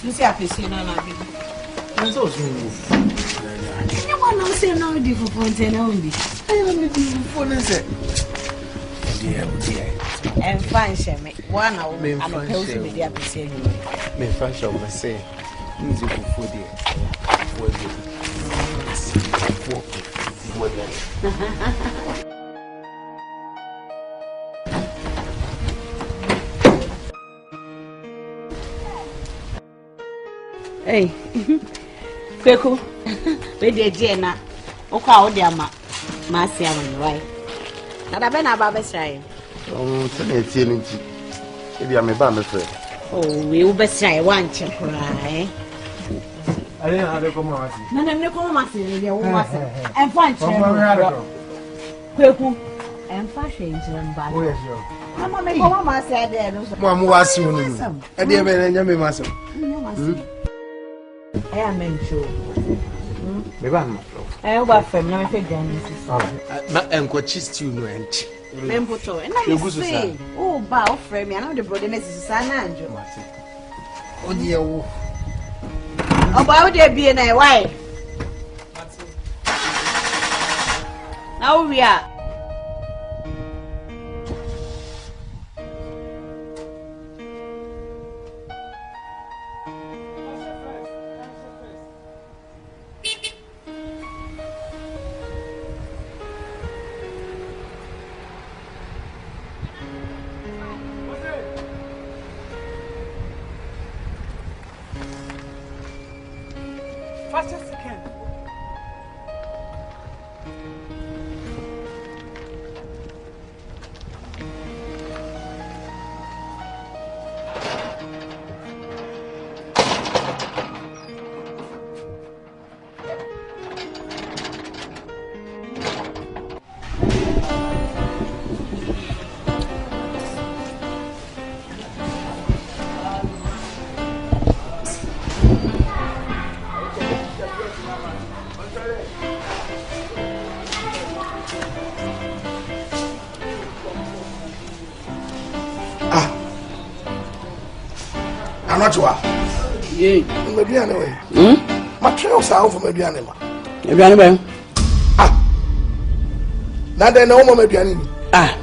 You see, I see no be. I'm so soon. You want to say no di for fontaine only. I am making phone and say. Dear. And fine, Shammy. One hour, I'm a person with the appreciation. Me fashion, I say. Music for dear. Hey, Kweku, we did Jenna. Okay, all the ama, Marcia, right? Now, I've been about the shy. Oh, tell me, if you are my band friend. Oh, we will be shy, one check, right? I didn't have a command. No, and fine, Kweku, and fashion, and Where's your Mama said there. Mamma was soon. I didn't have myself. I am in sure. I over from no figures. And what she's too no empty. Mempoto, and I will say, oh, bow frame, I know the brother is San Angelo. Oh, dear. Oh, why would there be an wife? Now we are. Yeah, maybe anyway. My trails are for maybe animal. Now they know maybe animal. I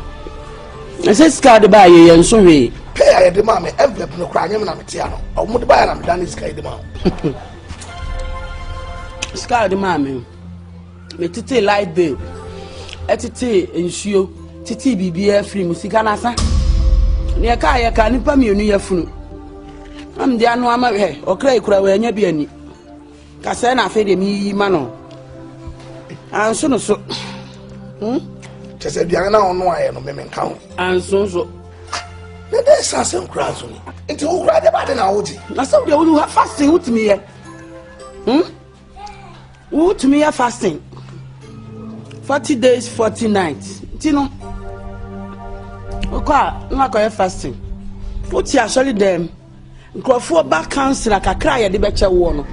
said, Scarred by you and sorry. Pay I demand me envelope no crying and I'm Tiano. Or would buy and done is kind of man. Scarred mammy. Me to light bill. Etite ensure Titi BBF free musicanasa. Near Kaya can pay me near funu. I'm the annual marry or cray cry when you be any. Cassana fed me, mano. And so. Just said, Diana on why no men count. And so. There's some crowds on it. It's all right about an hour. Now, some you have fasting with me. With me are fasting 40 days, 40 nights. Tino. Okay, not going fasting. Put your solid them. Crofo back council like a cry at the better one.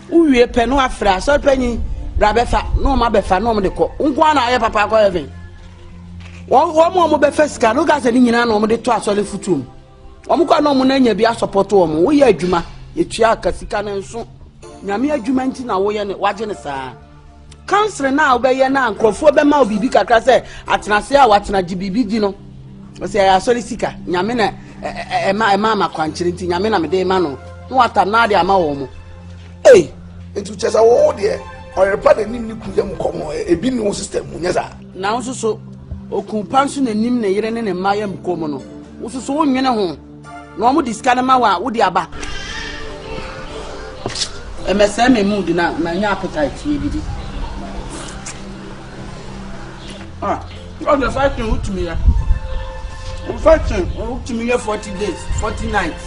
We a pen or fra, so penny, Rabefa, no Mabefa, no Medico. Unguana, papa, go heaven. One more Befesca, no gas and Indian no the toss on the futum. Omuka no Munania be a support woman. We are Juma, a chiaka, Sican and so. Namia Jumentina, way and watching a sa. Council now, by now, Crofo Bema, Bibica, at Nasia, what's na GBB, Dino. I say, I saw the seeker, Yamina. My mamma quanching Yamina me de mano. What a nadia maomo. Eh, into just a word here, or a part of Nim come a bin system. Yes, now so. Occupation and Nim Yeren and Mayam Comono. Also, so in home. No more discanama, would the abba. A messame mood in my appetite, TBD. Ah, God, the fighting to me. I'm fighting to me 40 days, 40 nights.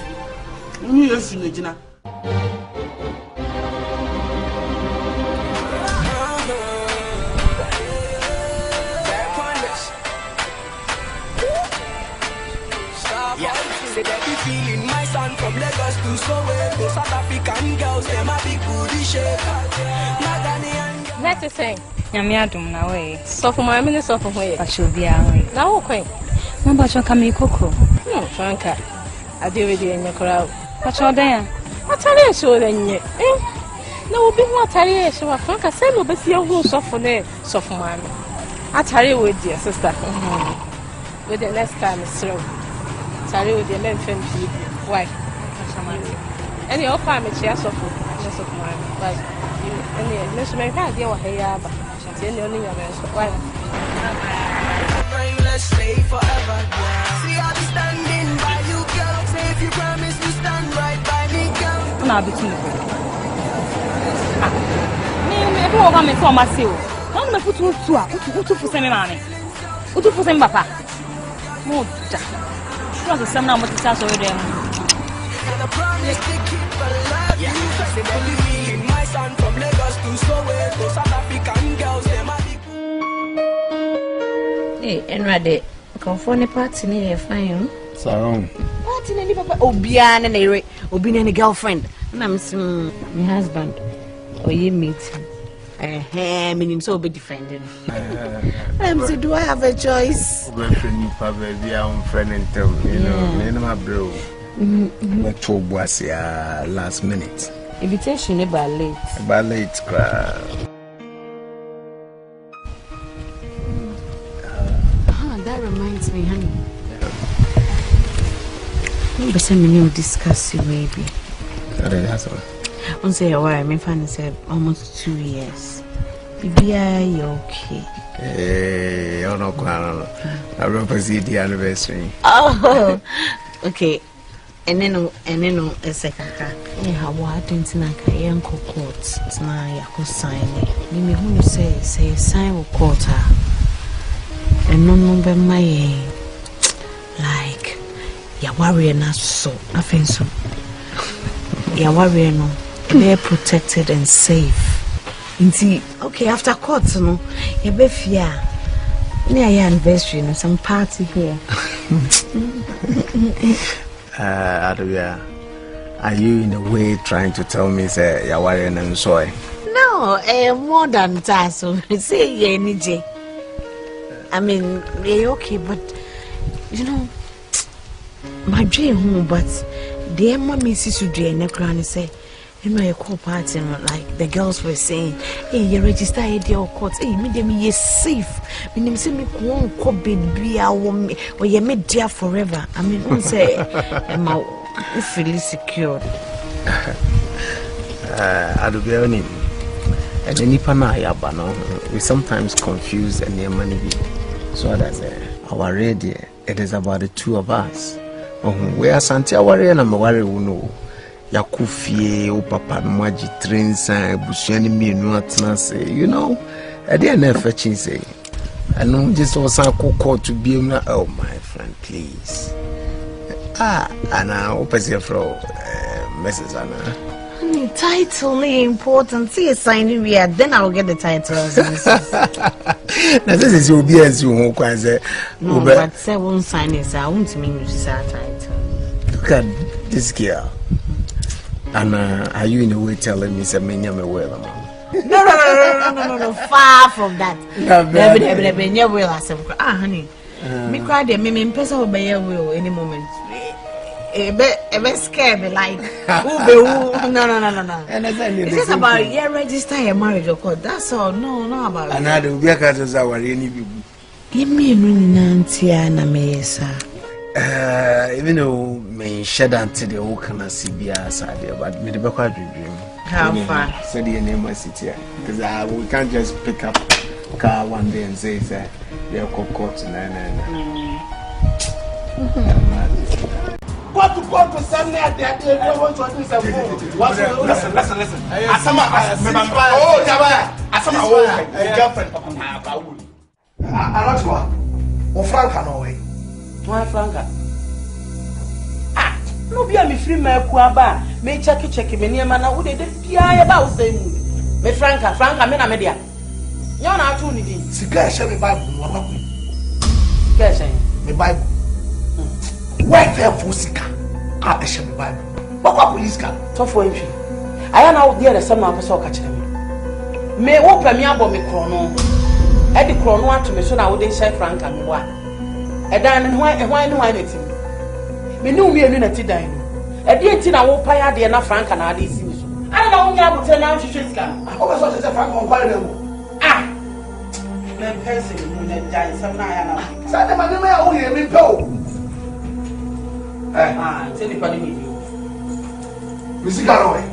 Yes, Nigina. Feeling my son from Lagos to Soweto, South African girls, them a big booty shaker. Let's say, Yamiadum na way. So for my minute, so for way, I should be away. Now, okay. Number one, come cocoa. Franca, I do with you in your crowd. What's your day? Atare show then. No, be more Atare show. Franca said, no, but you will suffer there, soft man. Atare with dear sister. With the next time, so. Atare with your men friend people. Why? Any of family, she has suffered. Yes, of mine. Why? Any, Miss May have your hair, but she's the only one. Why? Let's stay forever. See, I'll be standing by you, girl. Say if you promise to stand right by me, girl. Now be too. Me, everyone come from my seal. Don't me put you to for semi money. What to for semi papa? No, just the same number to start already. And I promise to keep alive. Yeah, say believe me, my son from Lagos to Soweto, South African girls, they might be. Hey, Enrade, conform party near fine. Sarong. Party near papa. Obiana and Obiana girlfriend. I'm my husband. Or you meet meaning so be defending. Do I have a choice? Girlfriend, baby, I'm friend and tell me, you know, me and my bro. But to was last minute. Invitation about late. About late, crowd. That reminds me, honey. Maybe some discuss you, baby. That's all. On say why I find say almost 2 years. Baby, are you okay? Hey, you're not going I represent the anniversary. Oh, okay. And then a second. Yeah, why don't you like a young court? It's now you sign it. Me who say sign or quarter. And no number my like ya warrior na so I think so. Ya warrior no they're protected and safe. Inti okay after court no ya be fear. Near your anniversary no some party here. Adobia, are you in a way trying to tell me say ya warrior and soy? No, more than that. So say yeah, NJ. I mean, they're okay, but you know, my dream home, but the mommy sees you dream and say, you know, a cool party, like the girls were saying, hey, you register at your court, hey, me safe. When you say me won't copy be our woman, or you made dear forever. I mean, don't say, am I feel secure? Adobia, and any pana we sometimes confuse and near money. So that's our radio. It is about the two of us. We are Asante aware na maware uno. Yakufie o papa maji trainsa busuani mienu atena say, you know. I didn't never fetching say. I know just was a court to be oh my friend, please. Anna opposite from Mrs. Anna. Title is important. See a sign we are, then I'll get the title. Now this is your BS you won't quite say. No, but say won't sign is I won't mean you say title. Look at this girl. And are you in a way telling me some many well, No. Far from that. Never will I say, honey. Me cry there, me person will be will any moment. Be scared me like no. And it's just about register your marriage or court. That's all. No about. And I do be a cat as our any people. Give me a nantia na mesa. Even though me shed until the whole can see be as idea, but me the back dream. How far? Said the name was city because we can't just pick up car one day and say that they're court What to go to Sunday at the idea they want to do some listen. Asamoah, oh, Asamoah, a girlfriend. Another one. Franca no way. Why Franca? No be me free me kuaba. Me check me near man na wo de bia about say me Franca me na me dia. You na atu ni din. Sika e me Bible no ba ku. Sika e me Bible. Where there for sika? A e me Bible. Bakwa police car. So for you. Aya na wo de the same na person ka kire me. Me wo pa me abo me krono. E di krono atu me so na wo de share Franca me wa. E dan no hwan na tim. Me no mienu na ti dan no. A dear Tina will pay at the enough Frank and I see you. I don't know how to turn out your scan. I was such a Frank on fire. Ah, the person who let die some night. Send them an email only every go. Ah, it's anybody with you. Mr. Galloway.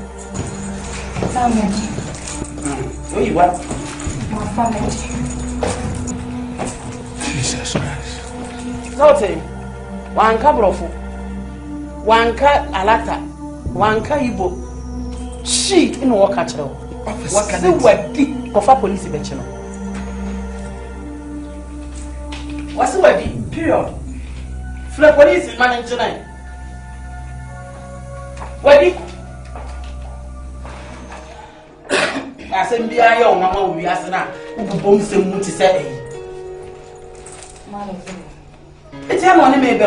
Where you what? My family. Jesus Christ. Nothing. One cabrofu. One cat alata. One caibo. She in walk at her. What can you wedded of a police mention? What's the wedding? Period. For the police is managing tonight. Wedding? I said, be I own Mamma, we ask now. Who bombs the moon to say? It's a money may be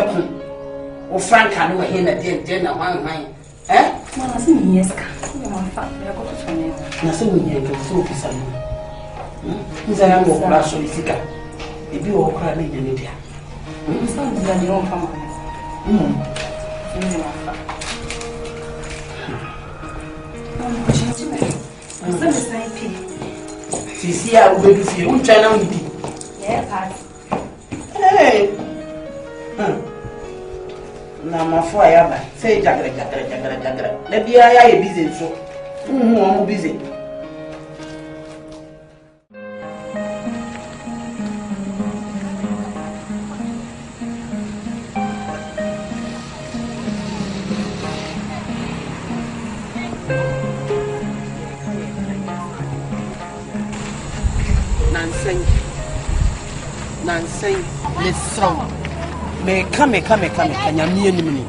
or Frank can over here at dinner one night. Eh? Well, I think yes, my family. I got to find out. Nothing we can go through this. He's a young walk, so he's sick. If you walk around in India, It's not the young family. see, I will be with you. China with you. Yeah, Pat. Hey. Now, my fire, say, Jagra. Let me I busy. So, I'm busy. Nansen, let's strong. May come, can you mean me?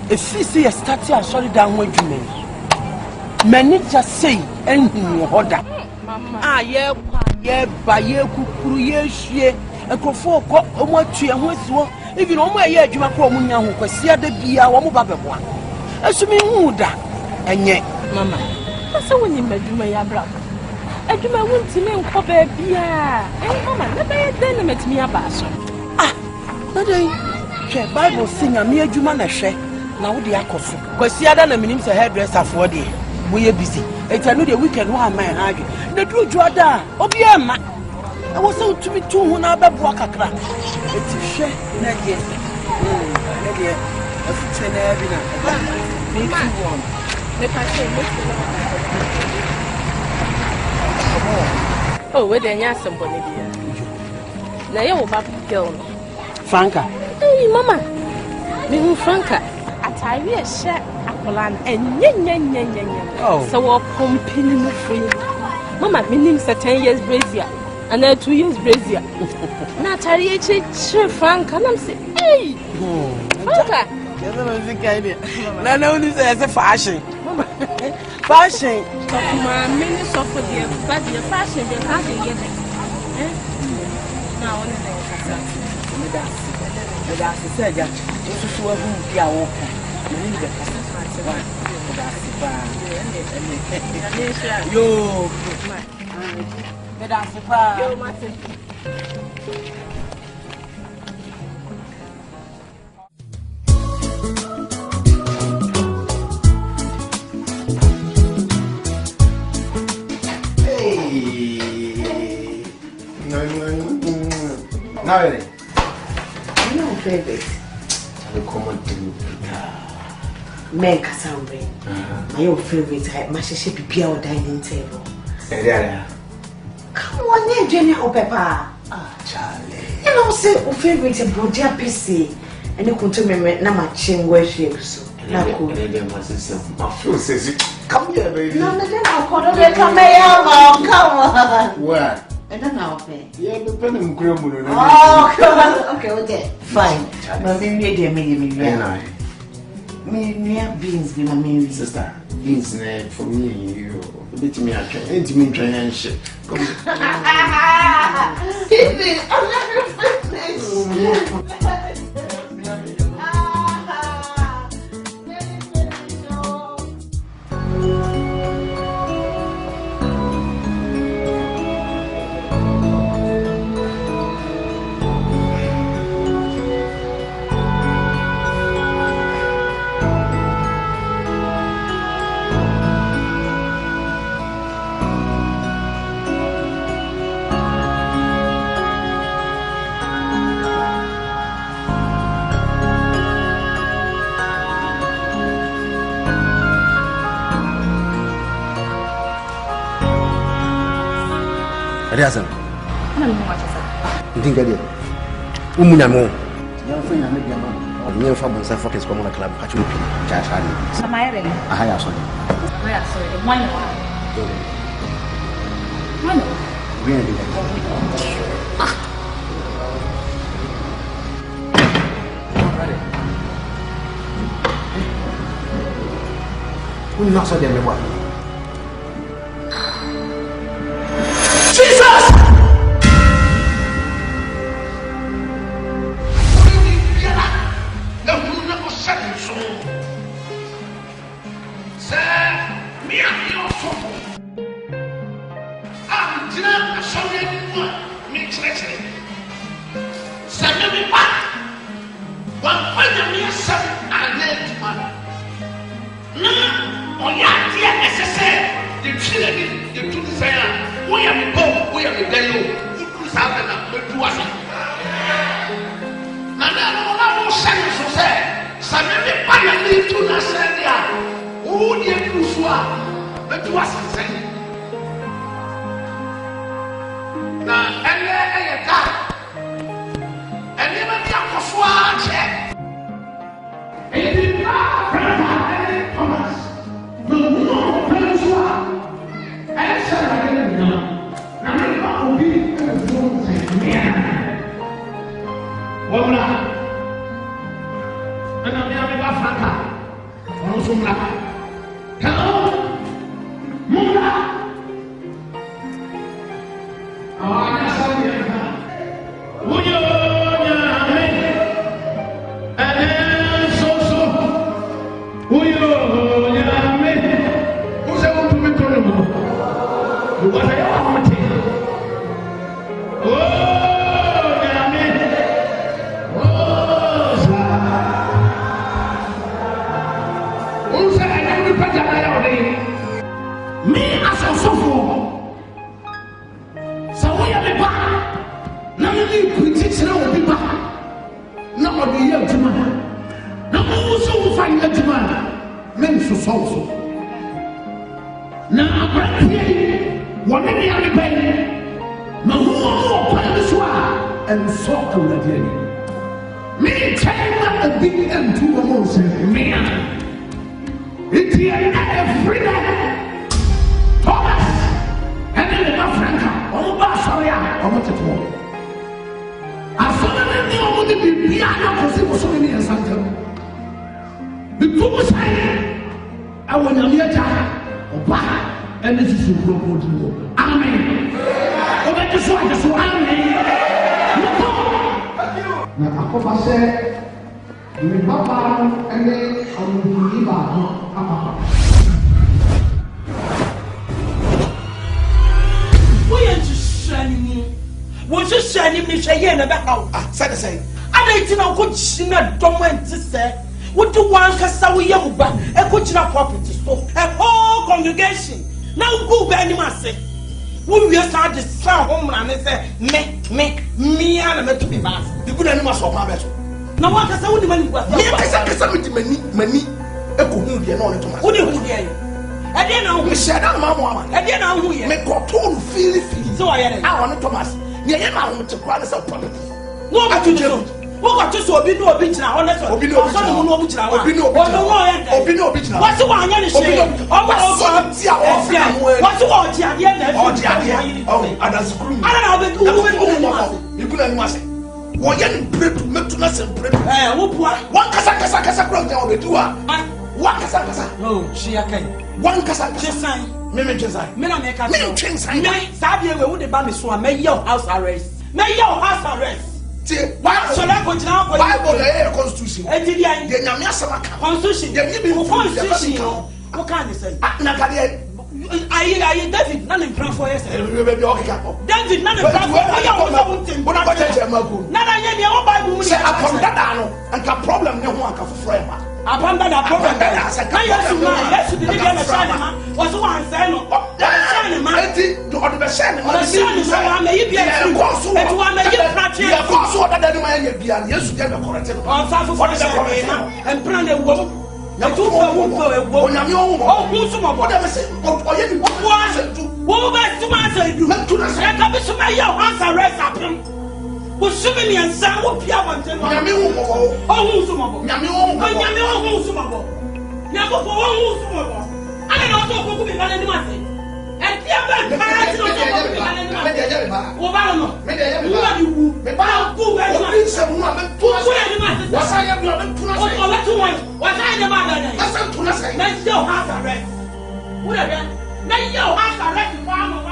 If you see a statue, I saw it down with you. Many just say, anything you order. Ah, yeah, by ye, Kuru, yes, ye, and Kofo, what tree and what's one. Even on my year, you are calling young who see the beer, one one. Assuming who that, and yet, Mamma, that's when you made you my brother. I do my want to name Kobe Bia. And Mamma, never met me a bass. Ah, but I Bible sing a mere human share. Now the Akofu. Because the other name is a hairdresser for the we are busy. It's another weekend one man argue. The true Jordan, Obiama. I was so to be two who now back walk a crack. It's a share, Nadia. Nadia, a future every night. Oh, where they are somebody here. Now you will back girl. Franca. Hey, Mama. Me Franca. Atari a share a plan and yen. Oh, so what company free. Mama, my name is 10 years brazier and 2 years brazier. Natari Franca, and I'm saying, hey, Franca. No, no, this is a fashion. Fashion. My mini suffer there, but the fashion they can't get it. Now, that's the said that this is where we are walking. Yo, Now, you know, favorite. The common thing. Nkansah. My favorite, my ship be our dining table. Come on, Jenny, oh, Papa. Ah, Charlie. You know, say, oh, favorite, a broader PC, and you couldn't remember my chin where she is. My friend says it. Come here, baby. No, I'll call her. Come on. What? I don't know, okay. Yeah, the pen and crumble. Oh, okay. Fine. But maybe they made me. Me beans be my main sister. Beans for me and you. Bit me, I can't. Ain't me trying and shit. Come on. Adiasan. Na me watch sa. Ndinga dia. Umunya mo. Ya fa nya me dia ma. Onye fa bonsa focus ko mo na club ka chupi. Cha cha ni. Samayere. Aha ya so ni. Where so the one. Mano. Really? Not so damn well. Jesus! David, none in Prah for yes. David, none in Prah for problem, no one can frame. Upon that problem, yes, you didn't get a shine. Was one saying, Na tu fo wo onyame wo mo. Oh, who sumo bo. Dem say oye ni wo ba tuma Asiedu. Me tu na say ka be suma ya house arrest apem. Wo sumi ni ansa wo pia wonte no. Nyame wo mo. Oh, who sumo bo. Nyame wo mo. Nyame wo sumo bo. Nyame wo wo sumo bo. Ana no to ko ku be ba na ni ma say. And the other parents don't know what no. Me dey me ba. Me ba go where you are. Some no me to us. What I am no me to us. Oh, let to one. What I am ba. Listen to us. Let your house arrest. What again? Let your house arrest for am.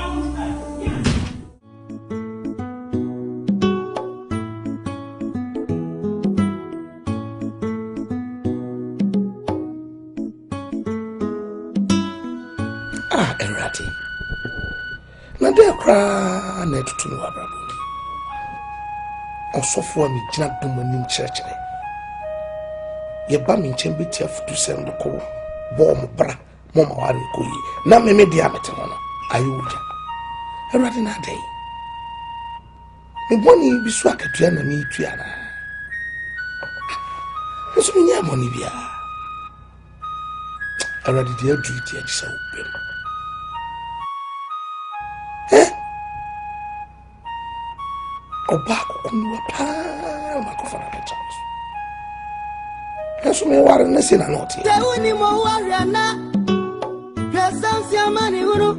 Erati. Na de kra na etutu no abrabo. Osofo mi gina domanim churchere. Ye ba mi nchen bi tia futu sem do ko bo mo bra mo ma ware ko yi. Na me me dia mete no ayuja. Erati na dai. Me boni bi so akatua na me tua na. Eso mi nya boni bia. Erati dia du dia chisa ubem. Oba kunuwa pa makofana na chance. Yesu me ware na sina noti. Tewuni mo ware na. Presensi amani huru.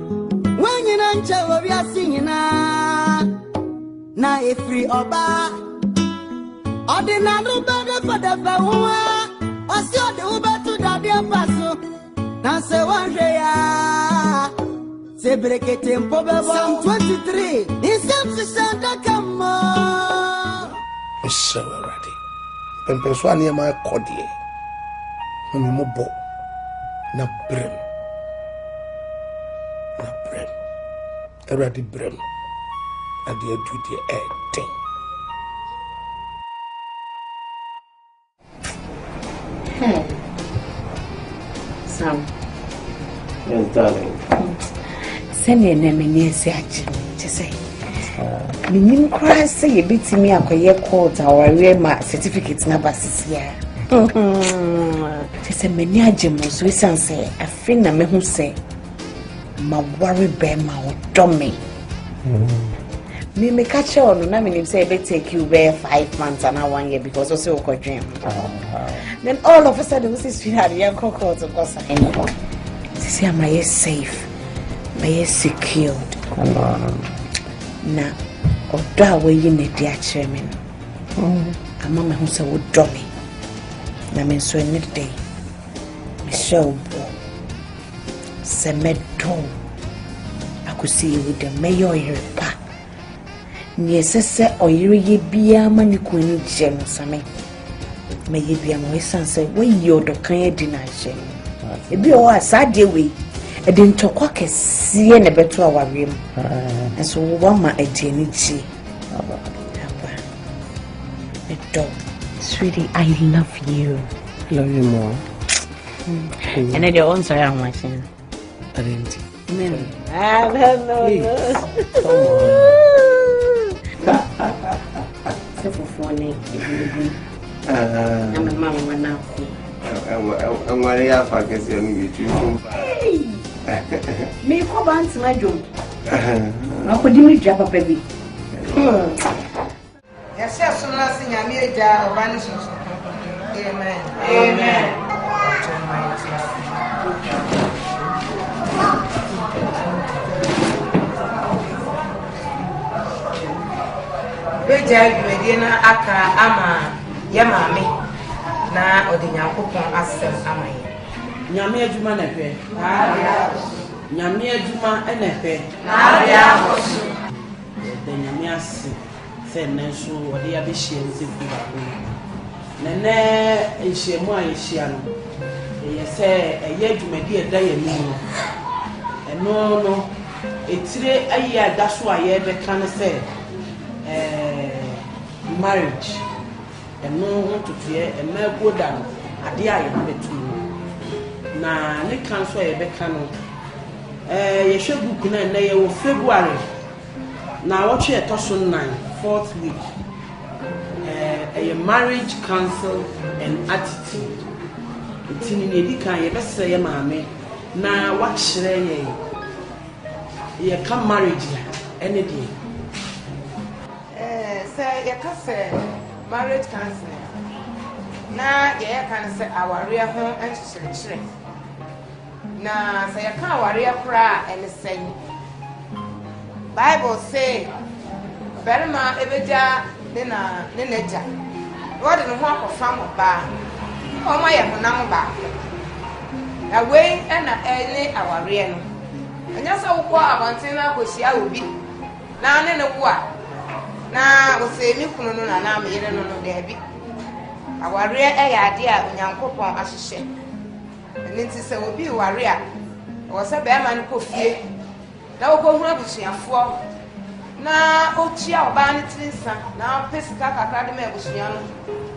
Wanyi na ncha wo biasi nyina. Na efri oba. Ordinary bede for the bawa. Osi ode ubetu dadi apaso. Na se wanre ya. Se brekete mpobe Psalm 23. Insam sisanda kama. So already. Pempeso ani ma kodie. Mo mo bo. Na brem. Na brem. Already brem. Ade adu die ten. Sam. Yes, darling. Send your name in yes, to say. The new cry say you beat me a career court or wear my certificate number 6 year. Say many agents, we say, a friend of me who say, my worry bear my dummy. Me me catch on, I mean, say, they take you there 5 months and 1 year because also a dream. Then all of a sudden, we see had a young court of course. Say, am I safe? May secured. Now, or that way you need the chairman. A mamma who said would draw me. I mean, so in the day, Michelle, Semedo, I could see you with the mayor in your pack. Yes, or you be a man you couldn't generous. I mean, may you be a my son say, where you're the kind of dinner, Jim. It be all a sad way. I didn't talk what I see in a better our room. And so, one my identity. Sweetie, I love you. I love you more. And then your own sorry, I'm watching. I didn't. I don't know. So for funny, I'm a mama now. I'm going to have to see you. Me go back to my job. I could do drop a baby. Yes, yes, so last thing I made a vanish. Amen. Amen. Beja Medina aka ama yamame na odinyankopon asem amaye. Nyame adwuma na hwe. Nyame adwuma na hwe. Na bia hosu. De nyame ase se nenso ode ya be hie nse fu ba ko. Nene enhyemu a yehia no. Ye se eye adwumadi eda ya mu no. Eno no etire ayi adaso a ye be kan se marriage. Eno ho tutuye emego da no ade a ye betu. Na ne Nkansah ye beka no ye hwe book na ye wo February na what ye toso 9 4th week a marriage counsel and attitude Tini ne kan ye best say maame na wakyerɛ ye come marriage any day. Say ye ka say marriage counseling. Na ye kan say aware ho enkyerɛkyerɛ. Na say ye ka aware kra and say Bible say berma ebeja ne neja. What in ho akɔfa mo ba. Oma ye honam ba. Na we na ene aware no. Anya sa wo kwa abanten na akosia obi. Na ne ne wo a. Na wo se mi kunu no na me yere no no da bi. Aware ya ade a Onyankopɔn ahyehye. Nti se obi ware a wo se be ma ne kofie. Na wo ko huru abusuafo. Na otua oba ne tirinsa na pesika kakra de ma abusua no.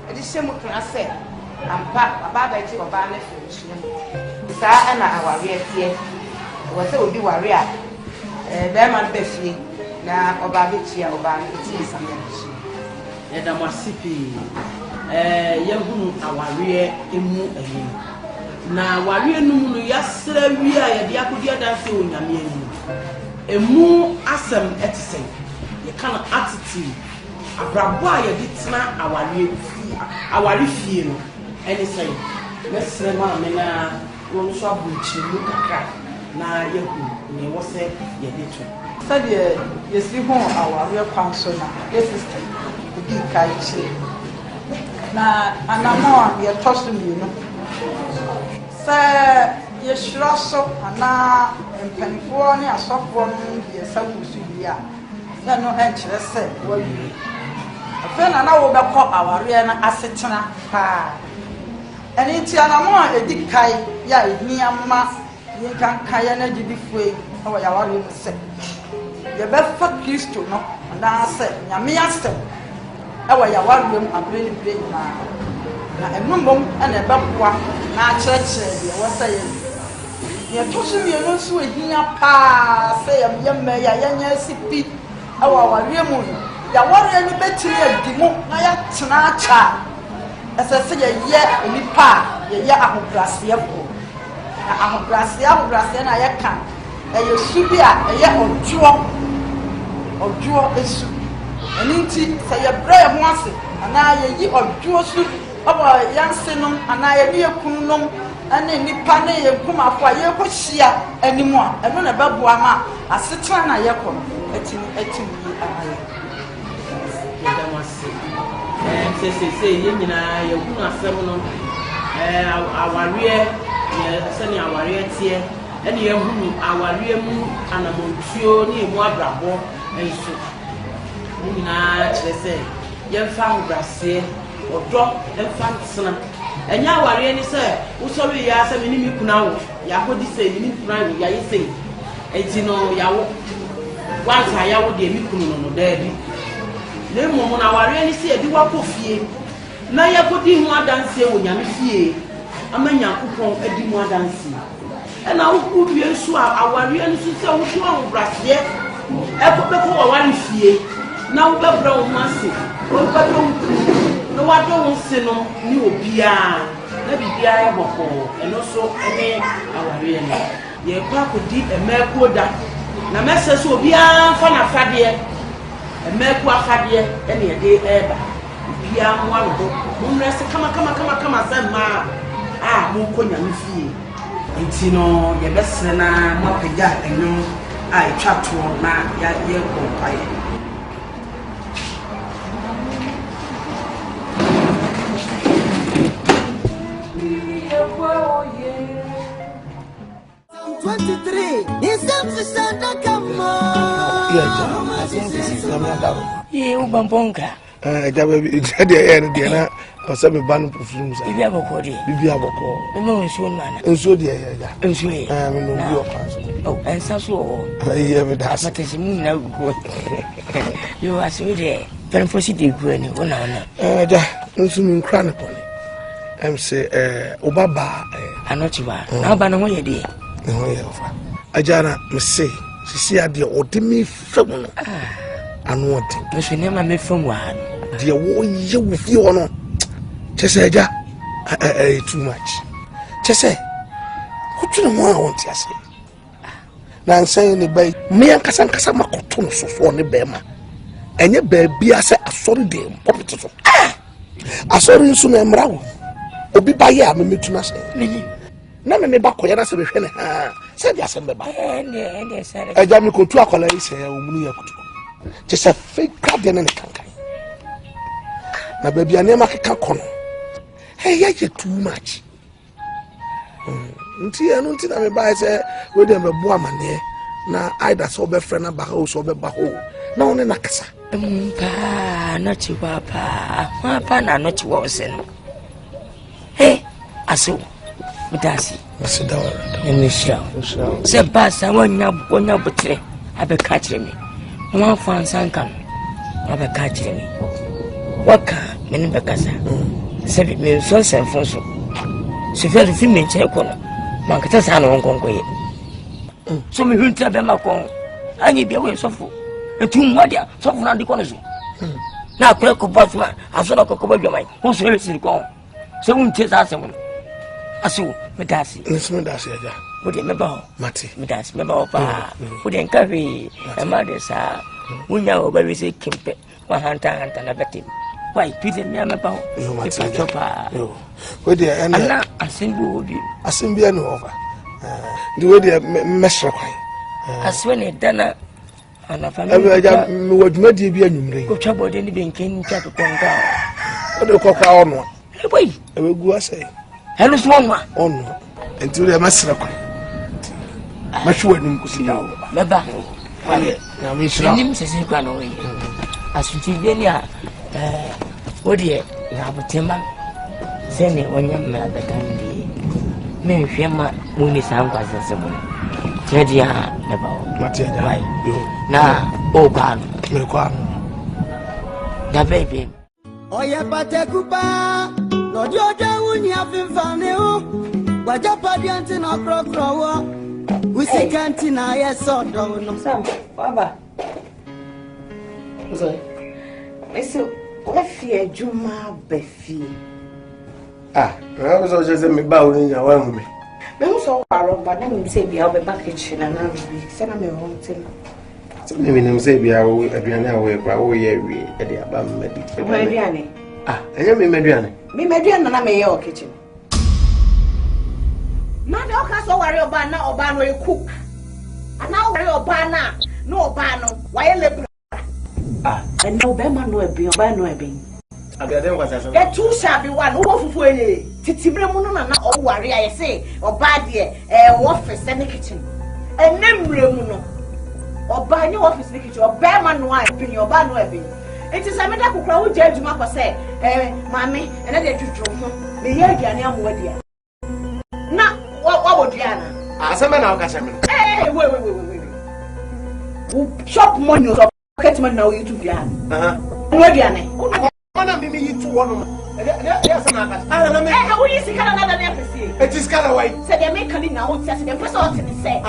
Edi hye mu kana se ampa baba ji oba na abusua no. Sa na aware tie. Wo se obi ware a be ma be fie na oba be tia oba ne tirinsa na abusua. Eda masipi yehunu aware emu ehim. Na aware no mu no yasra wi a ye de akodi adanse onyame enu. Emu asem etisen ye kana attitude abrabo a ye de tena aware fie no ene say mesre ma me na won so abuchi mu kakra na yehu ne wo se ye de to sade yesi ho aware kwan so na ye sister obi kai chi na anama ye tosu mi no sa ye shiraso ana mpanifo ne asofo no ye sabusu bia na no enkyere se wawi afa na wo bekọ aware na asetena pa eni ti anamo a edikai ya ehniama ye kan kaya na gidifue o ya ware no se ye befa Kristo no na se nyame asem e wa ya ware mu abreni breni na enumom na ebeboa na akyerɛkyerɛ de wo se ye tosu mi no so ehia pa se ye me ya nya sipi awa ware mu ya ware ni betiri adimu na ya tena acha esese ye onipa ye ahobrasefo na ahobrase na ye kan ye su bi a ye ojuo esu eninti se ye bre ho ase ana ye yi ojuo su aba yanse no ana ye ne ekunu no ane nipa ne ye kumafo a ye kohia animu a eno na beboa ma asetra na ye kɔ etimi yi amaye ye da wase se ye nyina ye hunu asem no aware ye sani aware tie ene ye hunu aware mu anamontuo ne emu abrabo enso nyina kyerɛ sɛ ye mfa hobrase odo emfa nsena enya aware ni se wo so wi ya se me ni mi kuna wo ya ko di se ni kuna wo ya yese enti no ya wo wansa ya wo de mi kunu no da bi le mo na aware ni se edi wa ko fie na ya ko di hu adanse wo nyame fie amanya kokon edi mu adanse na wo ku bi ensu aware ni se wo tu awu brase e ko be ko aware fie na wo be bra wo mase wo be do no wa do se no ni obia na bibia ye boko eno so ene aware ni ye kwa kodi emeku da na message obia fa na fade emeku afade ene ye de eba bibia mo alo mo nrese kama sema mo konya mfie enti no ye besre na mo pagya enyo a etwa to na ya ye ko paye 23 come on. Yeah, Ubamponga. Diana, or some ban perfumes. If you have a body, if you have a call, no, so man, and so dear, and so oh, and so I ever does. But as moon now go. You are so there. Then for city granny, one hour. Soon chronicle. I'm say, Obaba, I'm not you are. Now, but no way, dear. Ajana, must say, she see a dear or Timmy Film. And what? Because we never met from one. Dear, what you with you or not? Just say, too much. say, who do you want to say? Now, saying the bay, me and Kasankasama Koton so on the Bema. And your baby, I say, I saw the damn poppy. I saw you soon and brown. Obi by ya, me to not say. None of me back when I said, said yes, and I jammed to a color, say, just a fake guardian and a canker. Now, baby, I never can corner. Hey, you're too much. Until I don't think I'm by say, with them a woman here. Now, either so be friend about house or be baho. No, in Nkansah. Not you, Papa. Papa, not you, Watson. Hey, I saw. But I see. Sit down. And Michelle. Say, Bass, I want you, but I be catching me. One found Sankan. I be catching me. What can many Nkansah? Say, me so send for so. So, very few men check on. Mankata no nkonkoye so me hunta be makon anyi bia we sofo etu mwadia sofo na ndiko neso na akwa ko bosman aso na kokko badwaman ho so hesi ko so unte sa asem aso medasi nesme dasi aja wode meba ho mati medasi meba ho pa wode nkawe amade sa unya oba we se kimpe wa hanta na betim why pide me meba ho mati chopa wode ana asembi no over the way they measure kwai aswene dana ana family aja waduma die bi anwumre ko twabo de ni benken twa to konka ode kokwa ono boy egu asai hello so ono enti we measure kwai mashuwa ni mkusida baba na mishra ni msese kwa no we asunti benia wode na botema sene wonya ma betandi me hwema muni sangwa sesemo tedi ha neba mateja na ogan me kwa da baby oya patekupa no joja wuni afimfane o wajapa dianti na krokrowo usikanti na yesodo no sam baba so eso ofi adwuma bafi I was just a me bow in your one me. Me so far, but let me say, be out the back kitchen and I'll be send me home to maybe them say, be our way, Adriana, where we are at the Abam medic. Mediani. I am Mediana. Me Median and I'm in your kitchen. Not all cast over your banner or ban where you cook. And now where your banner, no banner, why live? And no Bema no be by no being. Get two shabby one over for you. Titimuno, or worry, I say, or bad year, office and the kitchen. And Nemremuno, or buy new office in the kitchen, or bear man wine, pin your ban webbing. It is a medical crowd, Judge Mappa say, Mammy, and I did you drove the year Diana Wodia. Now, what would Diana? Asamoah, hey, wait. Shop money or pocketman now you to Diana. Where Diana? Me eat to one. Yes, how will you see another name? It is kind of white. Said they make a now, says the person to say,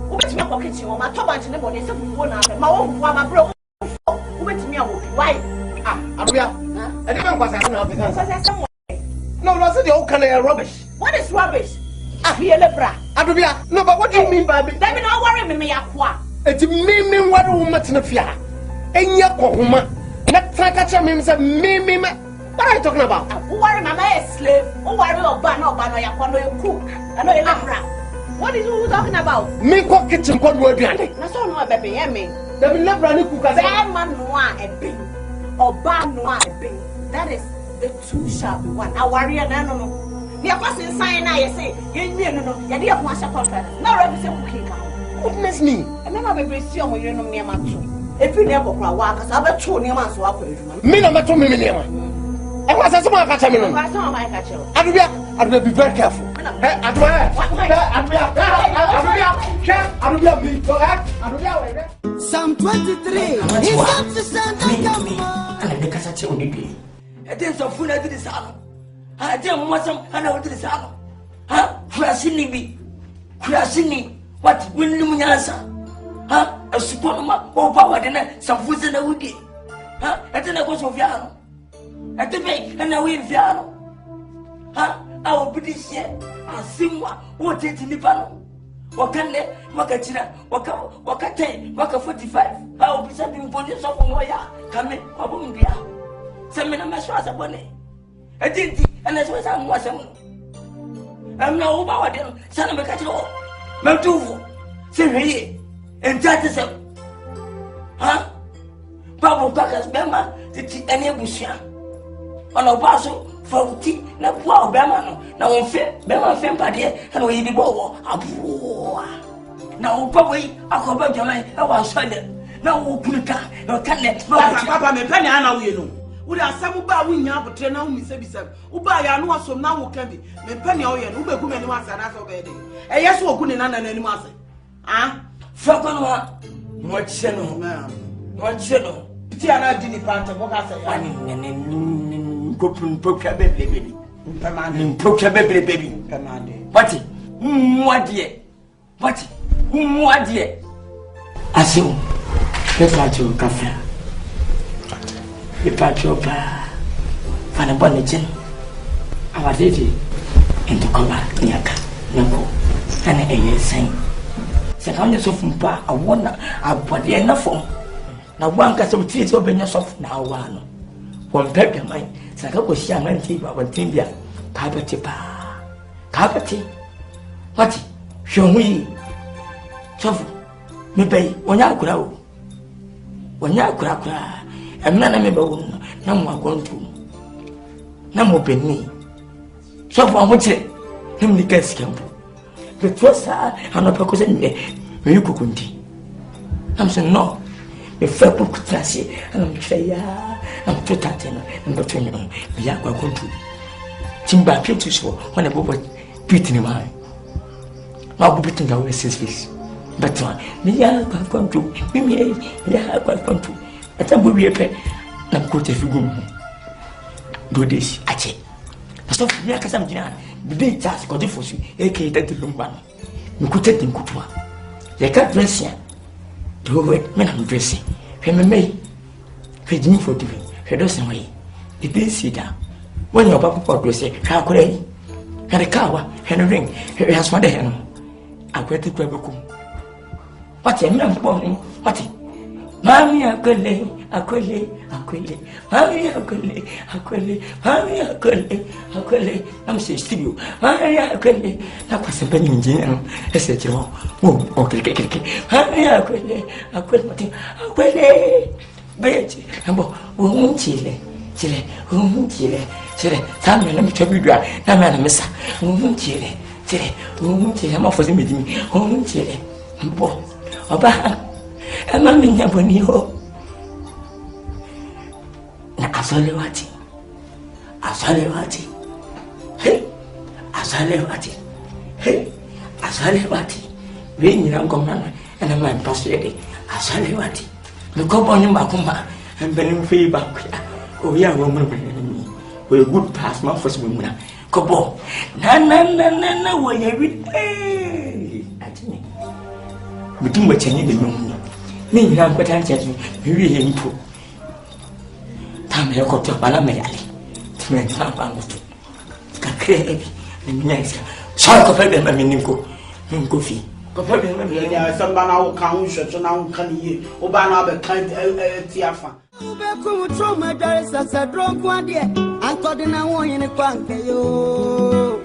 what's my pocket? You my top and nobody said, my own mama broke. What's me? Why? I didn't was no, no, the old kind of rubbish. What is rubbish? Here, Prah. No, but what do you mean by me? Let me not worry me, Aqua. It's me, what woman in a fear. And your woman. Let catch him, say, me. What are you talking about? Who worry, Mama is slave? Who worry about banner, you cook? I know you love Prah. What is you talking about? Me cook kitchen, Kwadwo behind it. That's all no baby, I mean. There will never any cook as a man noir a bing or bar noir a bing. That is the two shall be one. I worry and I don't know. The person sign, I say, you know, you didn't want a contract. No represent cooking. Witness me. I never be see on you know near my two. If you never walk, I'll bet 2 near my swap. Me no matter me near. I was a small catcher. I will be very careful. Psalm 23. He comes to send and the Nkansah only be. I didn't so full of this hour. I didn't want some and I did this hour. Huh? Crashing what will you answer? Huh? A support or power than some food in the wood. Huh? I didn't go so far. At the bank and I win Fiano. Huh? I will be this year. I sing what it in the panel. What can they? Wakachina, Waka 10, Waka 45. I will be something for this of Moya. Come in, Wabumbia. Some men are my shots upon it. I did, and that's what I'm watching. I'm now about them, son of a catch-all. Maltuvo, say, and that is a huh? Papa Packers Bema, the any Bushia. On a parcel for tea, na poor Bema, now on fair, Bema Fempa, and we be bow. Now, probably, I'll come back to my house. Now, Puka, no can't Papa, me penny, I know you know. Would I some bar win up a train on me, say, Uba, I know some now can be. Me penny oil, Uber woman was an ass of bedding. A yes, or good in an animal. Ah, Falcon, what channel, ma'am? What channel? Tiana didn't part of what I say. I mean, go procure baby. Procure baby. What? What dear? What? What dear? I see. Let's watch your cafe. The patch of Fanny Bonnetin. Our lady into color, Yaka, Nako, and a year saying. Second, so from Pa, I wonder, I put the enough for. Now, one can some trees open yourself now. One pepper mine, Sakago Sham and Tea, our Timbia, Carpety Pa. Carpety? What? Show me. Shovel. Me pay when you grow. When you crack, and none of me bone, no more going to. No more penny. Shovel, what's it? Him the gas camp. The first I'm not focusing there. You could. I'm saying no. If I put classy, and I'm say, I'm too tatting and between you. We are going to Timber Pinto show when I go beating him. I'll be beating away 6 weeks. But me, I have gone to me, I have gone to. At a booby a pet, I'm going to do this. I say, I stop here because I'm the big task got it for you, aka the room one. You could take them good one. They can't dress here. Do it when I'm dressing. When me, feeding for doing, he doesn't way. He didn't sit down. When your papa dress it, how could I? Had a car, and a ring, he has my day. I went to Quebec. What a man born, what? Mammy, I could lay, Mammy, I'm saying to you, Mammy, I could lay, that was a penny in general. I said, you know, okay, Mammy, I could lay, Betty, and Chile, some men, let me tell you, that man, Miss, Chile, I'm off for the meeting, Chile, Oba. And I'm in Yabonio. Asolewati. Hey, Asolewati. Being young command and a man persuaded. Asolewati. The company Makuma and Benin feedback. Oh, yeah, woman, we're good past my first woman. Kobo. Na, when you read. At me. Between what you need to know. Me, I'm quite anxious. Really improve. Time I got to Balamayali. To make some bamboo. Cacre, and next. Shark of heaven, I mean, go. Goofy. There are some banana count, so now can you? Obana the kind Tiafa. Trauma, there is a drunk one day. I thought in a one in a quankayo.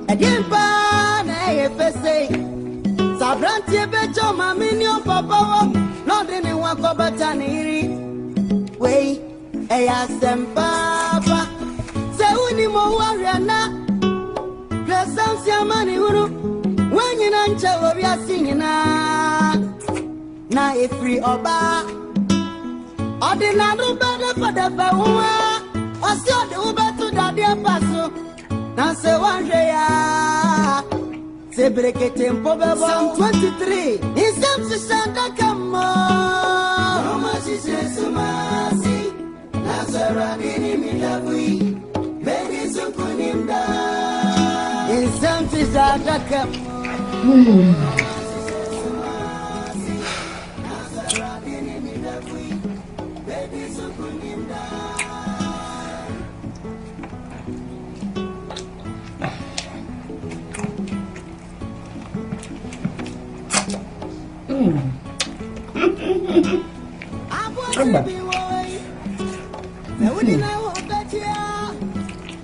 Again, FSA Sabranti Bejo Maminio Papa, not anyone for Bataniri. Wait, I asked them, Papa. Say, Unimo Warrior, there's some money, when you don't tell we are singing now, if free or bar. Or the Nadu better for the Bawa, or still the Uber to the dear Paso. Now say one day, say break it in Psalm 23. In some Santa come on. Mama, she says, Sumasi, Nazareth in Milabui, baby, so put him down. In some Santa come on. Nazareth in Milabui, baby, so put him down.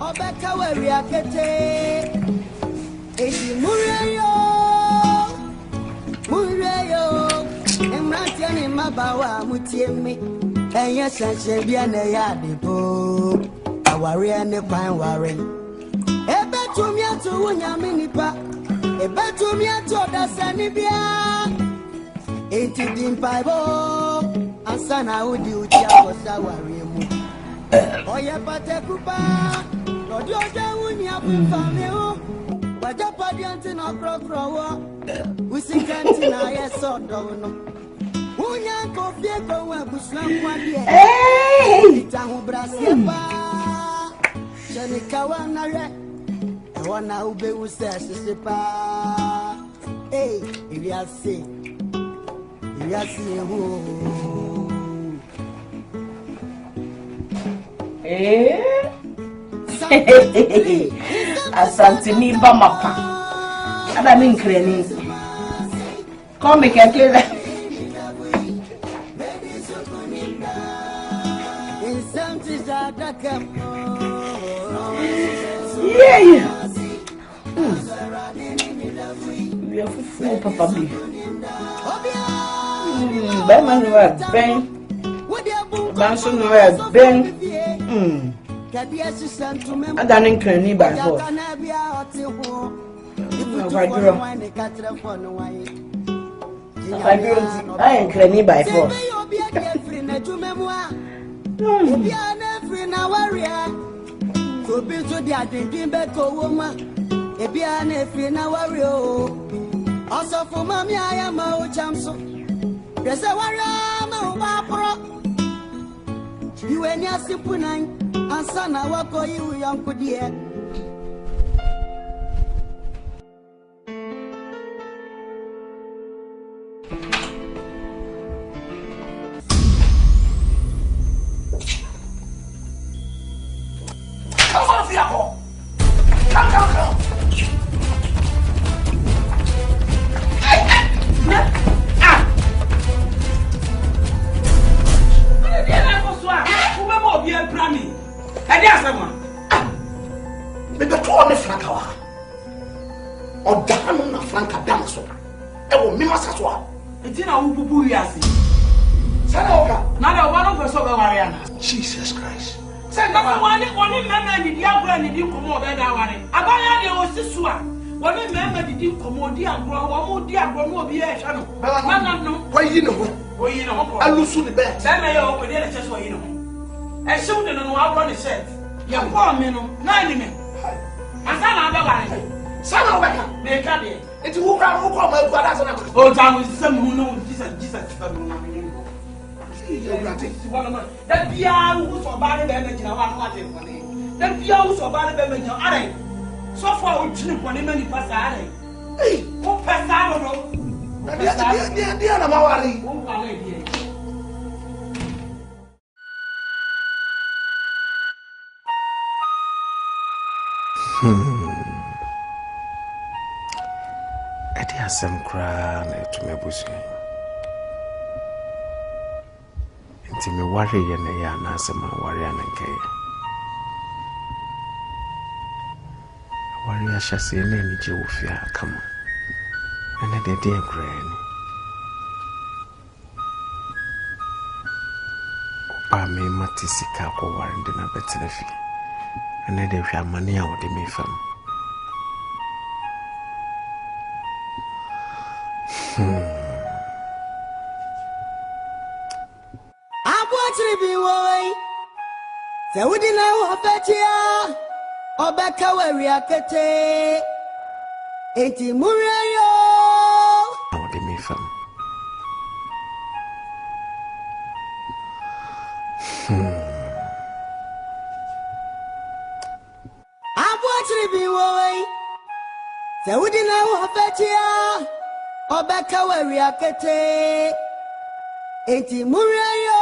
Obeka we akete. Eti mureyo. Emrantia ni mabawa mutiemi. Enya sanche bia na ya depo. Aware ne kwan ware. Ebetumi ato wunyame nipa. Ebetumi ato dasani bia. Eti dimpaibo. Ansana udi uti akosa ware mu. Oye patekupa. Lodi oja wunya pamfame o. Wajapadi anti na krokrowo. Usikanti na yeso dono. Unya kofie ko wa buslan kwadie. Itahu brasieba. Chani kawana re. Wana ube usese pa. Iliasi ho. Asante ni ba mapa. Ada ni nkreni. Come kekele. Yeah. We are full papa B. By man we are ben. Banso no we are ben. Ada ni nkreni ba ho. I ain't cranny by force. Also for mommy, I am a chamso. There's a warrior, you and your simple nine, and son, I walk for you, young good dear. Jesus Christ. Say no one man did you go and did you come over that one. Abaya de osisua. One man did you come on dear grow, one dear grow no be a channel. No. Why you know? I lose the best. Then I open the chest for you know. I showed them no I run the set. You poor men, 90 men. And son of the son of a they can't be. It's who come my brother. Oh, time with some who know Jesus. That piano who's for body damage in our party. That piano who's for body damage in our so far, we trip when many pass are. Hey, who pass out? Dear, I'm worried. I did some cry to my bush. Until me worry and a yarn as a worry and a care. Warrior shall say, Nanny Jofia, come on. And I did dear granny. Opa me matisika ko warinde na betelefi. And I did have money out of me from. So we didn't know that you Obeka we akete. Eti murayo. How did me from? I'm watching be way. So we didn't know that you Obeka we akete. Eti murayo.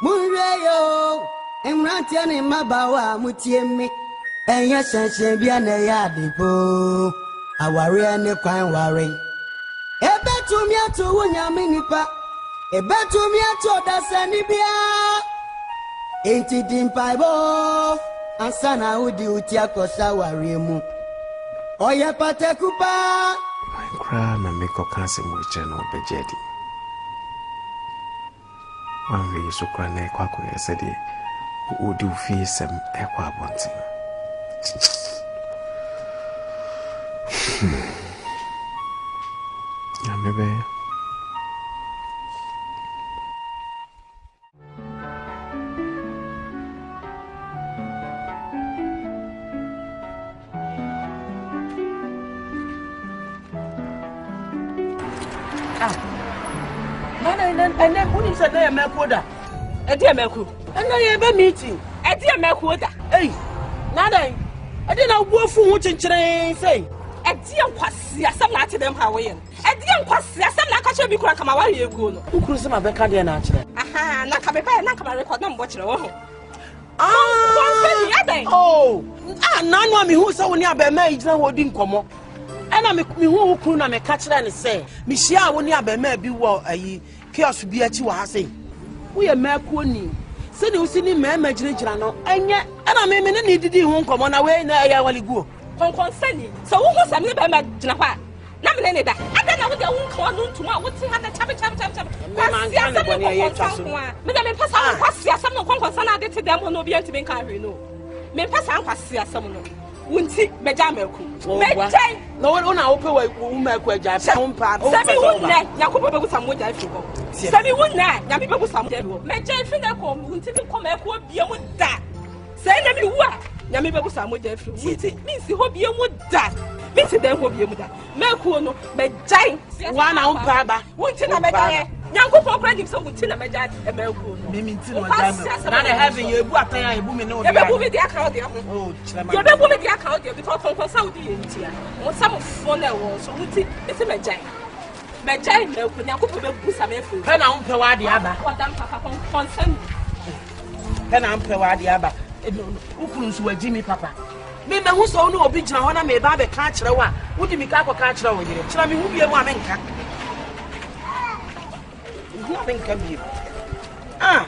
Murayo. Emrantia ni mabawa mutiemi. Enya sanche bia na ya depo. Aware ne kwan ware. Ebetumi ato wunyame nipa. Ebetumi ato dasani bia. Enti dimpaibo. Ansana udi utia kosa waremu. Oya patekupa. Cry na make a cancer with channel bejedi. One way so cry na kwako yesterday. Who do feel some equa wanting? Yeah, maybe. And then who is a day Makoda? A dear Mako. And I have a meeting. A dear Makoda. Hey, Nada. I didn't know what for watching train say. A dear Quasia, some like them Hawaiian. A dear Quasia, some like I should be crack my way you go. Who could some of the Canadian actually? Aha, Nakabe, Nakama record them watching. Oh, none of me who saw near by maids and what didn't come. And I make me who could not catch that and say, Michelle, when you have a be well, a chaos be at you are saying. We are Mercuni. Send you see me, imagination, and yet, and I may need to do won't come on away now. I will go. Concerning. So who was a little bit Janapa? Nominated that. I don't know what they won't call on tomorrow. What's in the chapter? Madame Passa, some of Concon added to them will not be able to make carry no. Me Passa Passia, some no. Won't see Mejamelku. No one open way won't make a job. Some part. Sammy wouldn't let Yakuba with some wood I forgot. Sammy wouldn't let Yamiba with some devil. Major Finacom won't even come back beyond that. Say them you were. Yamiba with some wood I forgot. Means you hope you would that. Means them will be with that. Melkuno, Majai, one out Baba. Won't you make Yanko for credit so would tell a Majai and Melkuno. Mimintino, not having you, what I am women know. Never with the account. Oh, you're never with the account because from Saudi India. Or some of fun was so it's a Majai. Majai, Yanko for some effort. Pen on Pewadi Abba. What damn Papa consent. Pen on Pewadi Abba. Ukun's were Jimmy Papa. Me who saw no big one, I may buy a catch. Would you make up a catch over here? Tell me who be a woman. Nothing can be. Ah,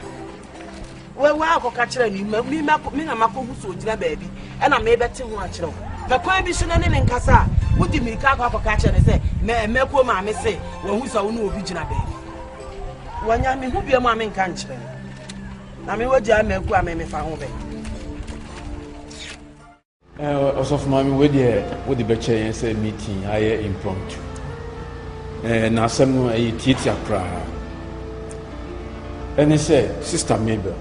well, I'll catch me, me, and Mako who sold their baby, and I may bet him watch. The crime is in Nkansah. Would you make up a catch and say, Mako, mammy say, when we saw no original baby? When I mean, who be a mammy country? I mean, what I make, I may find away. Also, Mammy, with the Betchay say meeting, I impromptu. Now, some a teacher Prah. And he said, Sister Mabel,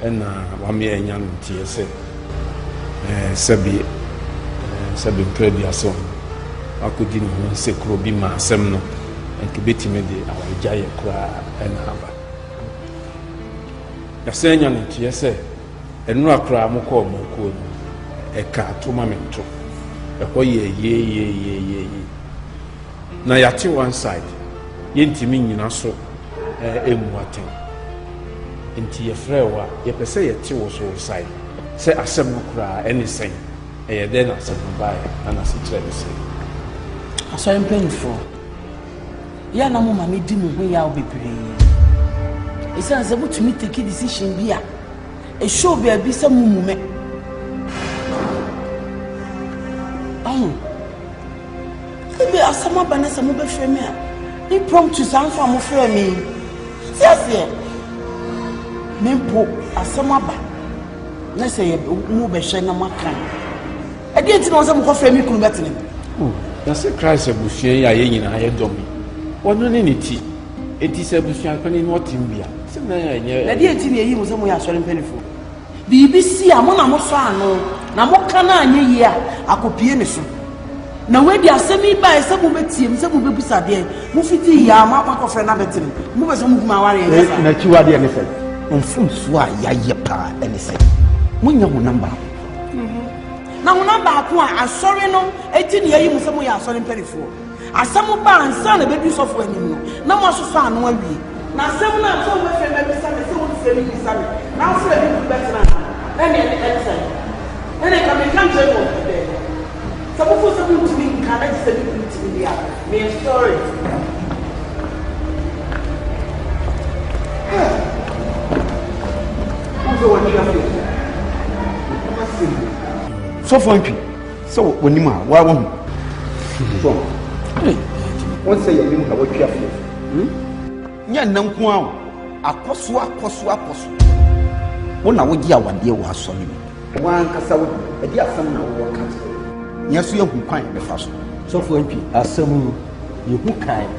and 1 year young tea said, Sabi Predia song. I could didn't say Croby ma semno and Kibiti made our giant cry and harbor. The same young tea said, and no cry moko moko, a car to mamento, a hoye ye. Now, you're one side, Yintimin, you know, so. Emuaten nti ye frewa ye pese ye ti wo so side say asem no kra anything e dey na asem buy and as it ready say aso em painful ya na mo ma me di mo ho ya obepre e say say butumi take decision bi a e show be abi say mumu me ebe Asamoah bana say mo be frame me a he prompt to some for mo frame me. Yes, Nimpo, Asamoah, let's say, move a shine on my can. I didn't know some coffee me could better. Oh, that's a Christ of Bushia, I had done me. What no tea? It is a Bushian in what in beer. Some I didn't see you was somewhere sorry painful. BBC, I'm on a mosano, Namokana, and ye, I could be anything. Now, where they are semi by some of the team, some of the Sadia, Mufiti, Yama, of another team, move as a move my worry. Not you are the anything. On full swai, yapa, anything. When you number. Now, number, I'm sorry, no, 18 years, some way I saw him very full. As some of our son, a baby software, no more so far, no one be. Now, some of so much family, someone saying, now, for a little better. Let me answer. Then I come to some of us are going to be in Canada, to the other. Me a story. Who's the one you have So for me, so when you are, why won't you? One say you have what you have. Yan Namquan, a cosu. One hour, dear, one dear was solid. One Casaw, a dear son of one country. Yes, you who can't be fast. So for me, Asamoah, you who can.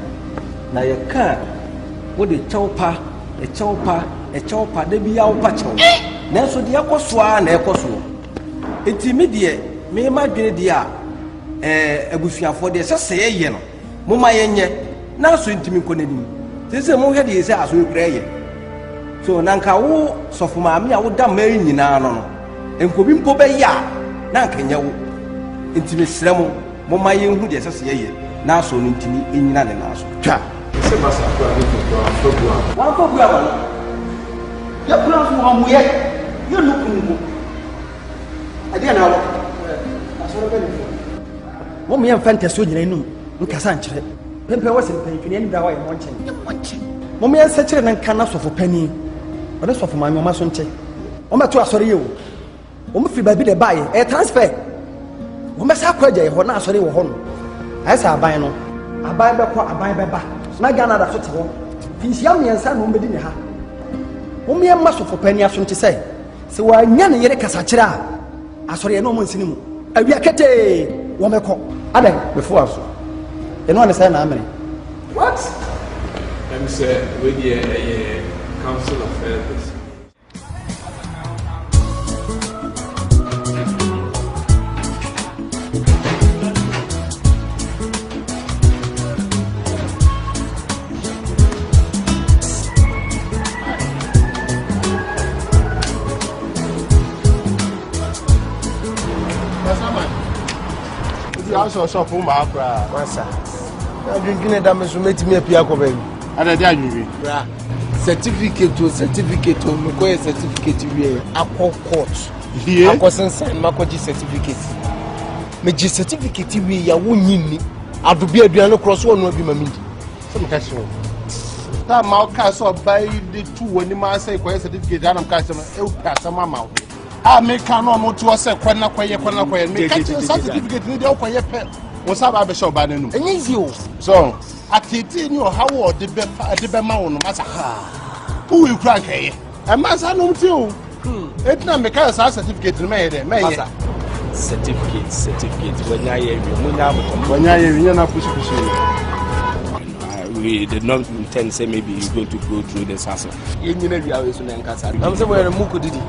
Now your car, what a chopper, they be our patcho. Nanso de akosua na ekoso etimidie me madwene de a abusuafo de sese ye no moma yenye na so ntimi konanim sese mo hwe de se aso ekura ye so nanka wo sofo maame a wo da mari nyina no no enkobi mpo be ya na nkanya wo ntimi sremo moma yenhu de sese ye na so no ntimi enyina ne na so twa se masa akwa ni to wa fobua wa ya plan so mo ye you look in I didn't know. What me and fantasy in Nkansah. Pemper was in penny and the way munching. Mommy and such an cannas of a penny. But that's for my mamma son. Oma to sorry you. Omfi baby the buy a transfer. Oma sa kwaje ho na sorry wo ho no. I say aban no. Aban be kwa aban be ba. Na Ghana da so te ho. Finsia me ansa no mbedi ne ha. Mommy and maso for penny aso nti say. Se wa nya ne yere kasa kira asori no mo nsini mu awia kete wo meko adan before aso eno ne say na amere what let me say we the council of elders So for my Prah. Masa. I drinking that means make me a piako baby. And I did certificate to me certificate we aqua court. Here, I sign Makoji certificate. Meji certificate we ya wunni. Adu bi aduano cross one no bi mami. Some cash. That Malka saw by the two when the man say certificate and I'm customer. Some amount. I make no more to us a corner make certificate in the okoye pe was about show by no easy so at it in your how the be ma no matter who you crank here and massa no too it na make certificate me there certificate when I na push we did not intend to say maybe you're going to go through this hassle. You need to always Nkansah. I'm somewhere in Muku Didi.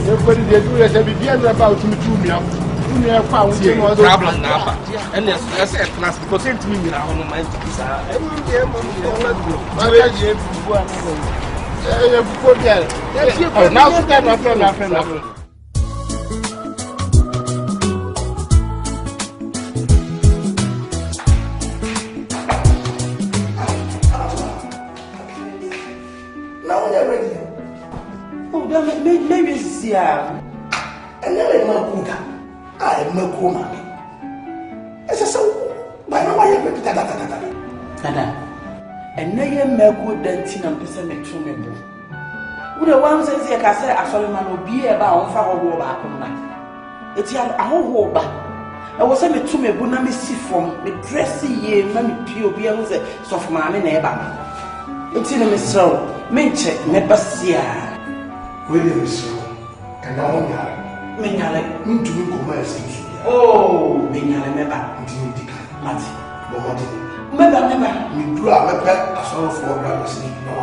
Everybody they do it every day about me to me. Problem now. And that's a class because it me now on my friend. Maybe see and then Makuka. I am no coma. As a so, by no way, Tata. And nay, Melwood then tin and pessimic to me. Would a one says, I say, I saw man will be about for a war back on night. It's a whole war back. I was sent to me, Bunami see from the dressy ye, Mammy Pio Bianze, so for my neighbor. It's in a misrow, Minche, Nebasia. William is so, and I want to commerce. Oh, Minyale never, Mati, never, you do a pet as all for brothers, no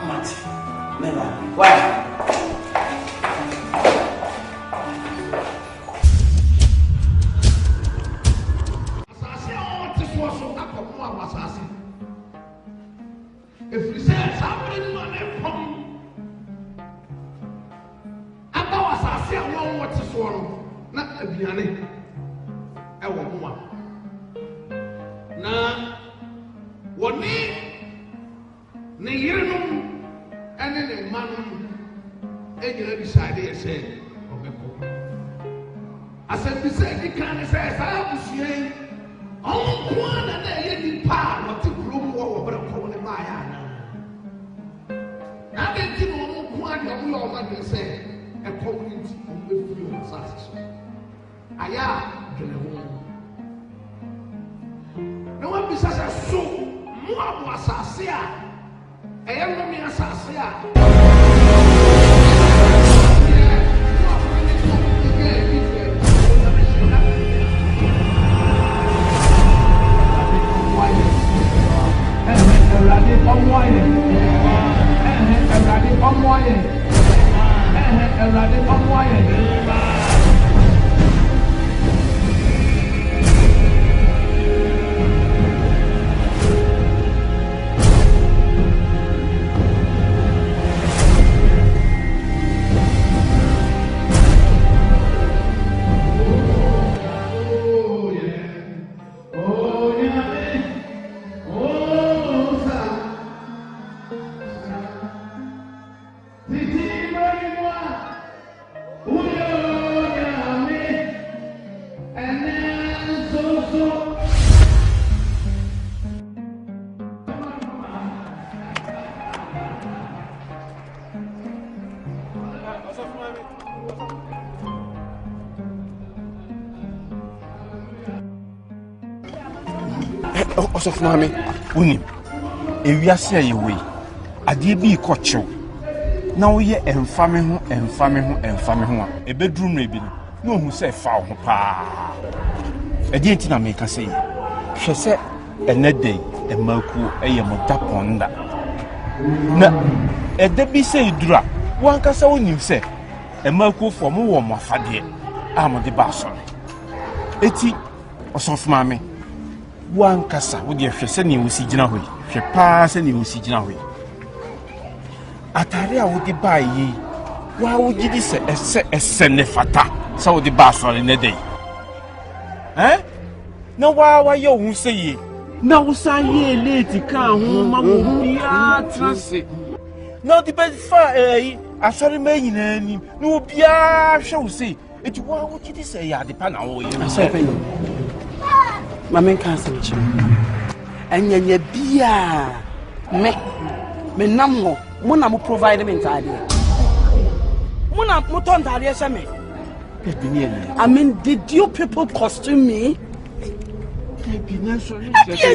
Mati, never. Why? If you say something money from Asante one what is one, not a biane. I want one. Now, what Nayirnum and then a man, and you decided, say, I said, the second kind of says, I have to say, oh, one and then you depart, what the room over a corner in my now, they didn't know what you say. asase so aya dwene ho na wa bisa sa so mo abo asase a ɛyɛ no mi asase a Of Mammy, Unim, if we are saying away, I did be coach. Now we are and family, a bedroom maybe. No, who say foul, pa. I didn't make her say. She said, and that day, a Melku, a Motaponda. Now, a Debbie say, Dra, one cassa on him say, a Melku for more, my father. I'm the basson. Eti, or soft mammy. One cassa with your sending you see Jinawi, she pass and you see Jinawi. Ataria would buy ye. Why would you say a senefata? So the basson in a day. Eh? No, why you won't say ye? No, say ye lady come, Mamma, be transit. No, the best far, I saw the main, no, be shall say. It why would you say, the panel? Mama Nkansah and ye bia me nam mo na mo provide me ntade mo na mo ton ntade se me I mean did you people costume me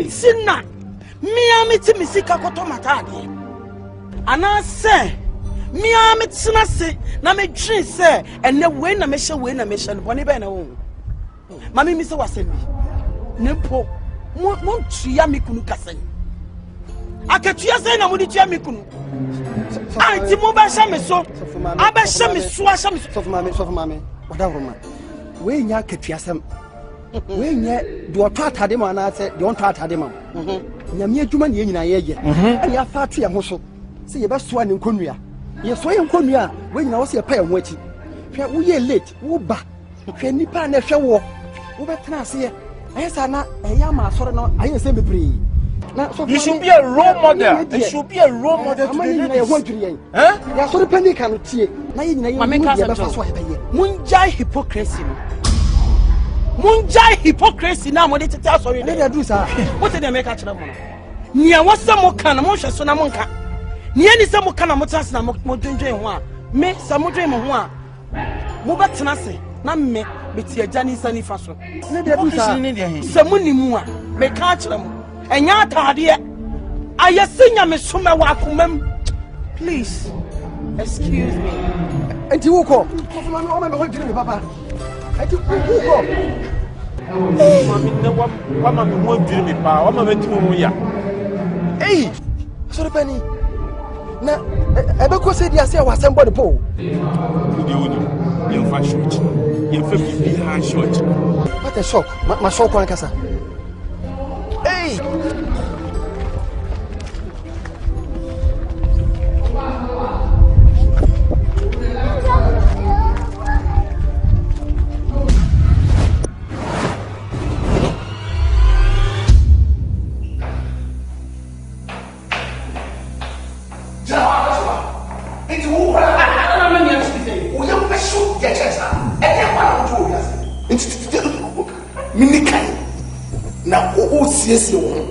Sina me ameti misika koto matade ana se me ameti na se na me dwen se ene we na me hye no bone be na wo mama mi se wasemi Nempo, Montia Mikunu Cassin. I can say no money to Mikunu. I Timoba Shamiso, Abba Shamis Swasham of Mammy, whatever. We nya Ketiasam. We nya do a part had him and I said, don't part had him. Yamia Juman Yen, and your fatty and Mosso. See about Swan in Kunia. Yes, Swan in Kunia, when you was a pair of waiting. We are late, Uba, Nipa and a show. Uber Tracia. Yes, Anna, a yama sort of I say be free. You should be a role model. It should be a role model to the want to you. Eh? You are so penny cannot see. Munjai hypocrisy. Munjai hypocrisy now, what did it tell? Sorry, they do, sir. What did they make at them? Near what some more can motion Sonamonka. Nearly some more can motas na Modrin. Me, some more dream of one. Mubat Nasi. Na me betia jani sani faso ne de du sa samuni mu a me ka kire mu enya atade ayesinya me soma wa akomam please excuse me enti wo ko fofuma me o me ho jire me papa enti wo ko mami ne wa mami mo jire me pa wa mami timu mu ya sorry penny na ebe ko se dia se wa sembo de po udi you fashion you be high short what a shock my shock on Nkansah hey na o siesie wo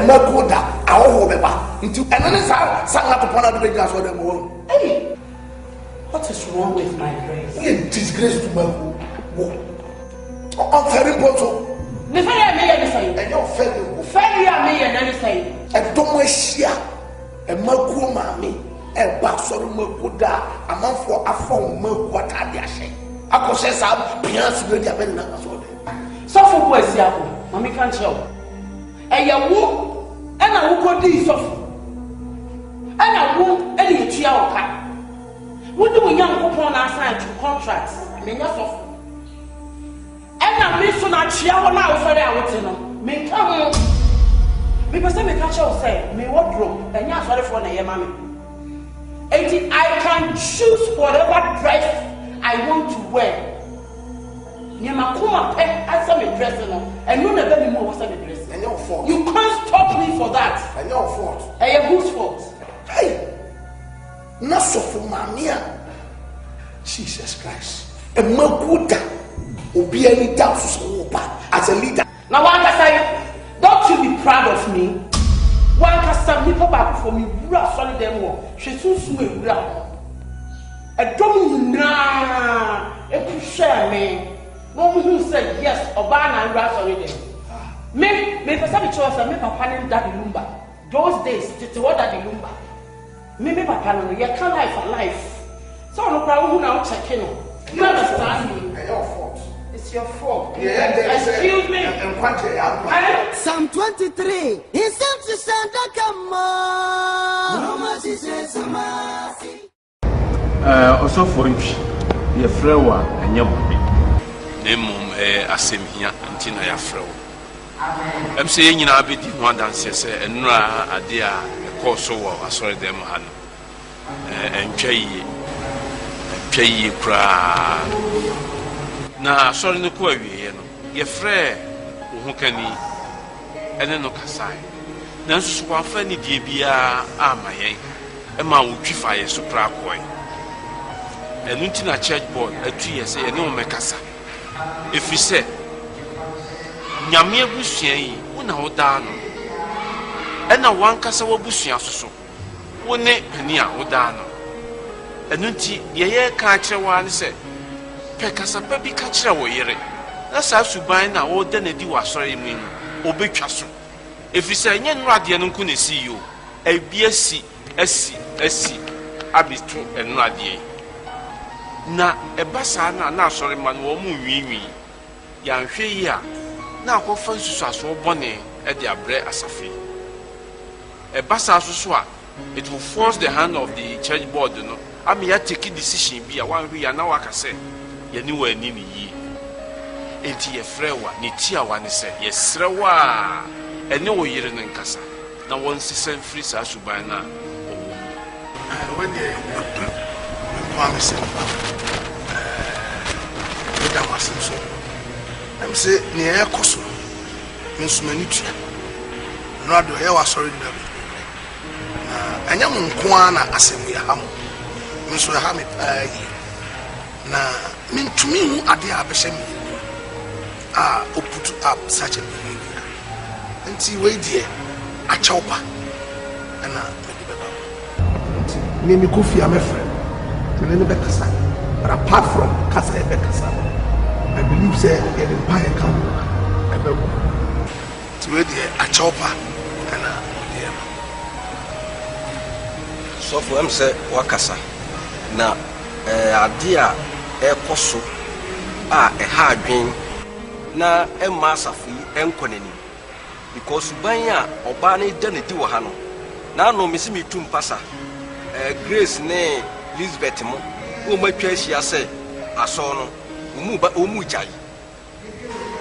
makoda awo beba nti enane sa na to pona do be gina so dem wo What is wrong with my grace? You disgrace to my work. I'm very important. The failure may have said, and your failure may have said, and don't want share a Maku mammy, and Baxor Makuda, a month for a phone milk. What are they saying? I could say some pians with their men. So for boys, Mammy can't show. And your womb, and I will go this off. And I won't any child. What do we young upon our side to contracts? I mean, yes, of. And I miss on our child now, sorry, I would know. Me come because I may catch you say, me wardrobe, and you're sorry for the mammy. And I can choose whatever dress I want to wear. Nyamakuma pen as I'm dressing on, and you never be more was I'm dressing. And your fault. You can't stop me for that. And your fault. And whose fault? Hey, not so for Mamia. Jesus Christ. A Makuda will be any doubt as a leader. Now, one can say, don't you be proud of me? One can say, people back for me, sorry, them more. She's too sweet. A don't know, a pusher me. No one who said yes, or ban and grass already. Me for some choice, I make a panel daddy lumba. Those days, it's what daddy lumba. Me papa no, you can't life for life. So no problem who now checking on. You understand me? It's your fault. It's your fault. Excuse me. Psalm 23. He said to Santa come on. Also for you, your friend and your mommy. Nemum asem hia ntina ya frew em se nyina abedi ho adanse se enura ade a ekoso wo asore dem ha no entwayi kra na asore no ko awie no ye frɛ wo ho kani ene no kasai na nso kwa fa ni die bia amayen e ma wo twifa ye so kra koi enu ntina church board atu ye se ye ne o mekasa if you say nyame abusua yi wona woda no ena wankasa wabusua soso wone pani a woda no enu nti ye ka kire wa ne se pekasa pa bi ka kire wo yere na sa suban na woda na di wasore mu no obetwa so if you say nye nru ade no nko na si yo ebi asi abitu enu ade na ebasa na asore man wo mu nwiinwi ya nhwe yi a na akofa nsusu aso bone e de abre asafi ebasa so a it will force the hand of the church board no am ya take decision bi a wan hwe ya na waka se ye ni wa ni yi enti ye frewa ni ti a wan se ye srewa ene wo yire ne nkasa na won sisen free sa suban na when the promise da wasen so am say ne ekoso nsumani tua no ado ye wa sorry da na anya mo nko ana asemu ya ham nso ya ham na mintumi hu ade a behye mi put up such a behavior until we die a chopper na me be kofi am friend me be kasa but apart from kasa e be kasa I believe say the empire can work. To where a chopper and so for him say wakasa na idea ekoso a hadwen na emasafi enkonani because banya oba na de ne di wo ha no na no mesi metum pasa Grace ne Elizabeth mo o matwa ahia say aso no omu jai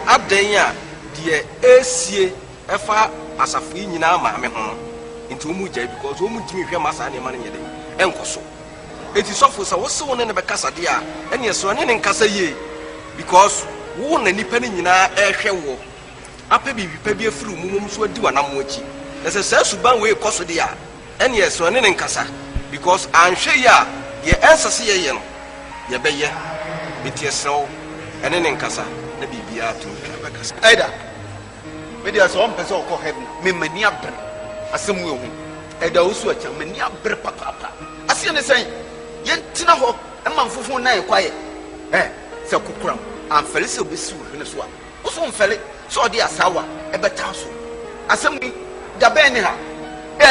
abdan de esie efa asafu nyina maame ho nti omu jai because omu timi hwe masa ne ma ne yede enkoso eti sofo sa wo se wo ne be kasa de a ene so ne nkasa ye because wo na nipa ne nyina ehwe wo apa bibi pa bi afuru mumum so adi wanam achi ese sa suban we koso de a ene so ne nkasa because anhwe ya ye ensase ye no ye beye bitiesro ene ne nkasa na bibia to bekasa aida media so on person ko heaven me mani abere asemu ehu aida osu acha mani abere papa asia ne sen yentina ho man fufu na quiet se kokram am fele se obesu hene so a wo so mfele so de asawa e beta so asem ni da ben ni ha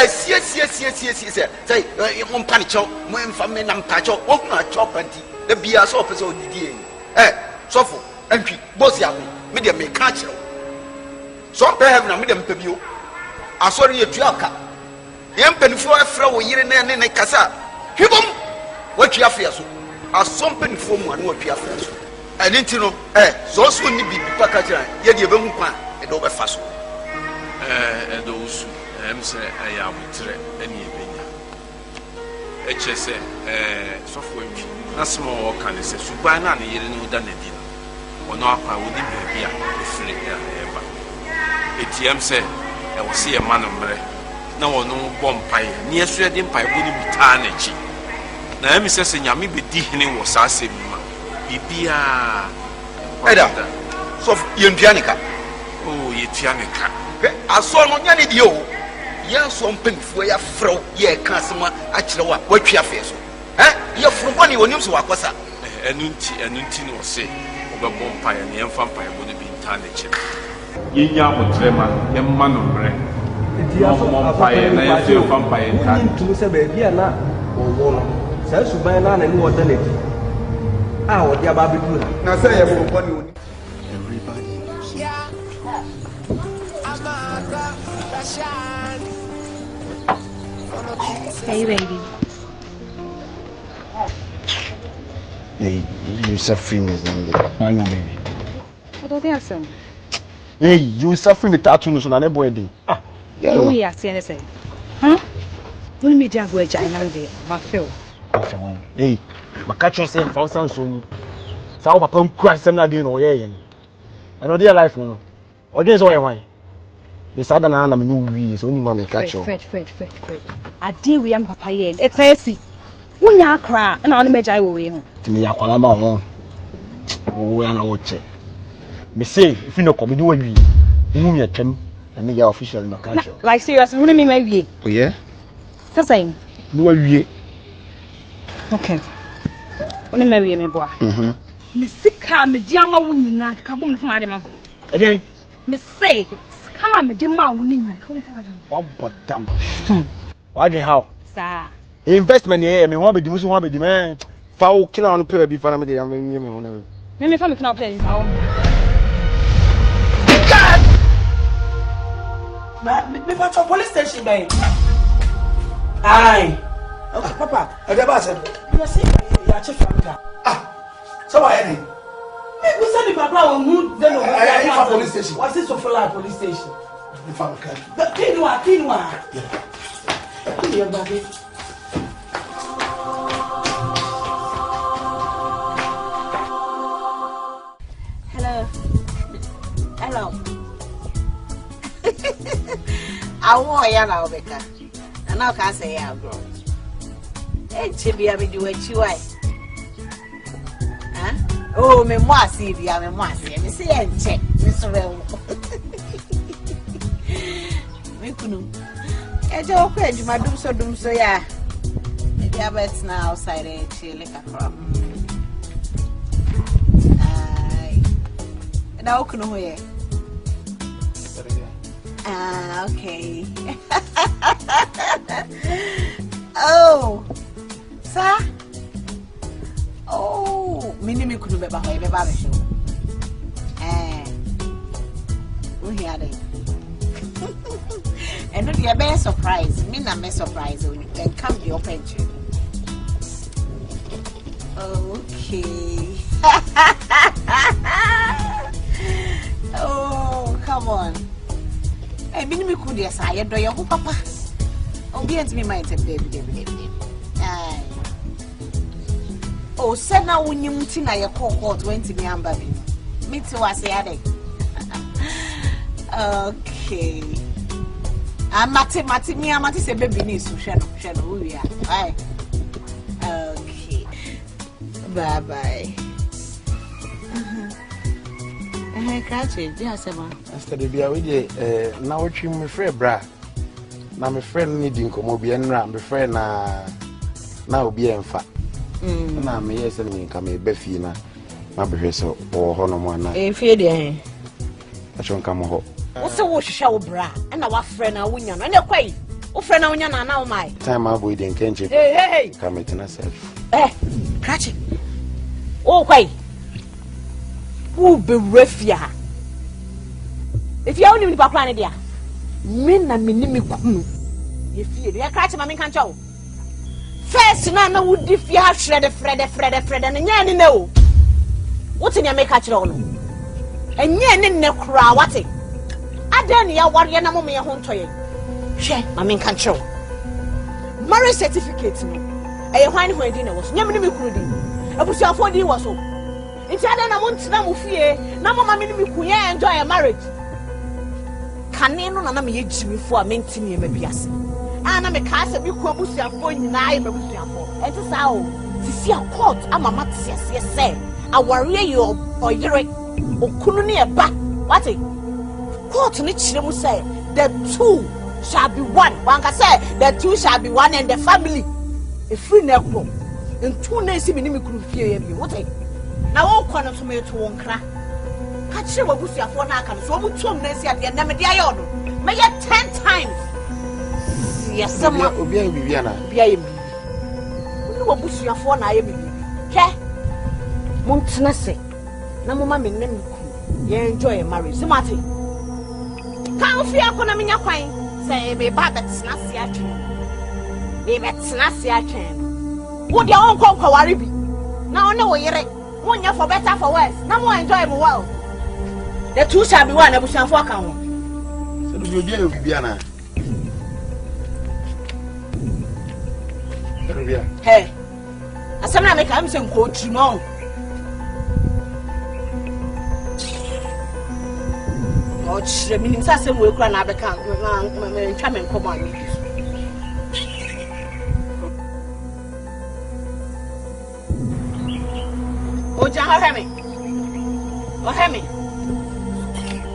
sie say mo mpa ni cho mo mfa me na mpa cho wo hu na cho panti da bia so pese odidi sofo antwi boss ya me de me ka kire so pe have na me de mpa bio asori ye tuaka ye mpanifo afra wo yire na ne kasa hibom watwi afia so asompanifo mu anu watwi afia so ani ntino so so ni bibi pa ka kire ye de be hu kwa e do be fa so do usu say I am tre any benya HSA software na small can say suban na ne yire no da na di ono akwa wodi baabi a efire eba ATM say e wo se e ma no mbre na wono bom pai ne yesu e di pai bo ni bitaa na chi na emi se nyame be di hene wo sa asem ma bibia eda so yenduanika oh yetuanika aso no nya ne di o ya so mpanifo ya frɛw ya ka asema a kyerɛ wa watwi afɛ so ya furubɔ ne wonim so wakosa ɛnu nti no se obɛbɔ mpae ne yɛmfa mpae bɔ no bi nta ne kyerɛ yɛnya abotrɛma yɛmma no mmerɛ ɔmmɔ mpae na yɛmfa mpae nta ntum sɛ baabi a na wɔwɔ no saa suban na ne wɔda n'adi a wɔde aba abɛdu ha na sɛ yɛ furubɔ ne wonim Hey, baby. Hey, you suffering is not there. Baby. What do they say? Hey, you suffering the tattoo so na ne boy dey. Yeah. We are saying say. Huh? When me dia go eja ina dey, ma feel. Hey, ma catch you say 1000 so ni. Sa o papa nkura sem na dey no ye ye. I know their life no. Audience o ye wan. The sada na me no wi so ni ma me catch you. Fred. Ade we am papa ye. It's easy. Wonya akra na on meja wo we ho. Timi yakwala ma ho. Wo ya na wo che. Me say if you no come do wi. Mu me twem na me ya official na catch you. Like serious, who me ma wie. Oh yeah. That's saying. No wie. Okay. Oni ma wie me boa. Me sika me dia ma wo nyina ka bom no ma de ma. Again. Me say come on, me di ma wo ni nyina. What bottom. Why the how? Sir. Investment here, me want be the so want be the man. Foul killer on pay be for me dey am me won. Me fa me kana play foul. Me fa to police station bay. Aye. Okay, papa. Ade ba se. You see, ya che famka. So why any? We say the papa who then over police station. What's this for la police station? The famka. The kinwa. Your baby. Hello. I want ya now, Becca. And now can say ya, bro. Hey, Chibi, I do what you like. Oh, me moi see, me moi see. Me see and check, Mr. Well. Me kunu. Ejo kweju madum so ya. Maybe I bet now outside and chill like a crop. Now kunu ho ye. Okay. Oh. Sir? Oh, me kunu be ba ho be ba be show. We hear it. And no be surprise. Me na me surprise when you can come the open to. Okay. Oh, come on. Hey, me could yes, I adore your papa. Oh, be me mind baby. Oh, send now when you mutina your court 20 me and baby. Me too, I say, okay. Mati me amati say baby ni so hwe no we are. Bye. Okay. Bye. Catch it. Yes, Asama. After the bia we dey na we twi me frɛ bra. Na me frɛ no ni di nkomo bia nra me frɛ na obi emfa. na me yes na nka me ba fie na ma behwe so wo ho no mo ana fie de acho nka mo ho wo se wo hwehwe wo bra na wa frɛ na wonya no ne kwai wo frɛ na wonya na na wo mai time abo ide nkenche hey ka me tena self krachi wo kwai wo be refia if you only nipa plan dia me na me ni me kunu ye fie de ya krachi ma me kan chawo first na wo di fie ha frede na nya ni na o wo ti nya me ka kire wo no enye ni ne kura wate adan ya ware na mo me ho ntoye hwe ma me kan kire marriage certificate no eye hwan ho edi na wo so nya me ni me kunu di abusuafo di wo so nti adan na mo ntina mo fie na mama me ni me ku ye enjoy marriage kane no na me ye jimifo a me ntimi e mabiase ana me ka se bi ku abusuafo nyina e mabusuafo enti sa o sisi a court ama matese se aware yo oyere okunu ne eba what court ni kire mu say the two shall be one one can say the two shall be one and the family e free na ko ntu na esi bi ni me kuru fie ya bi what na wo kono to me to wonkra ka kire wabusuafo na aka so obu tuom na esi ade na me dia yo no me ye 10 times yes some obi ayi bibia na obi ayi bibi ni wabusuafo na ayi bibi ke mo ntena se na mo ma me nne me ku ye enjoy marriage se mate ka ofi akona me nya kwan se me ba betena se atwe me betena se atwe wo dia on kon kware bi na one wo yere wonya for better for worse na mo enjoy mo well the two shall be one abusuafo aka ho se do obi ayi bibia na hey asana me ka am se nko trimo o chire minim sa se mo ekura na abeka na me ntwa me nkomo ami o ja ha me o ha me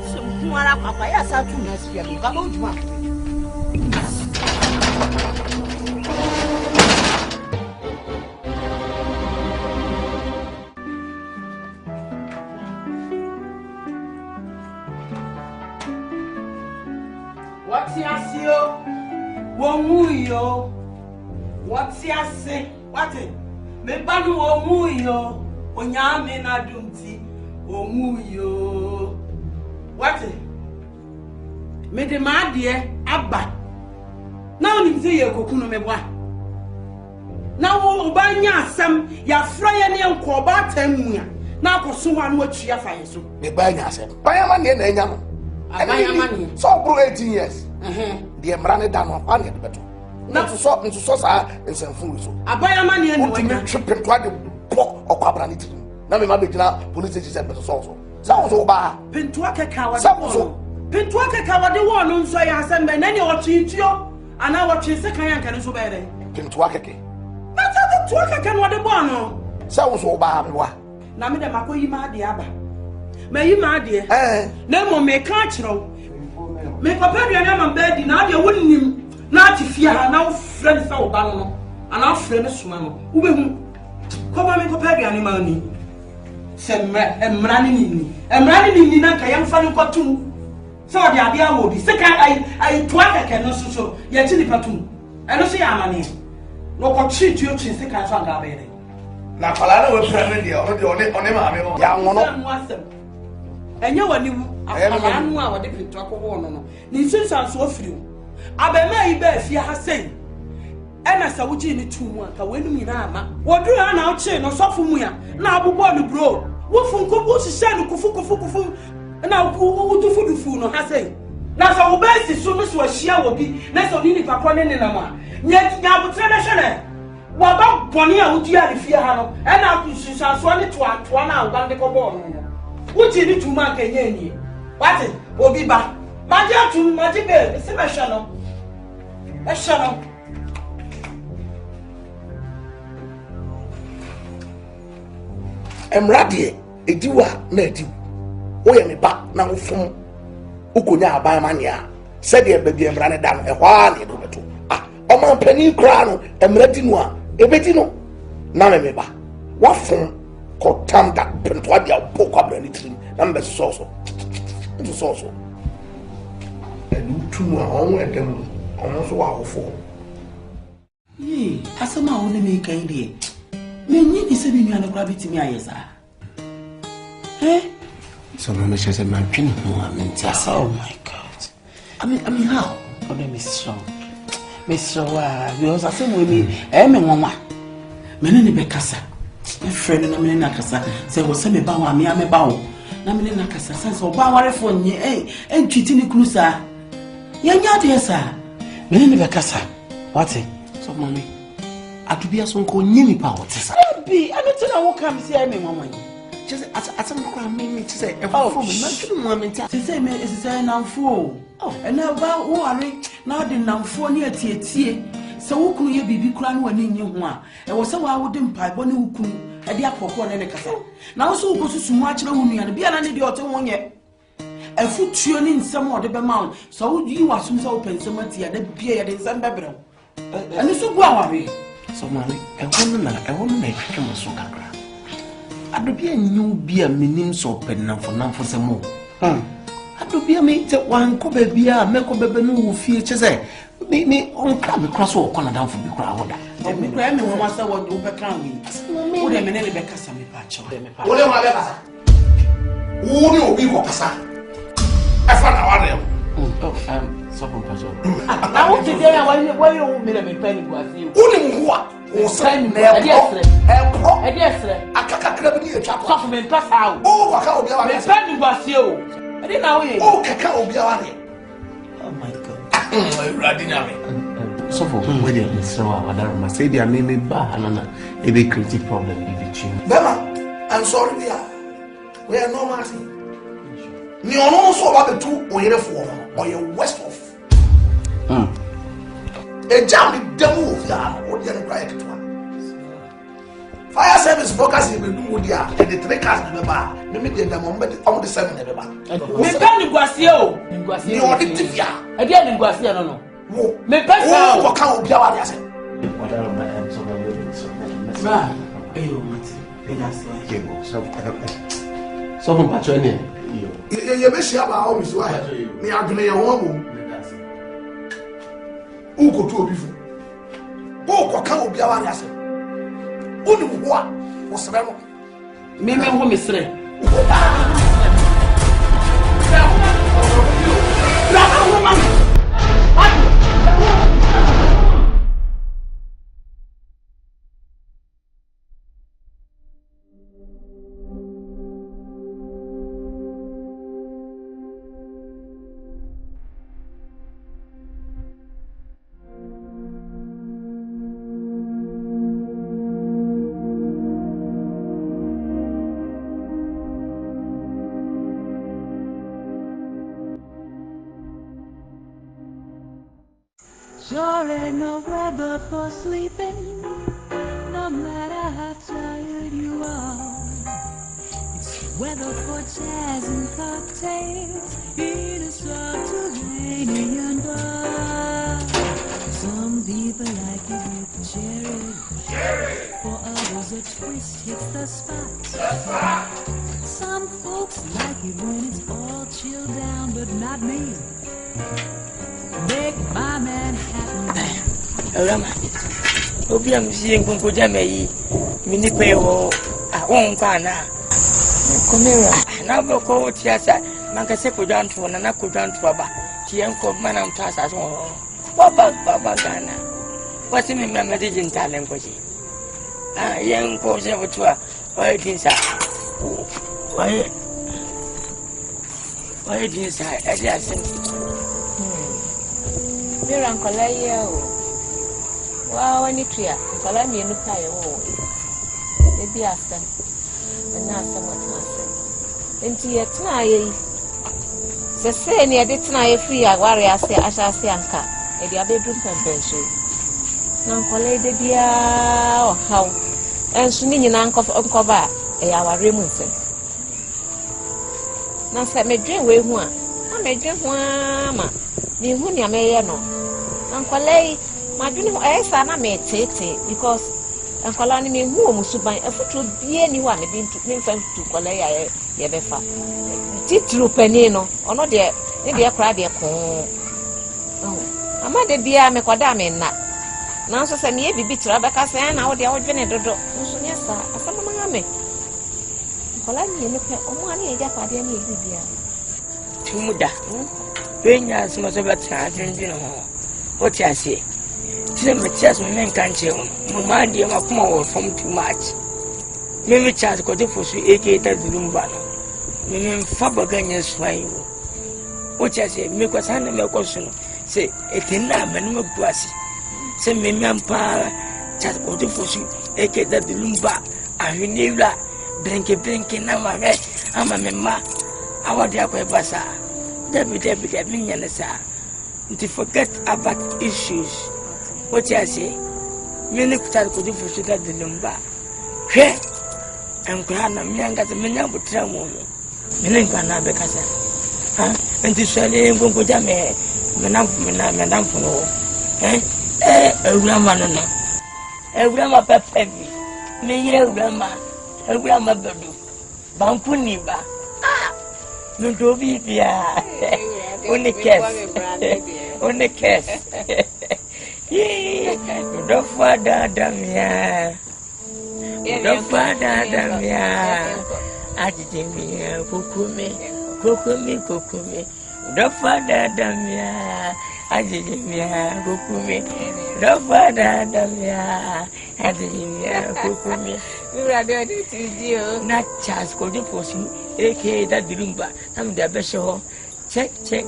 so muara papa ya sa tu na spia me ba ojuma What's your say? What it? Me badu omuyo, onyame na dumti, omuyo. What it? Me de madie abba. Now ni mze ye kokunu me bwa. Na wo banya asem ya fraya ne enko ba tamu ya. Na akoso wa no atua fa yeso. Me banya asem. Banya ma ne na enya no. Abanya ma ne. So bro 18 years. The mrane da no kwa ne beto. Na so sa ensanfu so. Abaya ma ne enu wanya. Tripping to the block okwabra ne ti. Na me ma be gina police station beto so. Sa so ba. Pintua keka wa. Sa so. Pintua keka wa de wo no nso ya asembe na ne o twintio ana wo twi se kan yanka ne so be den. Pintua keke. Na sa de tua keka no de bo no. Sa so ba me wa. Na me de makoyi ma de aba. Mayi ma de. Na mo me ka kiro. Me papa de na ma be di na de wonnim. Na tifia ha na wo frɛ sa wo ba no ana frɛ me suma no wo be hu ko ba me ko pa aduane ma ni se emra ni na ka yam fa no kwatum se o de ade awo bi se ka ai to akeke no so ye ti ni patum eno se ya amane no ko chi tu chi se ka so anga be de na pala na we frɛ me de o de one ma me ya ngono enye wani wu akala anu a wo de pinto akoko no ni sinsan so afiri abema yi ba afia ha sei ena sa wuji ni tumu aka wenum nyina ama woduru ha na oche no sofo mu ya na abubo no bro wo funko wo sise no kufu na wo tufu no ha sei na sa wo ba si so no so ahia wo bi na so ni nipa kro ne na ma nya butre na hwene wo ba boni a wuji a afia ha no ena kususan so ne toa na wo de ko bo no wuji ni tumu aka nya ni wate obi ba maja tu majibe se me hweno Eshano. Emradie ediwa na ediwu. Oye me ba na wofom. Ukonya abamania. Said ye baby emrane dan ehwa ne do beto. Ah, o man pani kra no emradi no a ebeti no. na me ba wa fon ko tam da pento ade apo kwa bra ni trim na me so and tu a on e dem on so wa ofo Asamoah won me kan die me nyi ni se bi nua na kura bitimi ayesa so no me say man twin ho amenta. Oh my god. I mean how? Oh let me strong. Because Asamoah me me nwanwa me ne be kasa my friend na me na kasa say wo se me ba wa me ba wo na me na kasa say so ba ware fo nye entwiti ni krusa ya nya de sa me ne be kasa what so mommy atubia so nko nyi mi pa wo tesa bi anete na wo kam say me nwanwa just Asamoah me say e fo me na tunu mo amenta say me say na fo and now wo are na de namfo ne atietie se wo kunu ye bibi kura no wani nyi ho a e wo se wa wo de mpaebo ne wo kunu e de akoko ne kasa na wo so wo kosusu mu a kire wo nua ne bia na ne de ote wo nye afutuo ne nsam o de be ma wo so wo yi wasum so wo pensam atia da bia ye de nsam bebre ani so gu aware so mami e wono na twetwe mo so kakra adobia nyu bia minim so penamfo samo adobia me te wan ko bebia me ko bebe no wo fie chese me on kra me kra so ko na danfo bi kra hoda me kra me wo masa wo do be kan wi wo de me ne be kasa me pa cho wo le ma be kasa wo ni obi ko kasa e fa na ware so bon pa so na wo te dey wa yo me le me pa ni guasi wo ni wo a wo sai me e desre akaka kra bi ni e twa so for me pa sa o ka obi wa me pa ni guasi o I didn't know it. Oh, kaka obiaware. Oh my god. Radiname. So for when you so madam must say dia me ba anana e be creative problem in between. Bema, I'm sorry we are no mercy. Ni ono so ba betu oyerefo or your west of. E jam the demo of ya o dia no cry ketwa. Fire service focus in do dia and the three cars the ba me dey dem on the 7 the ba me pa ni guasie o ni o di tivia e dey ni guasie no wo me pa sa o ka obi aware ase whatever my am so ba ayo mati e da se kebo so from patro ni ye be sia ba o mi so ai ni adwene ye ho mo u ko to obi fu o ko ka obi aware ase uni wa wo sremo me ho misre Sure ain't no weather for sleeping, no matter how tired you are. It's weather for jazz and cocktails in a subterranean bar. Some people like it with cherry. For others a twist hits the spot. Some folks like it when it's all chilled down, but not me. Make my Manhattan. Rama, obi am si nkunku jamai mini pe wo won kwa na komera na boko tiasa manka se ko danto na ko danto ba ti enko mana mtasa so baba gana wasi mi mama de jintalen ko ji yenko se butwa wai dinsa wai dinsa adi asen Mira nkola ye o. Wa wani tria, nkola mi enu pa ye wo. Ebi asan. Na asan mo tna asan. Enti ye tna ye. Se ni ade tna ye free agware ase ase anka. E dia bedroom pension. Na nkola de bia o haw. Ensu ni nyina nkoba e ya ware mu nse. Na se medwen we hu a. Na medwen hu ama. Mi hu ni ameye no. Ankwalei madwini esa na metete because Nkwala ni me hu mu suban afutu bie ni wa me bi mfa tu kwala ya ye befa titru pani no ono de ne de kra de ko ama de bia me kwada me na so se me bibi tira beka se na wo de wo dwene dodo nso nya sa asama ma me kwala ni me pe o mo ani e ja pa de ni bibia tumuda benya asima so beta dindin ho o ti ase ti me ti ase me Nkansah mo ma de ma kuma wo from too much me charge ko de fosu eketa dulumba no me fa baganya swai o ti ase me ko sana me ko suno se etinna me no buasi se me ampa charge ko de fosu eketa dulumba ahunira brenke na ma me ama me ma awadi akwa basa debi nyanesa to forget about issues. What you say? Many could do for sugar the lumber. Hey, and Grana, me and got the men would tell me. Melinka because and to sell him go jame, Madame for a grandma, a grandma pepe, me, a grandma bedu, Bampuniba. No do be only case. Don't father damia. Don't father damia. Ajimia, Kokumi. Don't father damia. Ajimia, Kokumi. Don't father damia. Ajimia, Kokumi. You are doing it to you. Not chance, go to force you. AK that Dilumba. I'm the best show. Check, check,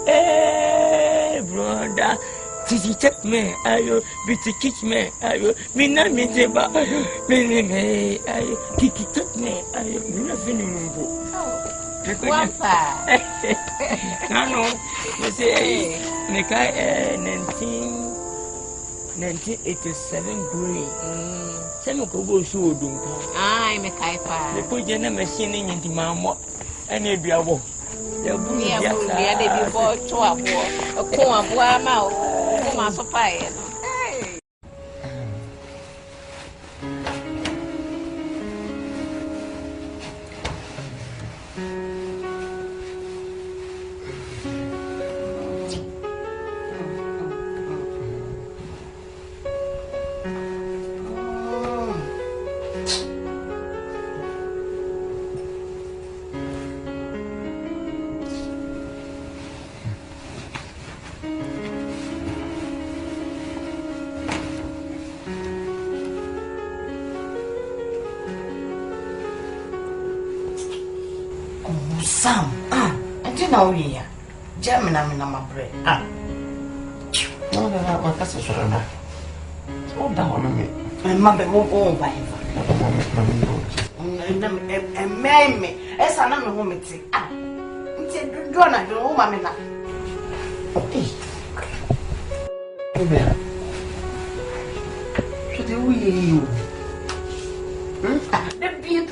hey, brother. Titi check me, ayo, biti kick me, ayo, mina miteba, me, ayo, kiki check me, ayo, mina finimbo. Wapa. No, you say, make I 1987 green. Some go show them. I make I pa. The put your machine in the mamma and a biabo. The booty are before 12 a corn of one mouth, so pie. Sam, I didn't know you. German, I'm in my bread. No, my cousin, hold down on me. My mother won't go by him. And marry me, as I am a woman. It's a drone, mamma. Should you?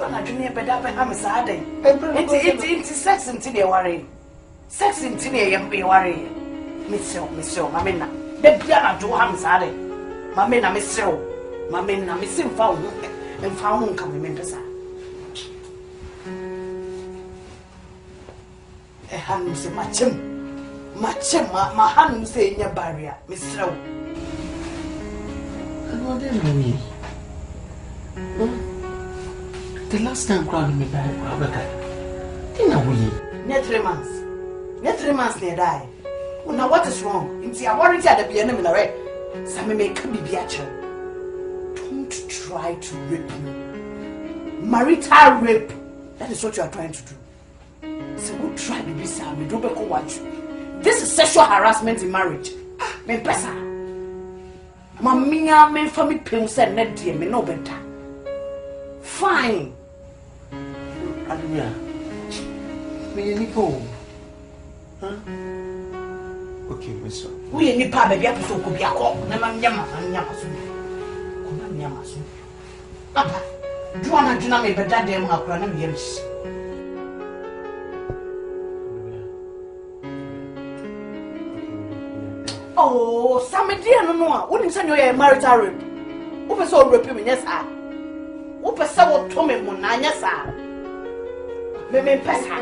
I don't but I'm sad. It's sex until you're worried. Sex until you're worried. Miss Mamma. The piano to Hamsade. Mamma, Miss Mamma, Miss found and found coming in the sun. A hand say, my hand say in your barrier, Miss Row. What do you mean? The last time crowd me by Rebecca. Dinner we. Near 3 months. Near 3 months near die. Well, now what is wrong? It's your warranty at the enemy in the red. Some may come be actual. Don't try to rape me. Marital rape. That is what you are trying to do. So go try to be Sam. Don't be watch. This is sexual harassment in marriage. Me pesa. Mamma me family pay said net dear me no better. Fine. Hallelujah. Me Nico. Huh? Okay, Miss. We any pa baby to so ko bia ko na ma nyama so. Ko na nyama so. Papa, do ana duna me beda dem akura na me yems. Oh, Oh, somebody no. When you say you're marital rape. Who person rape me yes ah. Who person what to me mo na yes ah. Me pesa.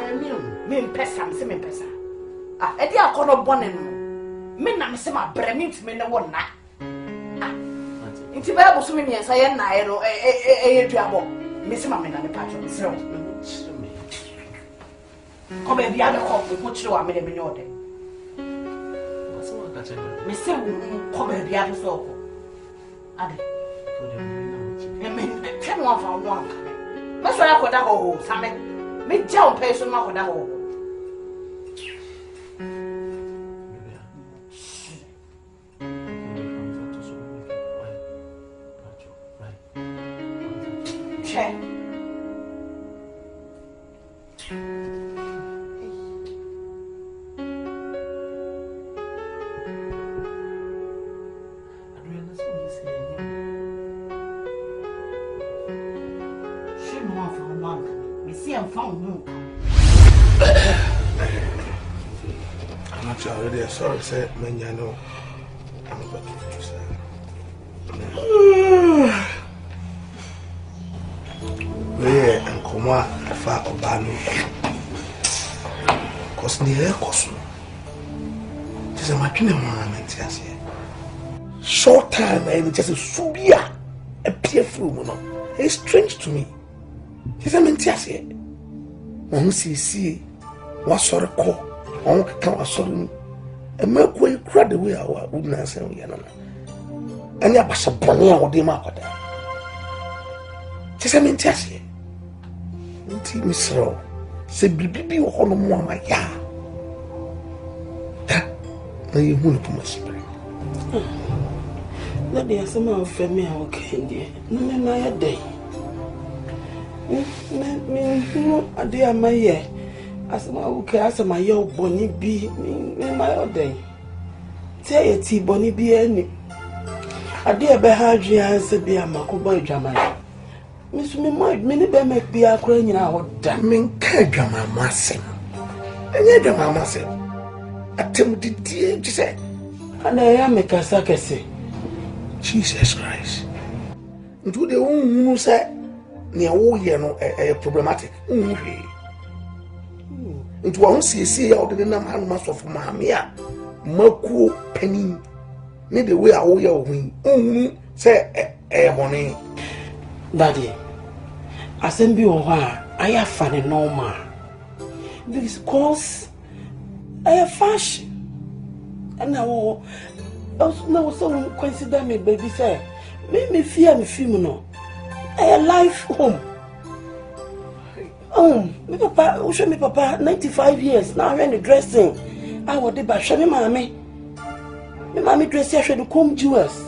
Me pesa. Ah, e dia kono bone no. Me na me se ma bre me ntime ne wo na. Ah. Nti ba bo so me miensa ye na ye no e duabo. Me se ma me na ne patro me sero. Ko be bia be ko ko chiro wa me de me nyode. Me se ko be bia be so ko. Ade. Me ten one for one. Me so ya ko da ho same. Me ja on pay so ma ko da ho. Che. I'm not already sorry, sir. Menjano. I'm about to do sir. We and Kuma far Obano. Cause near Cosu. Tis a machine moment, yes. Short time and just a subia appear through. It's strange to me. Tis a mentias. One see what sort of call. On count a sudden a milk way crowd away our woodness and Yanana. And ya pass a bonnet or the market. Tis a mentias. Until Miss Row say, Bibi or no more my ya. Now you won't put my spirit. That the Asamoah family are okay, dear. No, my day. Me, dear, my year. Asamoah okay, Asamoah your bonny be my old day. Say a tea bonny be any. A dear Behadria said, be a Macoboy drama. Miss me might many be make be a crying out. Damn, Kajama Massim. And yet, Mamma said, attempted dear, she said, and I am a Nkansah. Jesus Christ. Into the own who said, near all year no a problematic. Into one see out the name hand of Mamma, Marco Penny, need the way I owe your wing. Say a money. Daddy, I send you a while. I have funny no more. Because I have fashion. And now, no, so consider me, baby, say, make me fear me female. I have life home. Me papa, who show me papa 95 years now when the dressing. I would be show me mommy. Me mommy dress here should come jewels.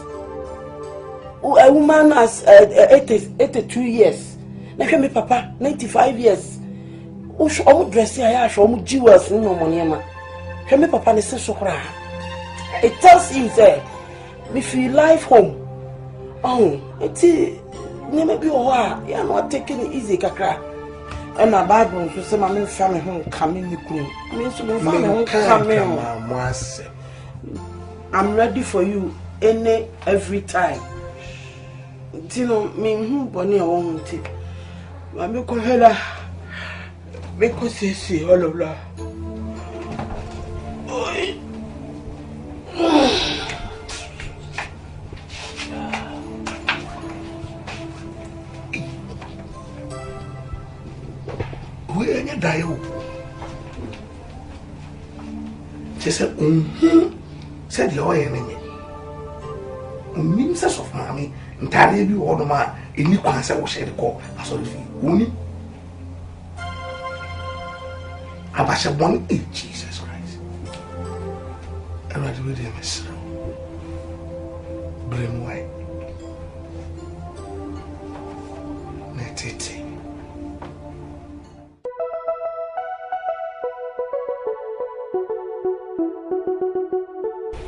A woman has 82 years. Now show me papa 95 years. Who show me dress here show me jewels no money ma. Show me papa ne so kra. It tells him say me feel life home. It's never be a you are not taking it easy kakra. And my Bible to say my family home coming the queen. I'm ready for you every time. Tino me who bonny I won't take. My milk header because see all of that. We are die. She said, said the oil in it. Means of mammy, entirely be all the man in Nkansah was said the call. I saw the fee. Only I said 1 Jesus Christ. And I do with him, Miss Brain white. NTETEH.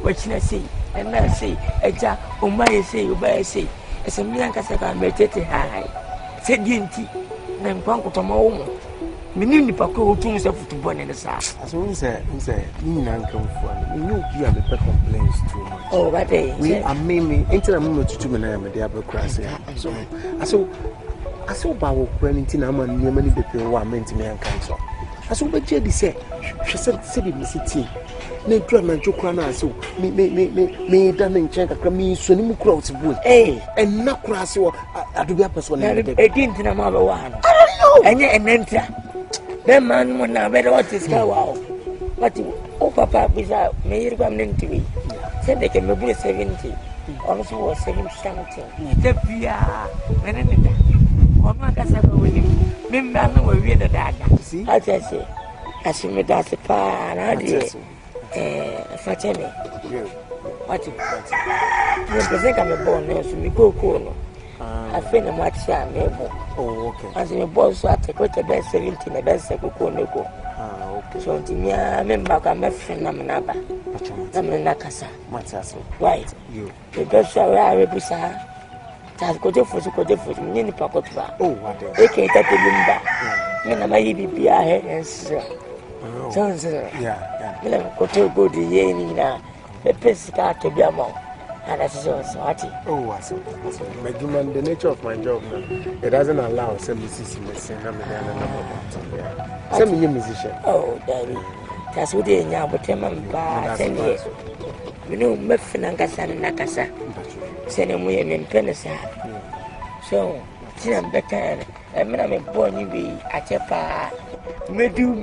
What should I say? And I say, Agya, Omai say, Obey say, as a Nkansah NTETEH high. Said Dinty, then Panko Tomo. Mini Paco, two set football in the south. As soon as me and come for me, you give me complaints too much. Oh, what day? We are mainly into a moment to 2 minutes, the upper class. So, I saw Bow Quentin, I'm on many people who are meant to me and Nkansah. I saw what Jedi said. She said, City City. Me drum and Jokrana, so me done in check a me swimming crowds wood. Eh, and not crass or I do be a person. I didn't know about one. I don't know. And yet, and enter. That man when I read what is wow. But oh, Papa, without me, you're coming to me. Said they can be 70. Also was 70 something. The Pia, when I'm not as I go with him. Remember, we read the data. See, I just say, as you made us a pan, I did. Fatemi. What you think I'm a born nurse, we go cool. I feel a much time. Oh, okay. As a boss, I take what the best 17, the best I could go. Okay. So, to me, I remember I'm a friend, I'm another. I'm in Nkansah. Why? You. The best I will be, sir. That's good for you, good for you, in the pocket. Oh, what? They can't take the limba. When I may be a head, sir. Yeah. Go to go to Yenina, the Pesca to be among. And that's so smarty. Oh, I see. The nature of my job, it doesn't allow some musicians to sing. Some musician. Oh, Daddy. That's what they know, but I'm about 10 years. You know, Muffin and Nkansah. Send him with him in Penasa. So, I'm better. I'm a born you be at your pa. Medu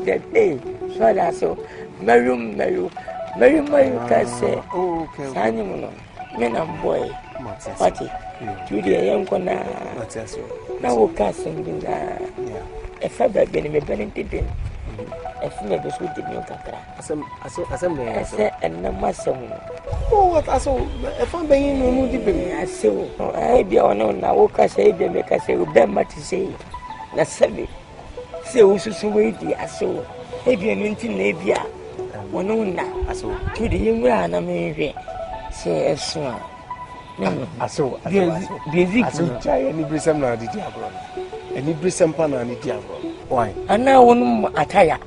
that day. So that's so. Maru can say, oh, okay. Sanimo, men and boy. Party. To the young corner. Now, casting a feather been a benefit. A female was with the new Kakra. I said, and no muscle. Oh, what I saw. If I'm being no, I saw. I be on now. What I say, they make us say, remember to say. That's seven. Say, also, so wait, I saw. Maybe an intimate. One on now. I saw. To the young man, I mean, say, as soon. I saw. Busy. I saw. Any brisam na di diablo. Any brisam pana ni diablo. Why? And now one attire.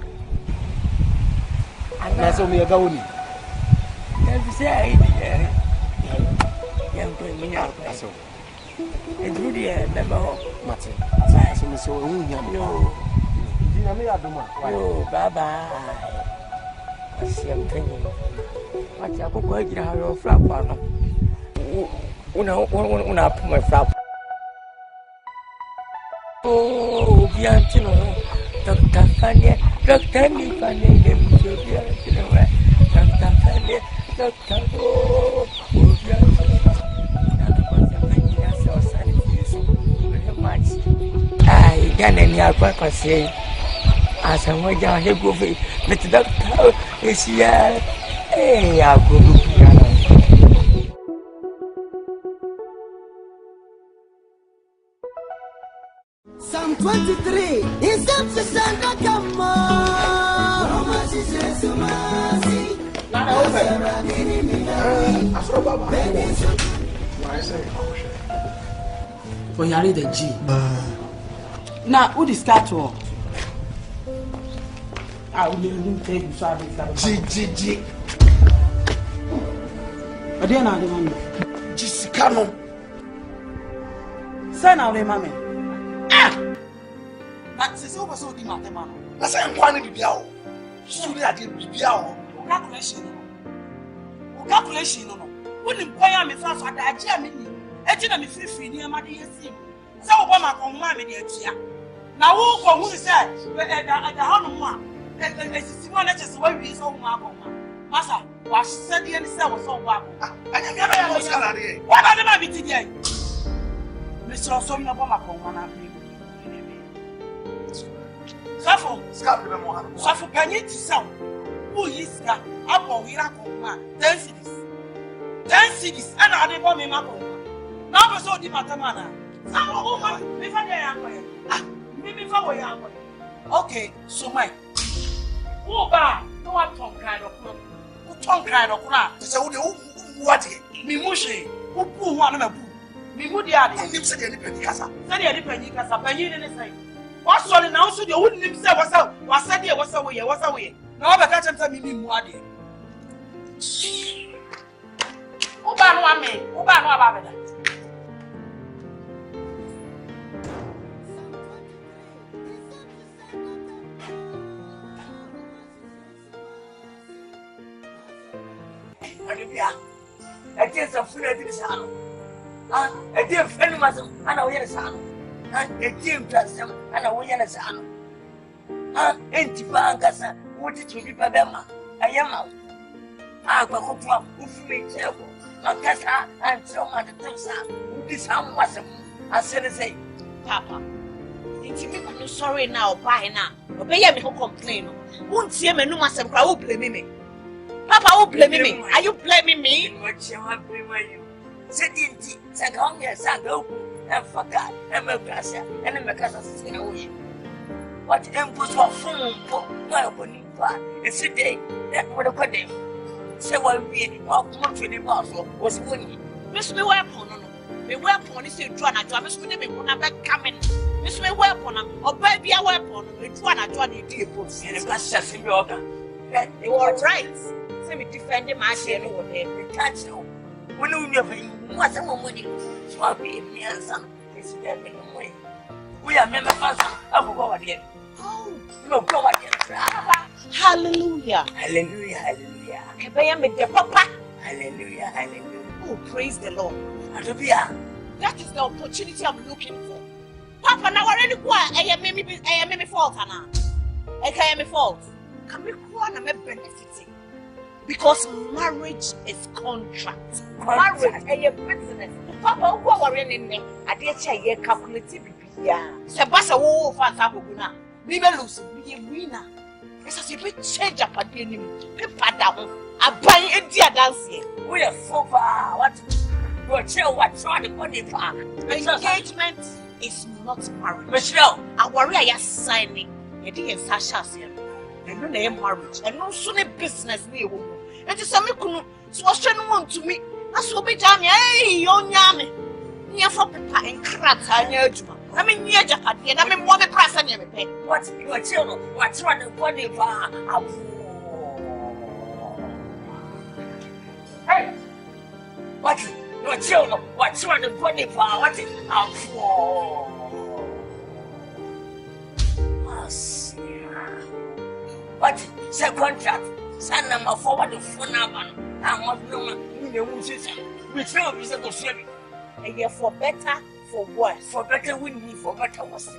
And that's only a gauni. That's say, young women are so. And Rudy, never Martin. So, no. Oh, bye bye. I see I'm thinking. What's your book? You have your flap on. Una put my flap. Oh, Bianchino, Dr. Fanny, Dr. Fanny, Dr. Fanny, Dr. Oh, I can't any other say. Asamoah, he go with the doctor. Is here. Hey, I go look. Psalm 23. Is that the Santa come on? How much is this mercy? For you read the G. Now, who is that one? I will take you so G. But then I remember. Jisicano. Send out the mammy. But it's over so the mathematical. That's a quantity biao. Study at the biao. Calculation. When the boy am first at the Germany, etching me free near my dear sim. So, Obama come mammy, dear. Now, who said at the Hanuma? And this is one that is why we saw Massa, was said the answer was so well. I never was salary. What are the mammy today? Mr. Osoma Bomacon. Suffer penny to sell. Who is that? Upon Iraqoma, 10 cities. 10 cities, and I didn't want me. Now, so the Matamana. Some woman, before they are maybe for you. Okay, so Mike. Who bad? No one tongue kind of club. Who tongue kind of crap? So, what? Mimushi, who poo one of a boo. Mimudi, I didn't say any penny casa. Say any penny casa, penny in the same. What's all now? So you wouldn't himself was out. Was said here, was away, was away. Now I catch him some me more. Oba no about that. I just a friend in the salon. A dear friend was an away salon. A dear person and a way in a salon. Nkansah, what did you be by them? I am out. I go home, who made terrible. Nkansah and so much to Nkansah. This how was I said, say, Papa. It's me sorry now, buy now. Obey me who complain. Won't see me no master, I will blame me. Papa, who blame me? Are you blaming me? What shall I blame you? Sitting, Sakong, Sango, and forgot, and Nkansah, and Nkansah in a way. What impulse for phone for my opening part? It's a day that would have put them. Say, what we are country in Basel was winning. Miss me weapon, the weapon is a drawn at Thomas with him when I'm back coming. Miss me weapon, or baby a weapon, it's one at 20 depots, and it's not just in your gun. You are right. Say me defending my share over there. We can't know. We know nothing. What's the money? So I'll be me and son. It's there in the way. We are members of our again. Oh, no, go again. Hallelujah. Hallelujah, hallelujah. Kebaya me de papa. Hallelujah, hallelujah. Oh, praise the Lord. Hallelujah. That is the opportunity I'm looking for. Papa, now already go. I am me fault, Anna. I am me fault. Can we go on and benefiting? Because marriage is contract. Marriage is a business. Papa, who are in there? I dare say you calculative. Yeah. Sebasa wo fa sa boguna. Bi be lose, bi winner. Esa se be change up at the name. Pe pada ho. Aban edi adanse. We are so far. What? You chill what try the body far. Engagement is not marriage. Michelle, awari aya signing. E dey Sasha say. E no na marriage. E no so ne business na e wo. E ti say me kunu. So what no want to me. Aso be jam eh onya me. Nya for papa en krata nya aduma. I mean, you're just at the end. I mean, what the price on your pay? What your children? What's running body for? Hey, what your children? What's running body for? What is what? Say contract. Send them a forward the phone number. I want no one. You won't say we tell you to share it. And you're for better. For worse, for better win me, for better was me.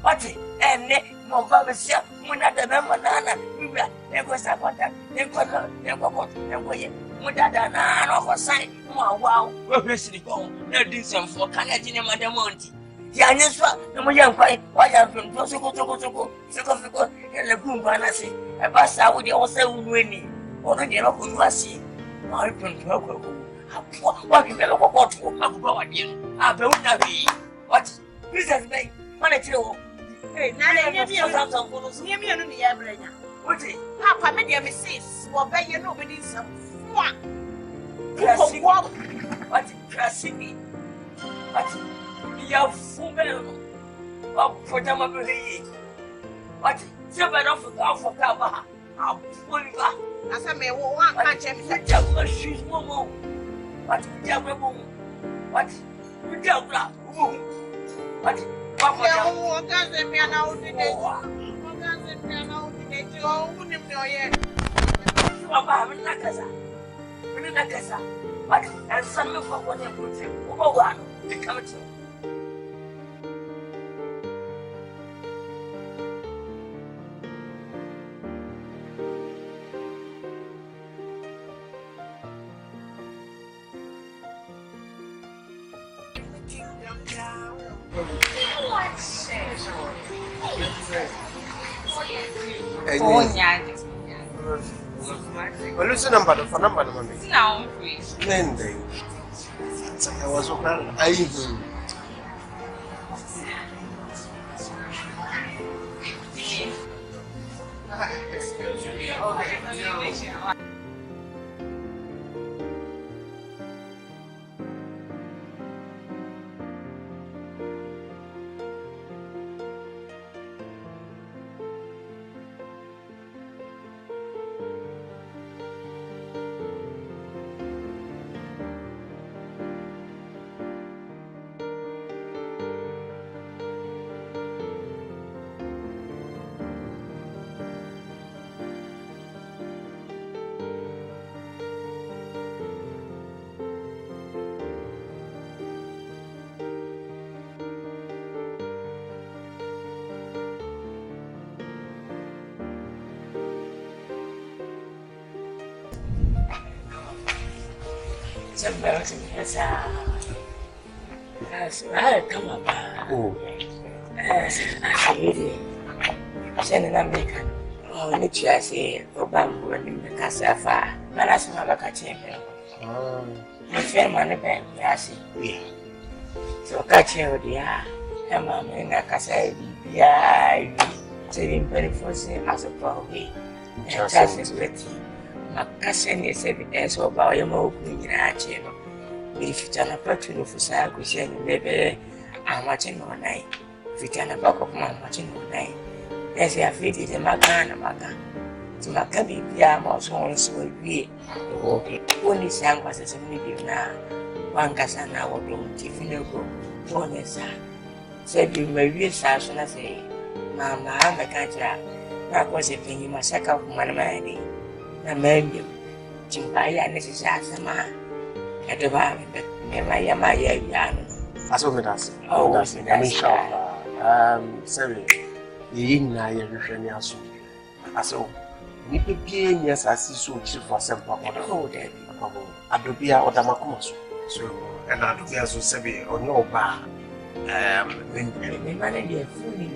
What? And no barbershop, when at the member Nana, we were never Sabata, never got, never yet. Mudana, no sign. Wow, we're basically going. No decent for Canadian Madamonti. Yaniswa, no more young fight, why have been Tosoko, and the boom banasi. A bassa would also winning. Or the yellow Kumasi. I can talk. What you never got to go again. I don't know. What? Business me. When I tell you, hey, now let me have some photos. Near me and the average. What is Papa made your mistakes? What by you nobody's some what? What crashing me? What? You have full bell. Oh, for them of the what? Seven of for cover. I'll pull it back. As I may want, I can't check my shoes. What? What? We don't black. What? What doesn't mean now? What doesn't mean now? Oh, wouldn't know yet. Papa, Nkansah. What? And some of what you put in. Oh, one. They come to. Well, listen, number the number. Now, please. Then I was okay. I even. Sometimes yes, I come up. Oh, I really send an American. Oh, need you say, oh, bamboo and Nkansah far. But that's my back at him. My friend, my neighbor, I see. So catch you, dear. And Mamma in Nkansah, yeah, saving penny for saying as a Brobbey. And that's his betty. My cousin is evidence about your mouth in your channel. If you turn a patron for Sagusian, baby, I'm watching all night. If you turn a back of my watching all night. Yes, I have fitted a magana maga. To my cabby, I'm also on so we only sang was as a medium now. One cousin now will be Tiffany go. One son said you may be as soon as I say, Mamma, I'm a catcher. That was a thing you must sack up my money. Na menu chimbaya nesi Asamoah adaba me ya yan aso me das sorry yin na ye hwehwe ni aso ni bibie ni asasi so chi for sempa ko da adobia odamakoma so and adobia so sebe onyo ba me mane dia funi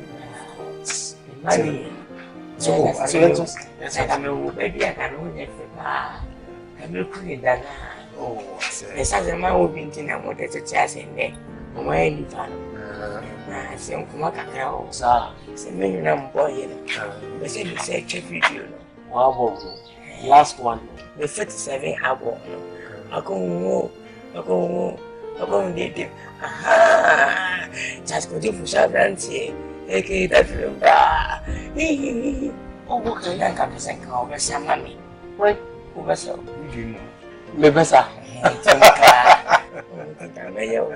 mane so let's just baby I can only I'm looking at oh yes as a man will be in a motor to chase in there my any fan say kuma kakra sa say me na boy but say the say video wow last one the 37 album ako did just go to Asante okay that film oh okay I can't say call me samami right over so me besa I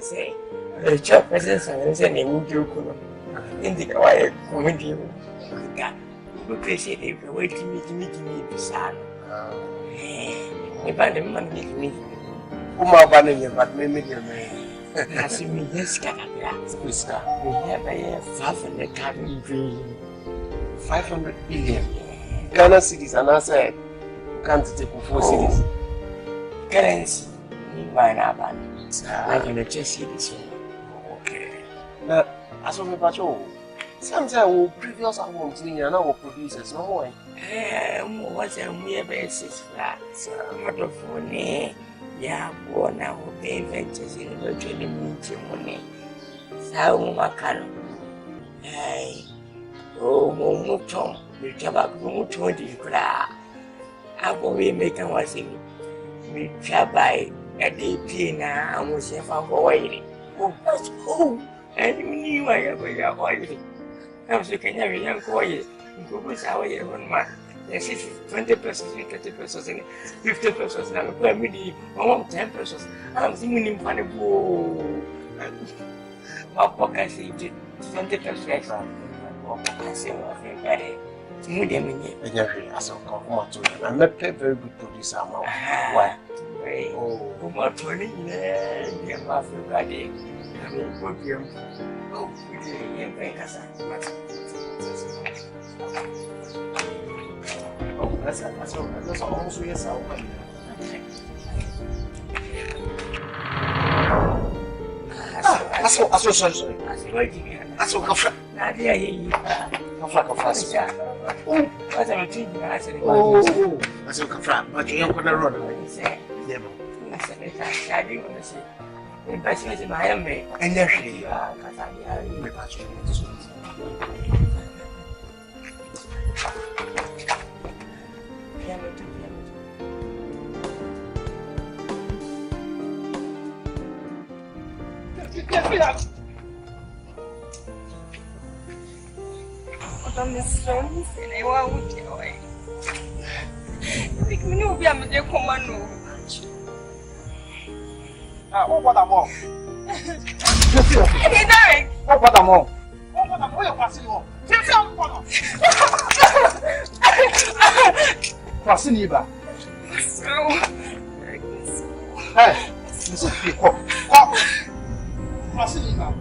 say the chop presence and say ne mu joku no indika why comedy ga we appreciate it we wait me bisa me ba dem man me uma ba ne but me as me yes kakra Krista we have a 500 billion 500 billion Ghana cities and I said can't take 4 cities currency ni ba na ba I can just see this one okay now as of pacho sometimes we previous albums ni na we producers no more what's a we basis flat microphone ya bona o be ventures in the training money sa o makano o mucho mi chaba mucho di kra abo we make an was mi chaba e dey pina amu se fa go wire oh and ni wa ya go ya wire am so kenya we yan ko wire ko bo sa wire on man yes 20 pesos 30 pesos 50 pesos na ko mi di 10 pesos am si mi nim fane bo ma pokasi 20 pesos extra pokasi wa fe kare mu de mi ni enyawe aso ko kuma to na me very good producer ma why oh kuma to ni ne ya ma fe kare na me ko piem oh je yen pe kasa oh that's almost yes I want sorry aso kafra na dia yi kafra oh what's a thing na say oh aso kafra but you yanko na road say yeah mo na say ta shadi on say in passion is my me energy kasa dia me passion I'm strong, and I want to go away. Me no be am dey command no. What am I? Hey, Derek. What am I? What you passing on? Passing you back. Hey, this is the cop. Passing you back.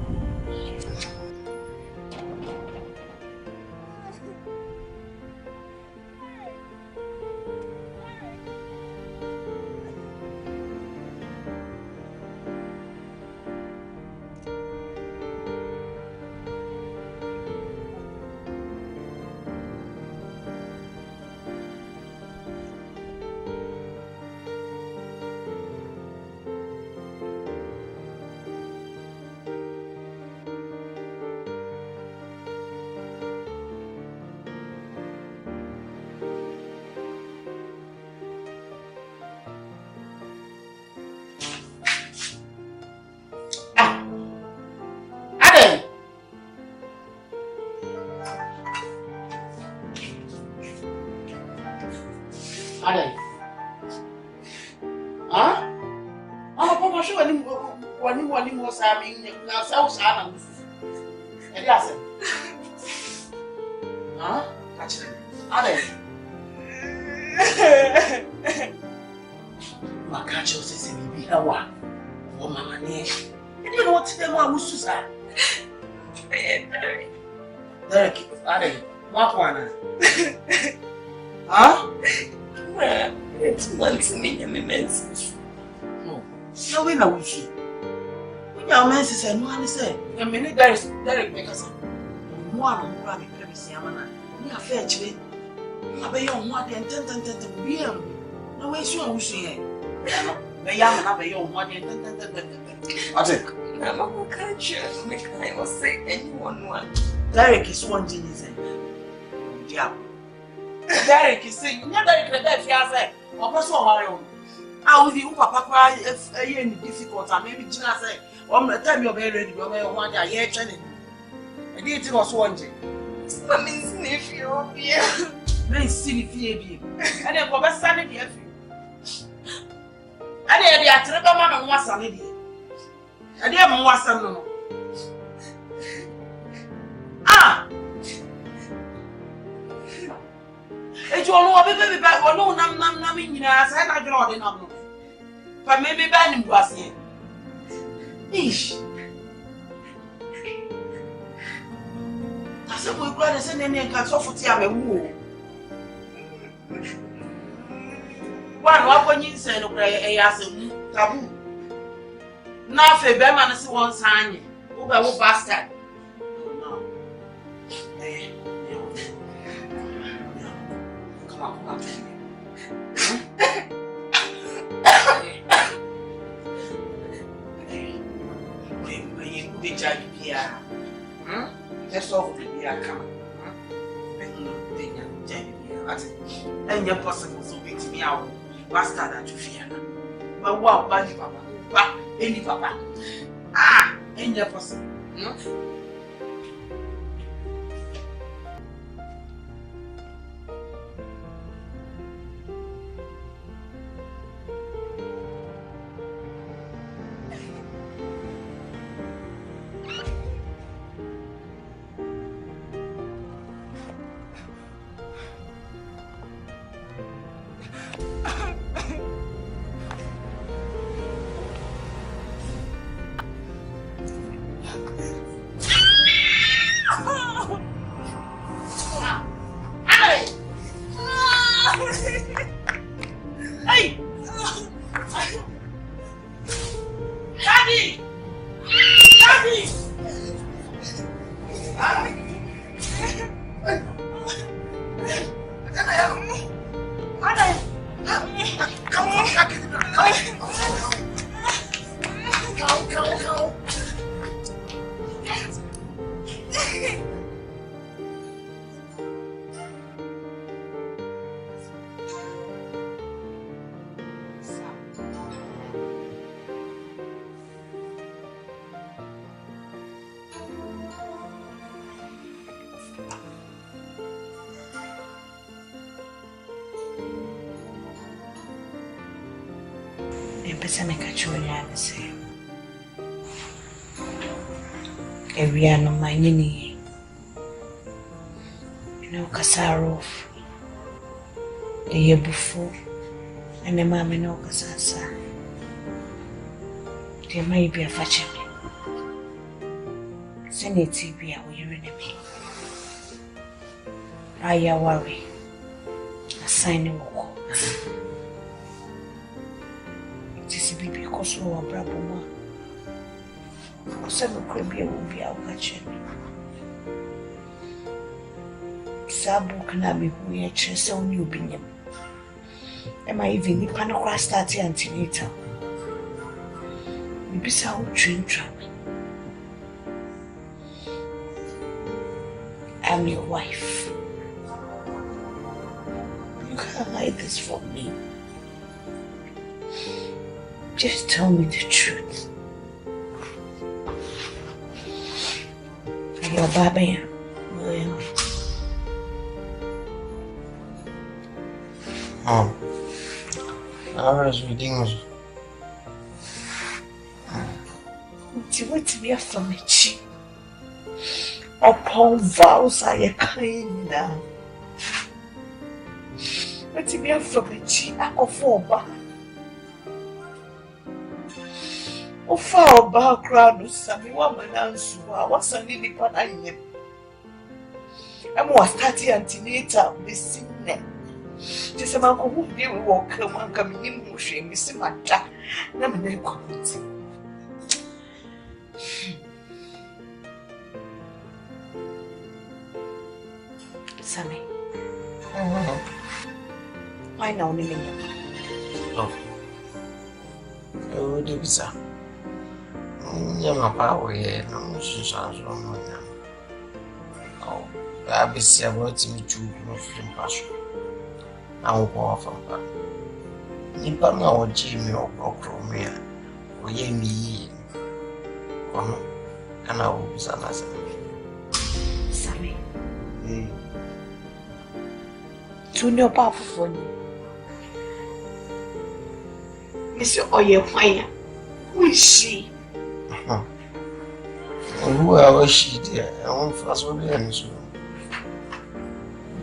Ada. Ah? Papa show wani mo sa mi na sa na. Edi ase. Ah? Achire. Ada. Makacho sese bibi hawa. O mama ne. Edi no tide mo awusu sa. Derek, Ada. Wakwana. Huh? It's one to me, I'm immense. No, so we know she. When your man says, no one say, a minute there is Derek because one of the privacy, Amana. You are fair, Chile. I bet you want and 10 to be him. No way, sure, who's here. The young have a young one and 10. I think. I'm not catch I will say anyone. Derek is one genius. Yeah. Derek is saying, you never regret fiancé. Or person on I will be papa cry if any difficult and maybe Gina say, or the time you're very ready, you're 1 year training. I did it was one day. That means if you're here. Very silly fear. And then go back Sunday. And then the Atreba man was a lady. And then was a no. Ah! It's all baby back or no nam in as I not draw the number. But maybe Banning was here. Ish. I said, we're glad to send any Nkansah for Tiabe woo. One weapon you said, a taboo. Now, for Beman is one sign. Who bastard. Come on. Let's all be come. And your possible so big to me out. Bastard at your fear. But what, Bunny Papa? Any Papa? Ah, and your possible. Pesa make a choya and say, Ariano, my nini, Kasarov, the year before, and the mamma no Kasasa. There may be a fetching me. Send it to be our enemy. I worry. A signing walk. Because we are Braboma. Seven crabby will be our catching. Sabu can be we are chess on you being. Am I even the panacra starting antenatal? Maybe so train trap. I'm your wife. You can't hide this from me. Just tell me the truth. Are you a Brobbery, William? was reading. What me from a cheap upon vows I a kind now. What me from a cheap AHOFOMA. O far background, some woman answer. What's a lily pan I am? I'm was starting NTETEH, this evening. Just a man who will walk one coming in motion, Miss Mata. Never name comment. Sammy. Why now, Emelia? Oh. Oh, do so. My power here, no, she's wrong with them. Oh, I'll be see about him to film passion. I will go off on that. Nipa na o Jimmy or Brobbery, or ye me. Oh, and I will be Sammy. To know Papa for me. Mr. Oye Fire, who is she? Who was she there? I won't first will be any soon.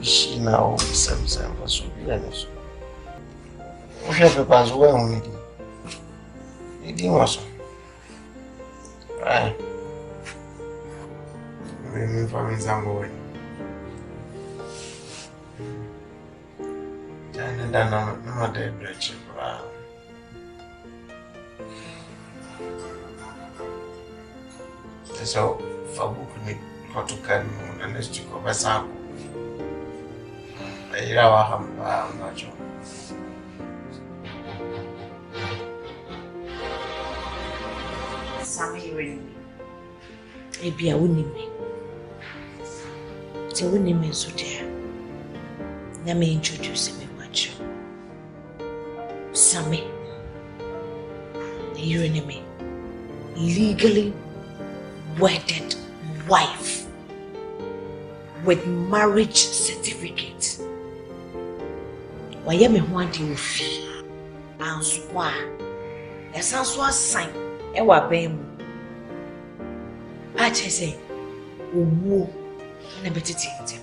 She now some for so be any soon. What have you passed well on it? It didn't was. Right. Remember from his angle. And then I'm not a bridge. So, for booking what to can and let's take over some. I am not sure. Sammy, maybe I wouldn't me. So, when you mean so dear, let me introduce me much. Sammy, you and me, legally wedded wife with marriage certificate. Why am I wanting to fee? And swear, a sansuar sign, ewa bem. I just say, oh, and a bit of it.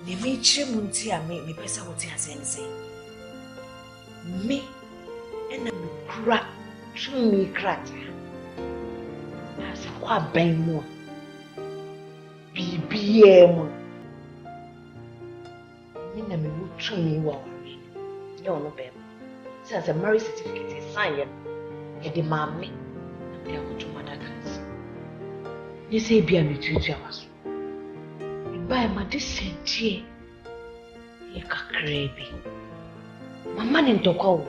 The nature muntia make me person what he has say. Me and a crack to me crack. Kwa ben mo BBM me na me wutu me wa wari e ono be say as a marriage certificate is signed e de mama e akutu madakas ni say bia me tutu awaso e ba ma de sentie e kakrebi mama ni ntokwa wo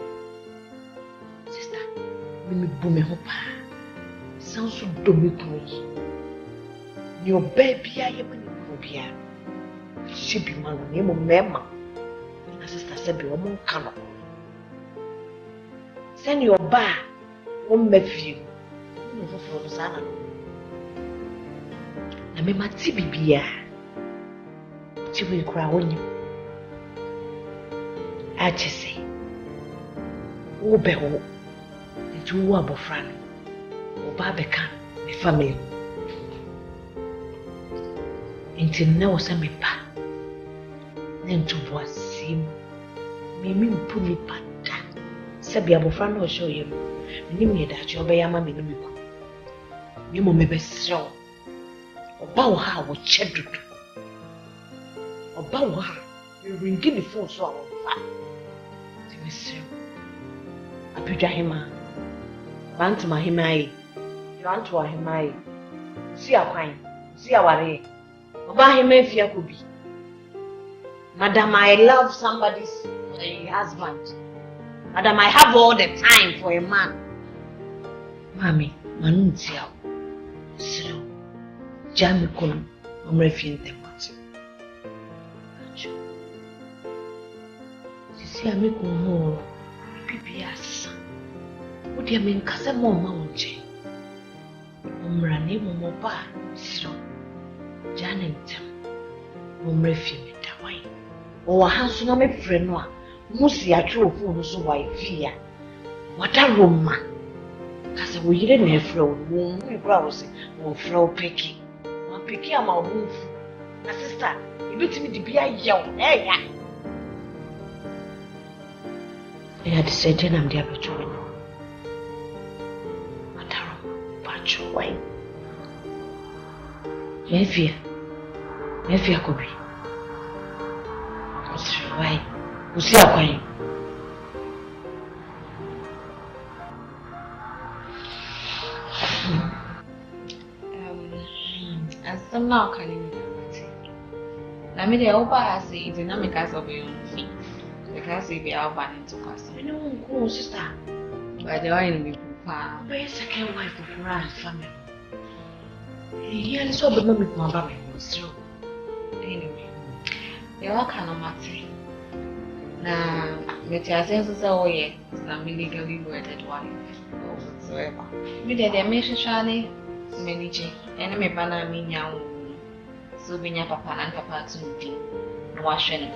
sister me bu me ho pa sounds so domicile. Your baby, I am in she be my name of Mema. My sister said, be a more canoe. Send your bar, one nephew. No for Sana. I mean, my TBB. She will cry on you. I just say, oh, Beho, and you are Bofran. Babeka, my family. Until now, some pa. Then to was him. Mimi puni pata. Sabi abofran or show you. Mimi that you obey mamma mimiku. You mo me besro. Oba ha wo chedu. Oba ha. You ring the phone so I will fa. Abuja hima. Bantu mahimai. You want to him, see a quine, see our way. About him if you could be. Madam, I love somebody's husband. Madam, I have all the time for a man. Mammy, Manuntia. So, Jammy Colum, I'm refusing them. You see, I make more. PBS. What do you mean, Asamoah Mountain? Umrani Momoba, so Janet, Mumrefi, Tawai, or a house no me friend, Musi atwo phone so wifi a. Wada Roma. Kase wo yire na efra wo wo kura wo se wo fra wo peki. Wo peki ama wo mfu. Na sister, ebetimi di bia yaw. Ya. Ya de sede na mde abeto no. Wada Roma pacho wai. Mefia kobi. Why? Usi akwai. Asam na okani mi amate. Na me de oba ase dynamics of your feet. Because if you are born into custom. No, go sister. But the one me pa. Where second wife of Prah family. Yeah, so but no me come back me. So anyway, you are kana mate. Na me tia sense say oh yeah, some legally wedded wife or whatsoever. Me de me shishane manage and me bana me nyawo. So be nya papa and papa to ndi no wahwe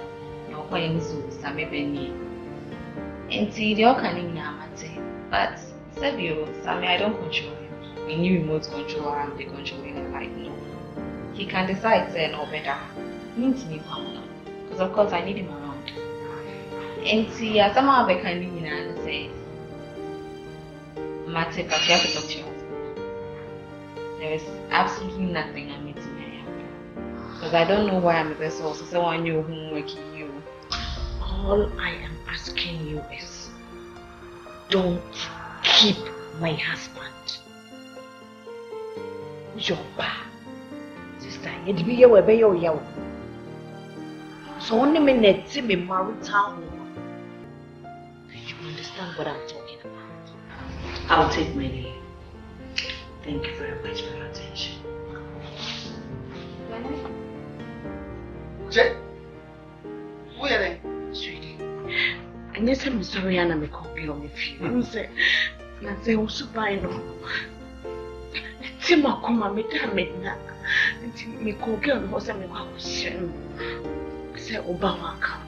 no kwa yinzu same beni. Enti de okani nya mate. But Sabio, I don't control him. In you remote control and the controlling him like no. He can decide say no better. Means me come because of course I need him around. And see Asamoah be kind and say Mate, but you have to talk to you. There is absolutely nothing I'm meeting here. Because I don't know why I'm the best also. So I knew whom working you. All I am asking you is don't keep my husband. Your pa. Sister, you'd be your way or yo. So only minute see me marital home. You understand what I'm talking about? I'll take my leave. Thank you very much for your attention. Jay, where are you? Sweetie, I guess I'm sorry and I'm a copy of you. I'm saying, I'm saying, no. Tima kuma medamena. Me koge on hosa me kwa kushenu. Say Obama ka.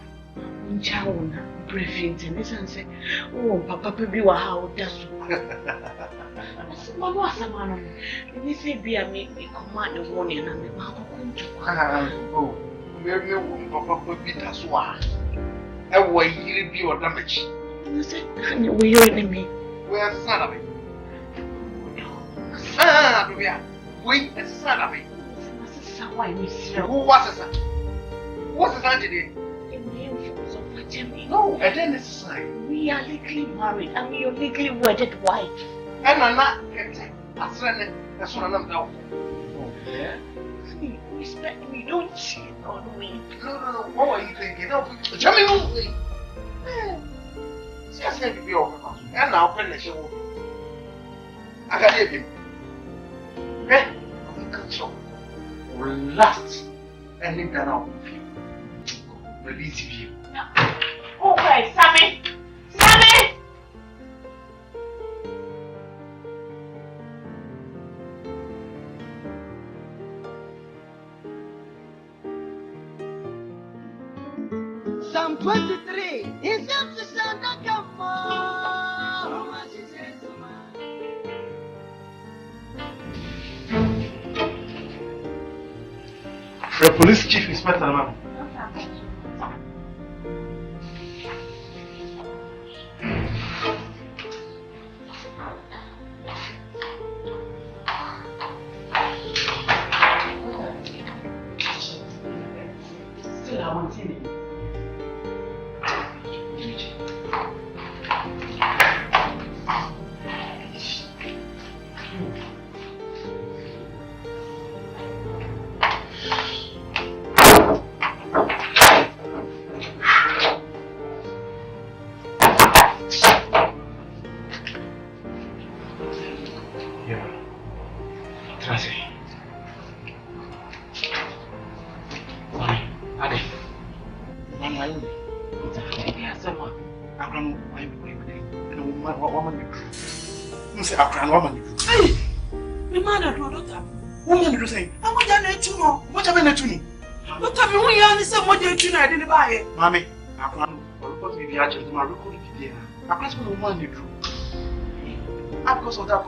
Nchauna briefing and this and say, oh papa bi wa ha odaso. Mama Asamoah no. Me say bia me command the warning na me ma kokuntu. Oh, me papa bi daso a. E wo yiri bi odamachi. Me say na we yo ni me. We are son of it. Ah, Brobbery. We are son of it. Why miss you? Who was it? What's the sign today? No, I didn't necessarily. We are legally married and you're legally wedded wife. And I'm not Asante. That's what I'm down for. Yeah? Respect me, don't cheat on me. No. What were you thinking? No, tell me one thing. It's just going to be over. And now, open the show. I got it. Okay? Control. Last and then can out with you. Release you. Okay, Sammy! Sammy! Psalm 23. He says to Santa, come on. The police chief inspector, ma'am. Still, I want to see it. Mommy, I can't report be the agent, my record is I press for the money true. Because of that,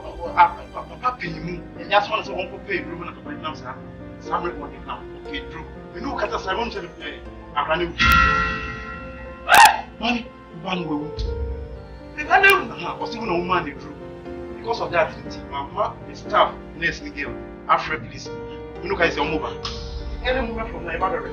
Papa pay me, and that's one of the one pay room and the now, sir. Some record now, okay, true. We know Kata Simon to play. I'm running. Money, one will. If I know, was even no money true. Because of that, Mama, the staff, next girl, Afro, please. We look at your mobile. Any movement from my mother.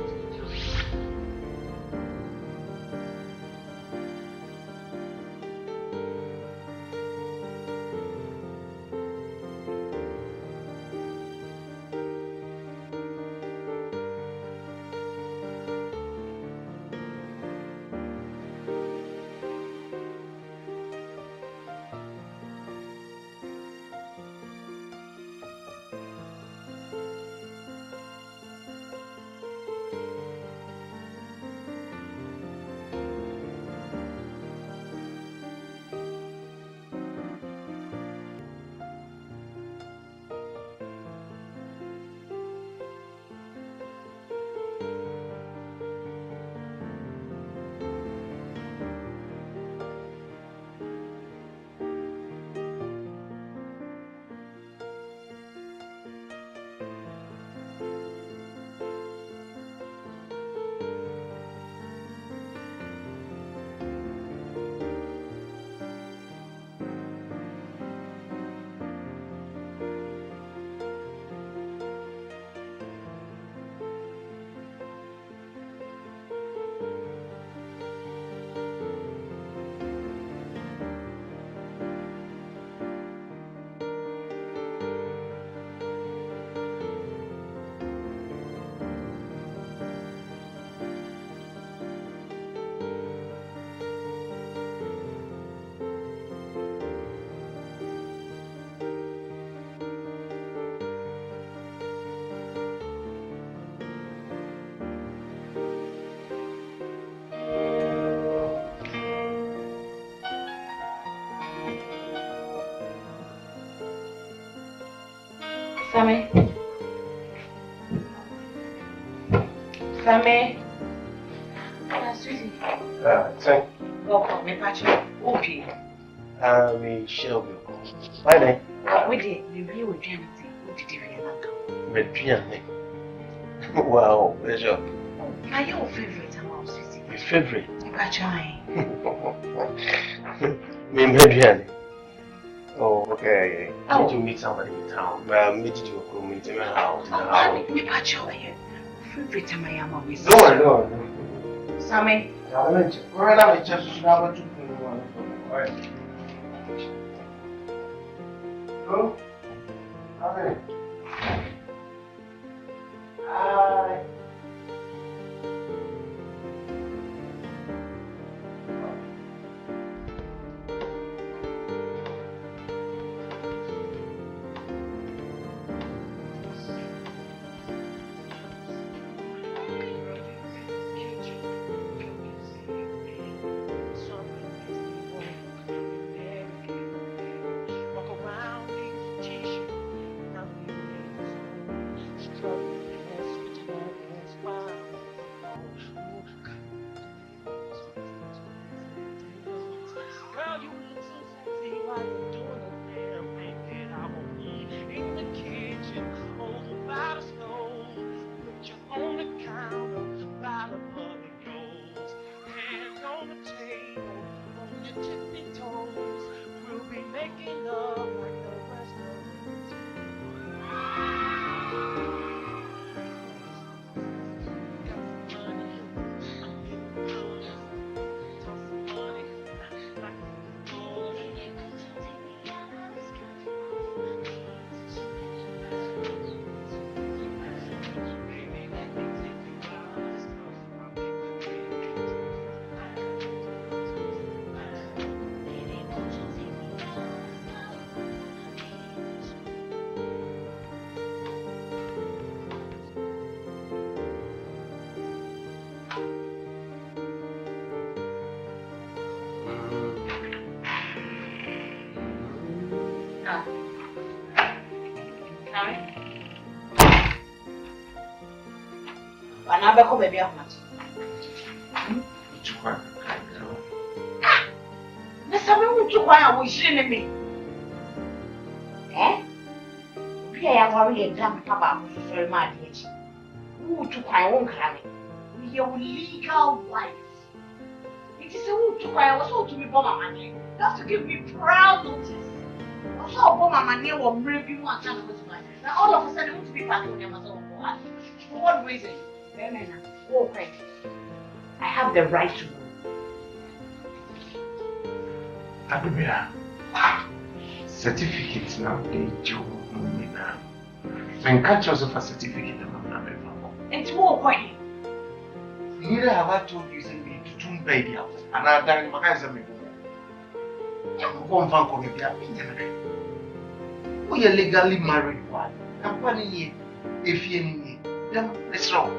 Sammy. Sammy. Sweetie. Thank Welcome, me patch. Okay. me shall be. Bye then. We did. We really would dream it. What did you hear? But dream. Wow, pleasure. Are your favorite among sweetie? His favorite. Me patch. Me Adrian. Oh, okay. I need to meet somebody in town. Meet you meet in my house. Me patch. Favorite am I am always. No. Sammy. We're not just about to go. Okay. Hi. Another baby of much. to why we shouldn't be. Eh? We are worried and damn papa for very mad. Who took my own cramming? Your legal wife. It is a who took my also to be bomber money. You have to give me proud notice. Also, bomber money or maybe one time with my. Now, all of a sudden, want to be back on your mother. For what reason? Okay. I have the right to know. Agya, certificate now they do me now. Nkansah of a certificate I'm not it's more quiet. Neither have I told you me to turn baby out, and I've done my guys. I'm going to come we are legally married one. I'm planning here. If you need them, let's roll.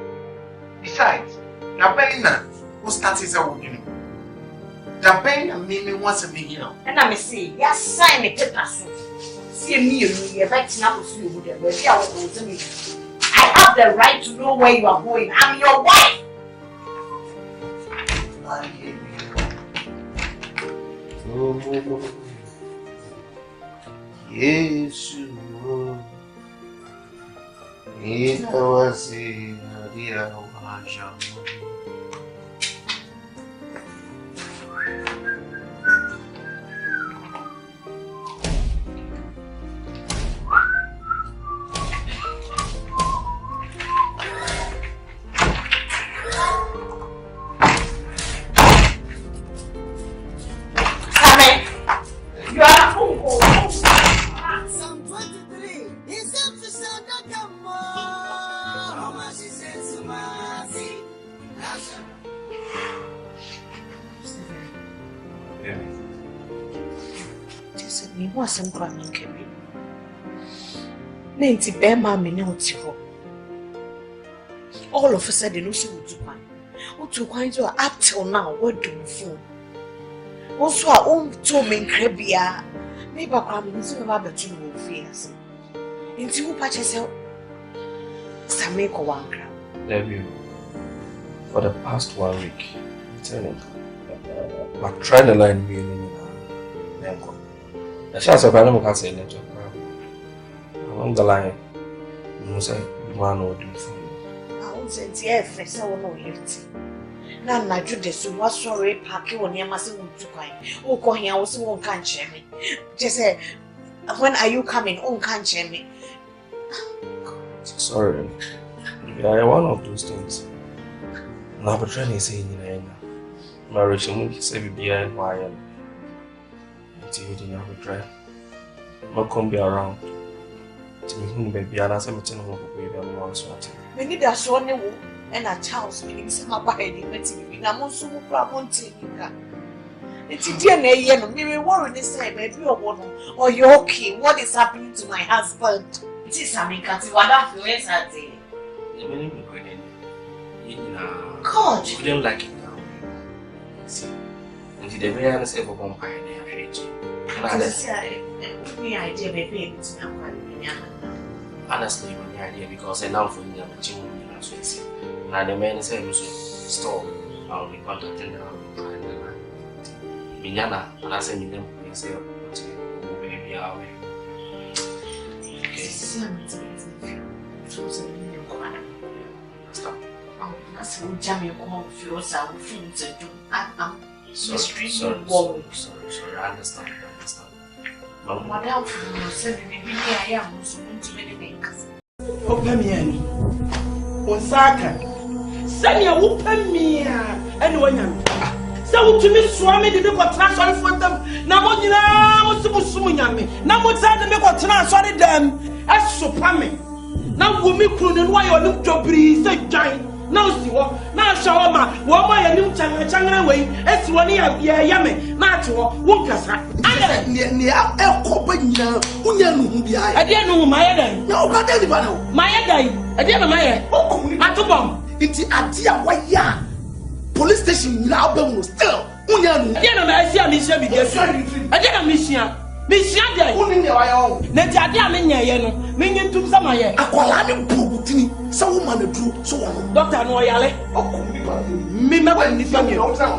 Besides, Nabena who started a woman. Nabena made me once a million. And I may say, yes, sign a paper. See me, you're betting up with you with the I have the right to know where you are going. I'm your wife. Oh, yes, it was a dear wasn't crying, Kevin. Nancy Bema Minotiko. All of a sudden, no shoe to find. What to find you up till now, what do you feel? Also, our own toming crabia. Maybe I'm missing about the two fears. Into who patches out Sameko one crown. Debut, for the past 1 week, tell him, but try the line meaning in Nkansah. The chance of animal can say nature. Along the line, you say, man will do for you. I won't say, yes, I will not lift. Now, I do this, so what's sorry, Parky, when you must to cry. Oh, going, I was won't catch me. Just say, when are you coming? Oh, can't cheer me. Sorry, yeah, one of those things. Now, but trying to say, marriage, you won't say, be behind why. You didn't have a drive. Not come be around. To me, baby, and I said, I'm going to be able to answer. We need a son and a child, meaning some abiding. I'm also wanting. It's a DNA, maybe worry this time, baby, or you're okay. What is happening to my husband? It is something that's what I'm feeling. God, you don't like it now. See, and the very honest ever compare. Idea, baby, honestly, my idea because I now for me, I'm a team. Now the man said, stop. I'll be contacting them. Minyana, and I say, Minyana, you say, baby, away. Stop. That's what Jamie feels. I will feel to do. Sorry, I understand. Madam, said I am so many things. Open me, Osaka. Send your open me, and when you so to me, Swami did not transfer for them. Namodina was supposed to me. Namodza make what transfer them as so pame. Now, we make prune and why you look to breeze, say giant. Now, see what now, Shawama, what my new Changa way, as one year, Yame, Nato, Nkansah. I didn't know my head. No, but anybody. My head, I didn't know my head. I took bomb. It's the idea why ya police station now still. I didn't know I see a mission because I didn't mission. Mission day. Netadia menyeno, menyen tum sama ye. Akwala ne bugutini, sa woman do so one. Doctor no yale. Me me when ni family.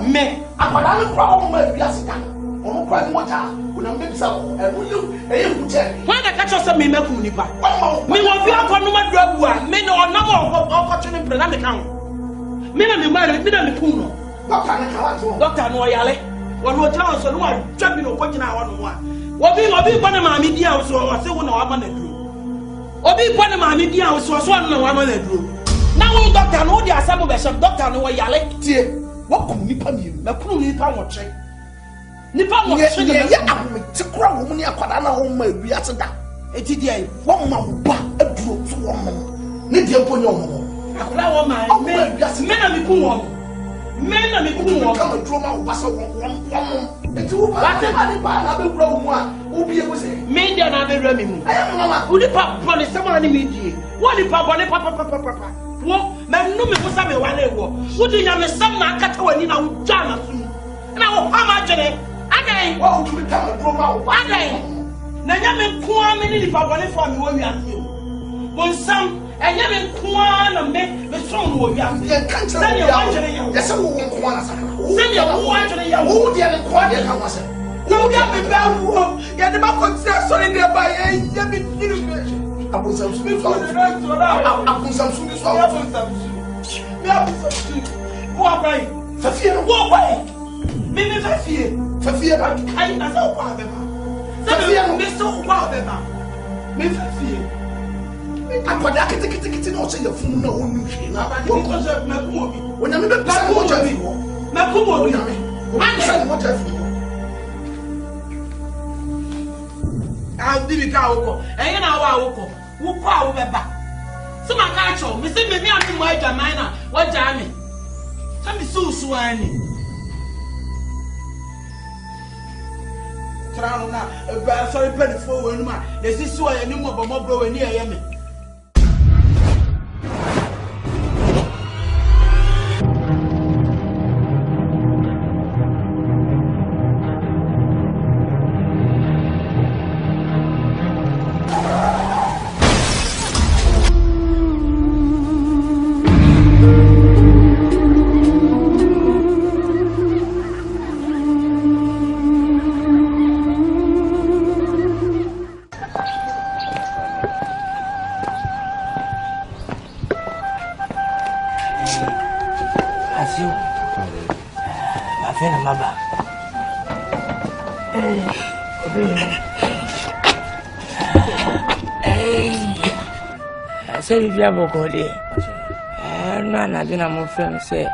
Me akwala ne kwa o ma biasika. On quite much. When I'm being so, and will you? When I catch us a mimic, me will be up on my drug, men or number of opportunity plan account. Minimum married, minimum Kuno. Doctor Noyale, one more chance on one, jumping or watching our one. What be one of my media or so, or say one of our money drew. Or be one of my media or so, one of our money drew. Now, Doctor No, the Asamoah, Doctor Noyale, dear, what could you pay me? The crew need power check. Nipa mo se ne ya amete kura wo mu ne akwada na wo ma wi ase da eti dia wo ma wo ba aduro so wo mo ne dia mpo nya wo akwada wo ma me na me ku wo me na me ku wo ka aduro ma wo ba so wo eti wo ba te ba ni ba na be kura wo mu a wo bi e go se me dia na be ra me mu ayi mama wo ni pa bo ne sama ni me die wo ni pa bo ne pa wo me no me busa me wale wo wo di nya me sam na akata wani na wo ja na so na wo pa ma jere Adai, what would you become a drama? Adai, Nayaman Kwan, many Pabane for me when we are here. When some, and Yaman Kwan and make the strong will be out there. Can't send your one. Yes, I won't want to send your one to the young wood and quiet. No, Yaman Bell, yet the Malcolm says, sorry, thereby, and Yaman. I was some Smith on the right to allow. I put some Smith on the walk away. Fafia, walk away. Mimi Fafia, I know what Fafia, Mr. Wabema. Miss Fafia. I'm going to take it and say your phone. No, because of Makubi. When I'm in the Makubi, I'm saying what I'll give you Kao, and now who power back. So my natural, Miss Mimi, I'm my Jamina, what Jamie? Tell me so swine. Sorry, penny for one man. There's this way and no more bro near Yemen. Say if you have a good day, none I didn't move from say,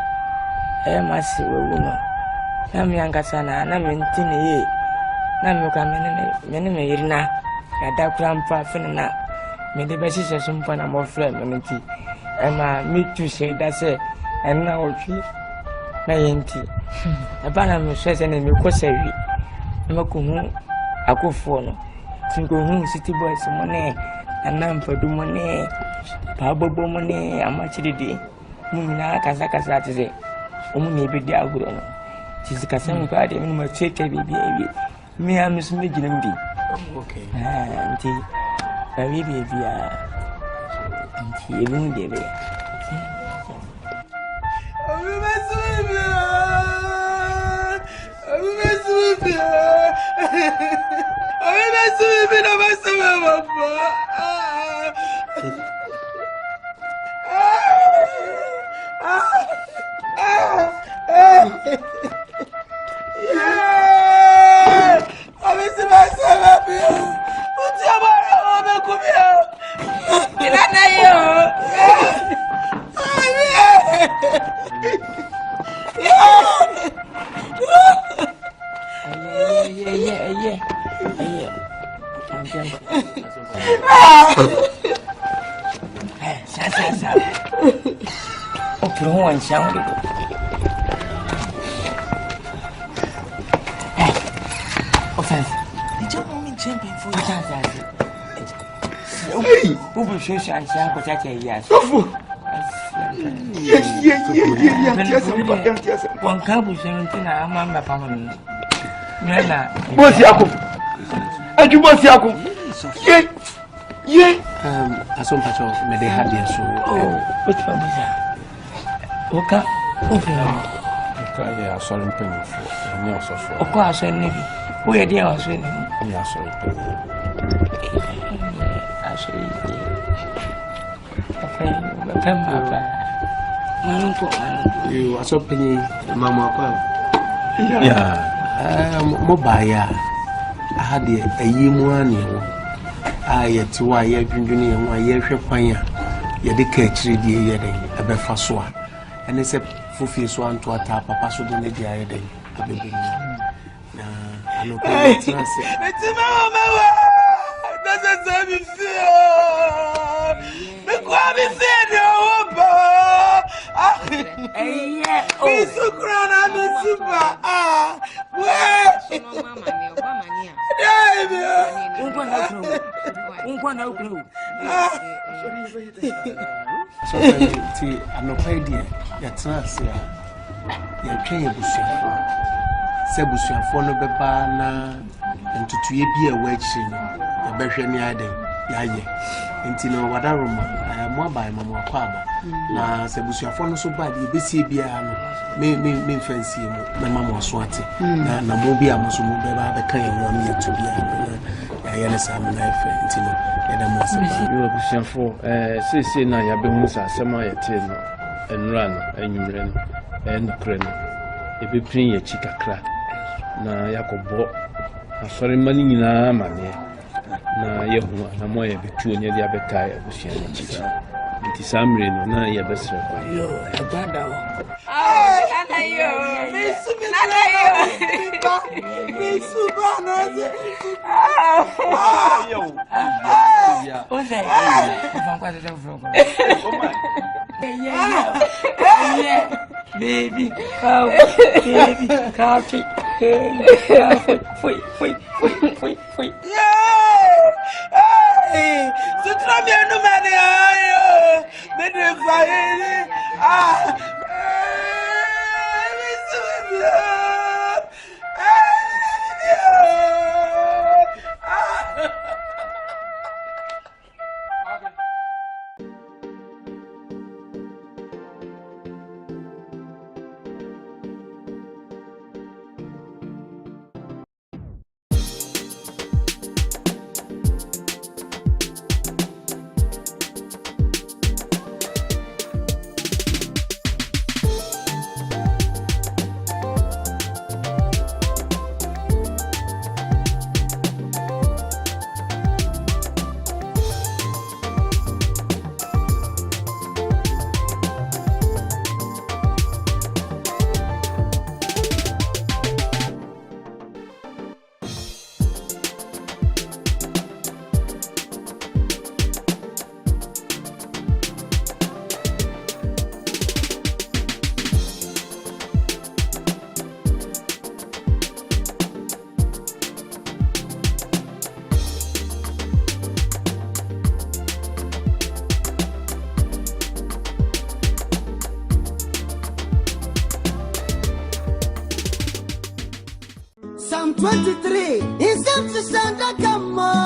Massy woman. Nam Nkansah, Nam NTETEH, Nam Many Mirna, Yada Grandpa Finna, made the basis of some fun more friend, and my meet to say that's it, and now my auntie. A banner says and you could say, Makumu, a good phone, to go home, city boys, money, and none for do money. Pabo money, how much did he? Mumina Kazaka today. Maybe they are good. She's a Cassam party, and my check baby. Me, I'm Miss Midland. Okay, auntie, baby, auntie, even baby. One couple 17, I'm my family. What's Yakum? And you must Yakum? Yeah, Asamoah, may they have their soul. Oh, which one is that? Okay, Yeah, sorry, penny for. And also for. Of course, I never. We are there also. Yeah, sorry, penny. Actually, you are so penny, Mamma. Yeah, mobile. I had a year one. I yet to why you're drinking and why you're fire. You're the catch, dear, a befaswa. And it's a full one to a tap, Papa, so don't let the idea. I believe. I know. It's doesn't serve you feel. The Kwame said, be so crown and be super. Where? So, I'm not paid yet. That's not say. You're paying a bush. Sebusia for no bebana and to be a wedge. The Bershani Ade, Yaye. Intino Wadaruma, I am more by Mamma Quaba. Now, Sebusia for no so bad, you be see Biano, may fancy, Mamma Swati. Now, Namobia must move the kind 1 year to be a Salmon knife, Intino, and a most you are pushing for say, now you have been Asamoah and run, and you ran, and crane. If you bring your chica crack, now Yakobo, a sorry money in our money. Na yehu na moya bitu nya dia bekai abusia na chichi nti samre no na ya besra kwa yo abada o ana yo misu bana yo oze kwa tete vlog yeah baby cow Fui. Hey, so tell me no money. Me do fire. Psalm 23 is to Santa Kama.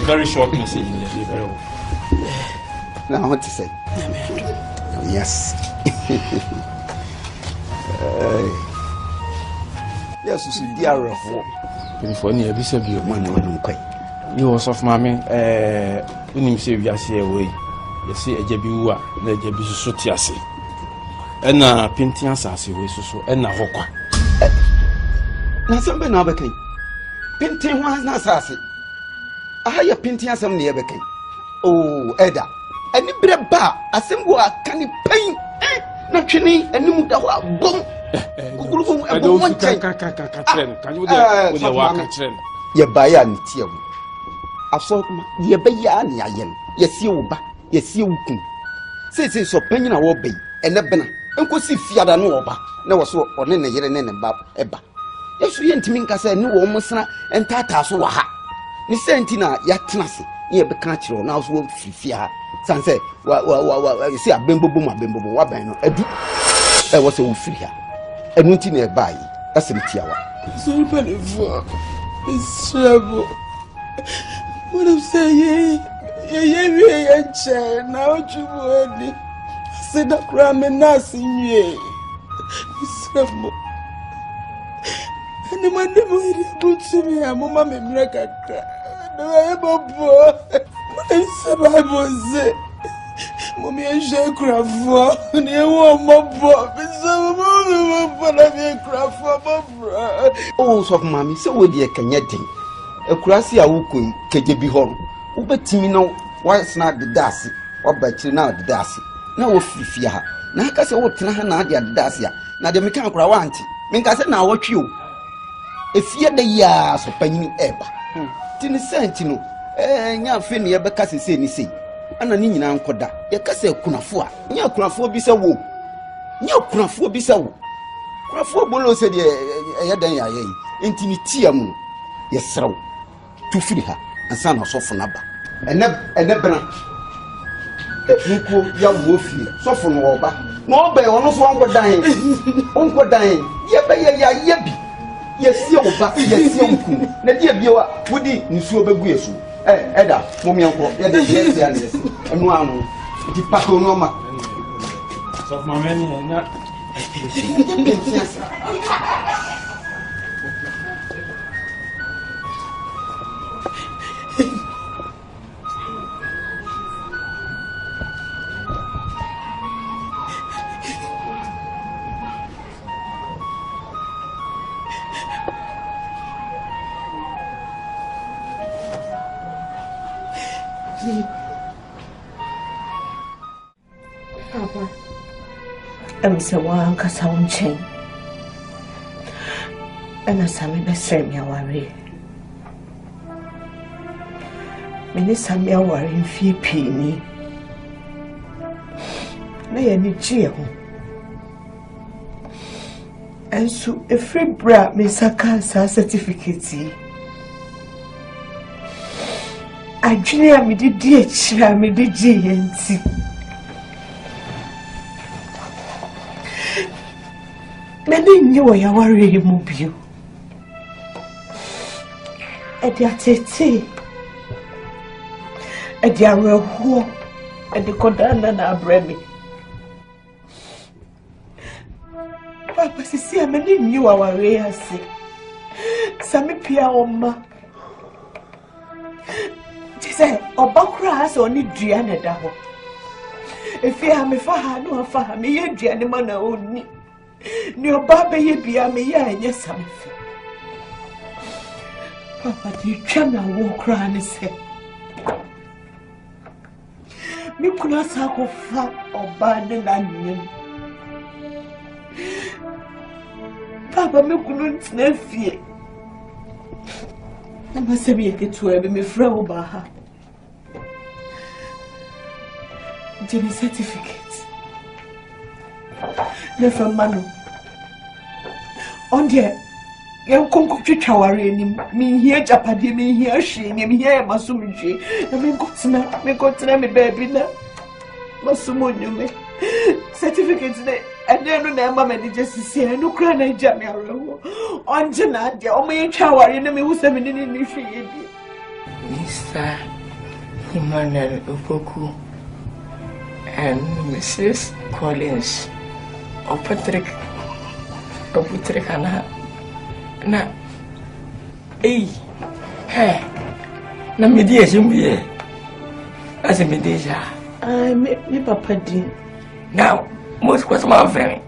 Very short message in the very Now, what to say? Yes. Yes, you see, dear, before near Bishop, you money on quite. You was of mammy, when you say we are say away. You see a Jabua, the Jabisu Sotiasi, and a Pintian Sassy, so and a hoka. Now, somebody now became Pintin was not sassy. I have Pintian some near became. Oh, Edda, ani breba asem go akane pen na twene anim da ho abom guguru bom abom wanchen katren kan you dey wa katren ye baya ne tie mu aso ye baya ne ayen ye sie wo ba ye sie wo kun se so panyin na wo bey ene bena enkosi fiada no wo ba na wo so one ne yere ne ne ba eba yesu ye ntimi nkasa ne wo mosra entata so wa ha ni senti na ya tenase ye be kan kire na so wo fifia sanse wa si abembobom wa ban no adu e wo se wo firi ha enu nti na e bai asem tiawa so painful it's trouble what I'm saying ye che na ojuwodi se da kra me na sinye isemo ani mande mo iri butumi amoma me mreka ka no e bobo se Bible say Mommy enje krafo ni ewo mobo biso mo na me krafo bobra oh so mami se wo de kanya den akurasi a wukoi keje bi ho wo betimi no wa sna de dase wa ba kiri na de dase na wo fifia ha na aka se wo tena ha na de dase a na de meka akura wa anti menka se na wo twi o efie de ya so panyin eba tini senti no nya fe ne ye beka se ni sei ana ni nyina nkoda ye kasa kunafo a nya kunafo bi se wo nya kunafo bi se wo kunafo bolo se de ye dan ya ye enti ni tia mu ye srew tu firi ha ansa na so fo na ba ene bena nko ya wo firi so fo no oba no oba ono so onko dan ye be ye bi ye sie oba ye sie nku na die biewa wodi nsuo begu yesu eda momi enko ye de ye sie ane yesu enu anu di pako no ma so mama ni na Papa, I'm so Nkansah unchain. And as I'm in the same worry. Many some worry in fear penny. May any jail. And so a free brat may Nkansah certificate. I dream me the dear me the GNC. Many knew I worry move you. At the tete, at the arrow, at the Kodana Brobbery. Papa, see, many knew our way. I say, Sammy Pia Oma. Say, Obakra has only Diana Daho. If you have me for her, no for her, me, ye Diana Mana only. Near Brobbey, ye be a me, yes, some. Papa, do you cannot walk around and say, me could not sack fat or bad than Papa, me couldn't snap fear. I must have get to have me throw about her. Jenny certificate. Never manu. On there, you come to Chawari, me here, Japadi, me here, she, me here, Masumuji. I mean, go to me, baby, now. Masumu, you me. Certificates, and then no mamma, just see, I no cry, I jam on Jana, the only Chawari, and me who's 7 in the free. Mr. Emmanuel Opoku and Mrs. Collins Opatrick na hey na media jumbi as a media me papa din now most was my friend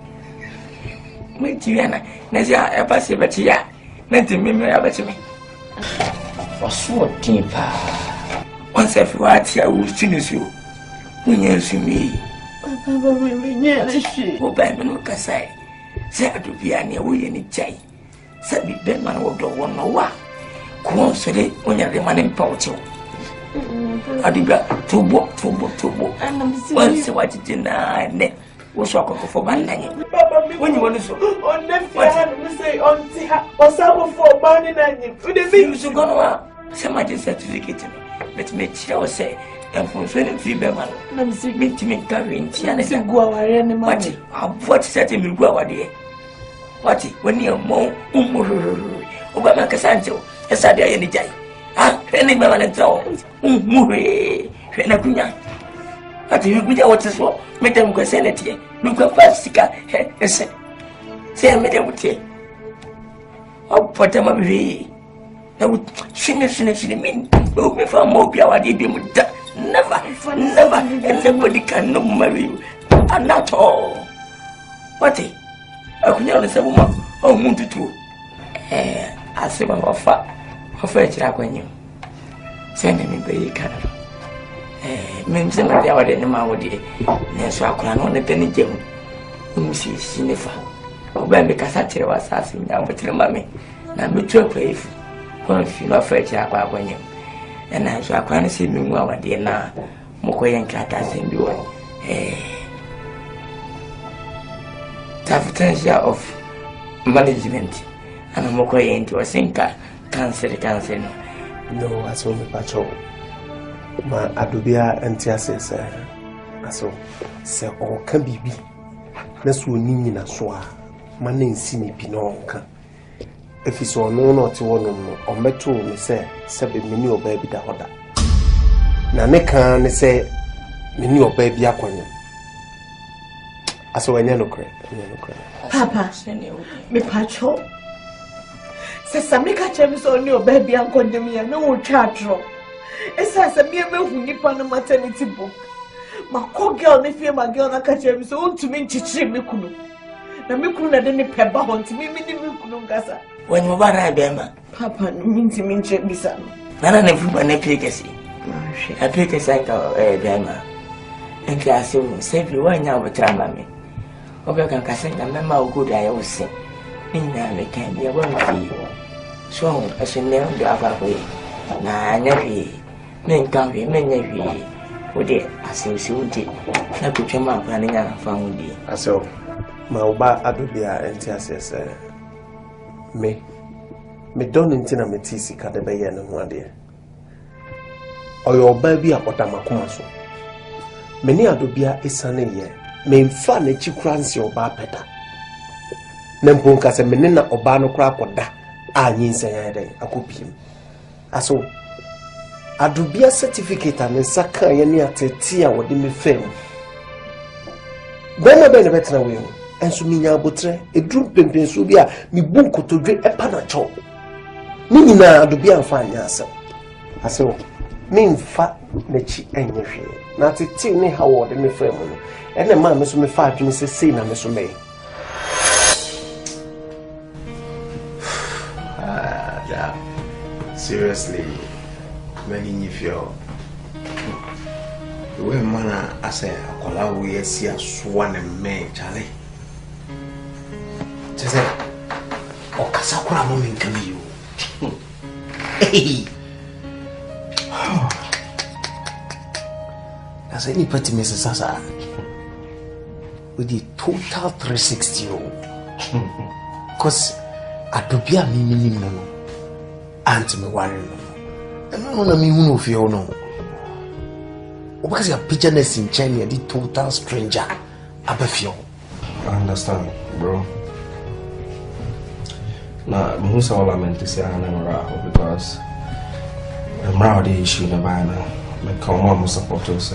me tiana na ja e pass betia na timi me abetimi for so deeper once if you are here we finish you Yes, me. Yes, Obey me, no Kasai. Said to be any way any chai. Said the dead man would don't want no one. Come say when you're the man in Porto. Adiga, to walk. And I'm saying, what it denied. What's your cocoa for my name? When you want to on them, say on Tiha or some for burning and you. Would it be you go? Somebody certificate. Let me tell say. And for 23 man, I'm saying to me, carrying Tiana go away any money. What setting me go away? What when you're more Obama Casanto, as I dare any day. Ah, any man and so, Renacunya. But you be what is what? Madame Casanity, look up Pastica, and say, Madame would say, oh, what am I? I would finish mean, oh, if I'm more, I did him with that. Never, and nobody can know marry you. And not all. What? I could never say, woman, oh, want to do. I say, my offer it like when you send me baby Canada. Means that they are in the Mawadi. Yes, I can only penny gem. See, Sinifa. Obey because I tell was asking down with the mammy. Now, me to pay for if you offer it like when you. And I shall can't see me more, dear now. Mokoy and Kata send you a of management. And a Mokoy into a sinker. Cancer. No, I saw me patrol. My Adobia and Tiases, I saw, sir, or can be. That's what Nina Swa. My name Simi Pinonka. If it's on no not one or metro, me say, Sabi Minu baby da order. Naneka, say, Minu baby aquanium. I saw a yellow crab. Papa, me patrol. Says Samika Chems on your baby and condemn no chatro. It says a mere move upon a maternity book. My co girl, if you're my girl, I catch him so to me, Chichimikuno. The Mikuna didn't pepper on to me, Nkansah. When you buy a bema, Papa means to mean Chebisa. None of an efficacy. I pick a cycle a bema. And class you save you one now with Tramami. Over Nkansah, the member of good I always say. Meanwhile, it can be a one fee. So, as you know, the other way. Now, I never men can't be many. Would it, as you see, I put your mouth running and found you. I saw my Oba Adobia and Tiases. Me don't intend me tisi kada be ya no ade oyo oba bi akota makoma so me ni Adobia esane ye me mfa na chikura nsi oba peda na mponka se me na oba no kura koda anyi nsan ya den akopiem aso Adobia certificate an saka ye ni ateti a wode me fam be na betra we enso minya abotre edrum pempenso bi a mi bu nkotodwe epa na cho ni nyina Adobia mfa anya asem mi mfa na chi enye hwe na tete ni ha wo de me fam no ene ma me so me fa adwene se sei na me so me seriously many you feel the way man I say akola we see aswan men Charlie. Just okasa kura mo min kan you. Hey. As any party Mrs. Sasa with the total 360 cause Adobia mi no aunt me worry no no me hu no feel no because your picture is in China the total stranger abafio. I understand, bro. Now, most all I meant to say I'm not because I'm now the issue in my mom support us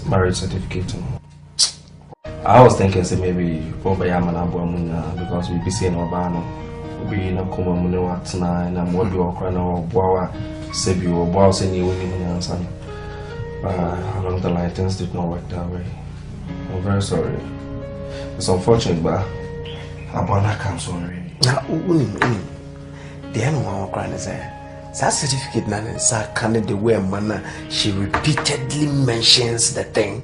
marriage certificate. I was thinking say maybe Brobbery am an abua because we be seeing Obano, we be in a Kumawood at nine and what do you cry now Boa Sebi or Boss and you winning answer. Along the line things did not work that way. I'm very sorry. It's unfortunate, but I'm not sorry. Now, the animal crying is there. That certificate na nsa kind of the way manner she repeatedly mentions the thing.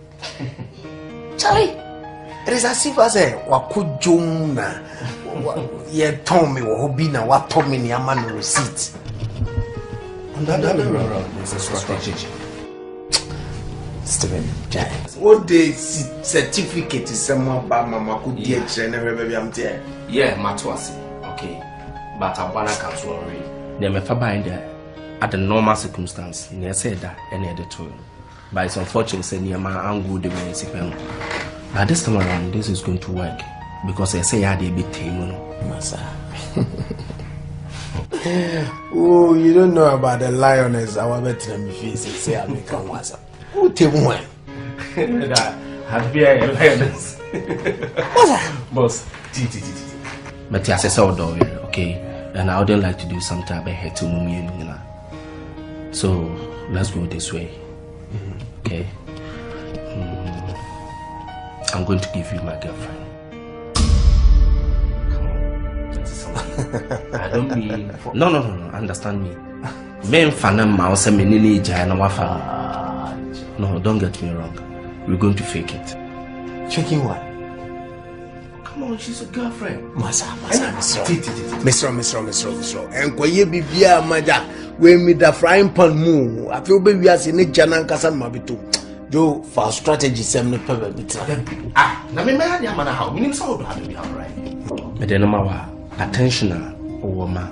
Charlie, it is as if I say wakujum na ye told me what be na what told me ni man receipt. There's a strategy. Steven, what day certificate is someone by Mama could get and baby I'm there. Yeah, Matuasi. Okay. But I wanna come to worry. They may find there at the normal circumstance. And I said that any other tool. But it's unfortunate say near my angle the way it's but this time around this is going to work. Because I say I did a bit Massa. Oh, you don't know about the lioness. Our veteran face say I make a wasa. Who tell me? Have you a lioness? Boss, but yes, I saw okay, and I wouldn't like to do something about her to me, you know. So let's go this way, okay? I'm going to give you my girlfriend. I don't mean no, understand me. Men fan mouse and mini giant wafa. No, don't get me wrong. We're going to fake it. Faking what? Come on, she's a girlfriend. Massa. Miss Ro. And Kwaye Bibia Maja, when me the frying pan moo. I feel baby as in Nkansah Mabito. Joe for strategy, semi pepper bit. Now me man, ya man, how many so do have to be alright. But then, no attention, woman,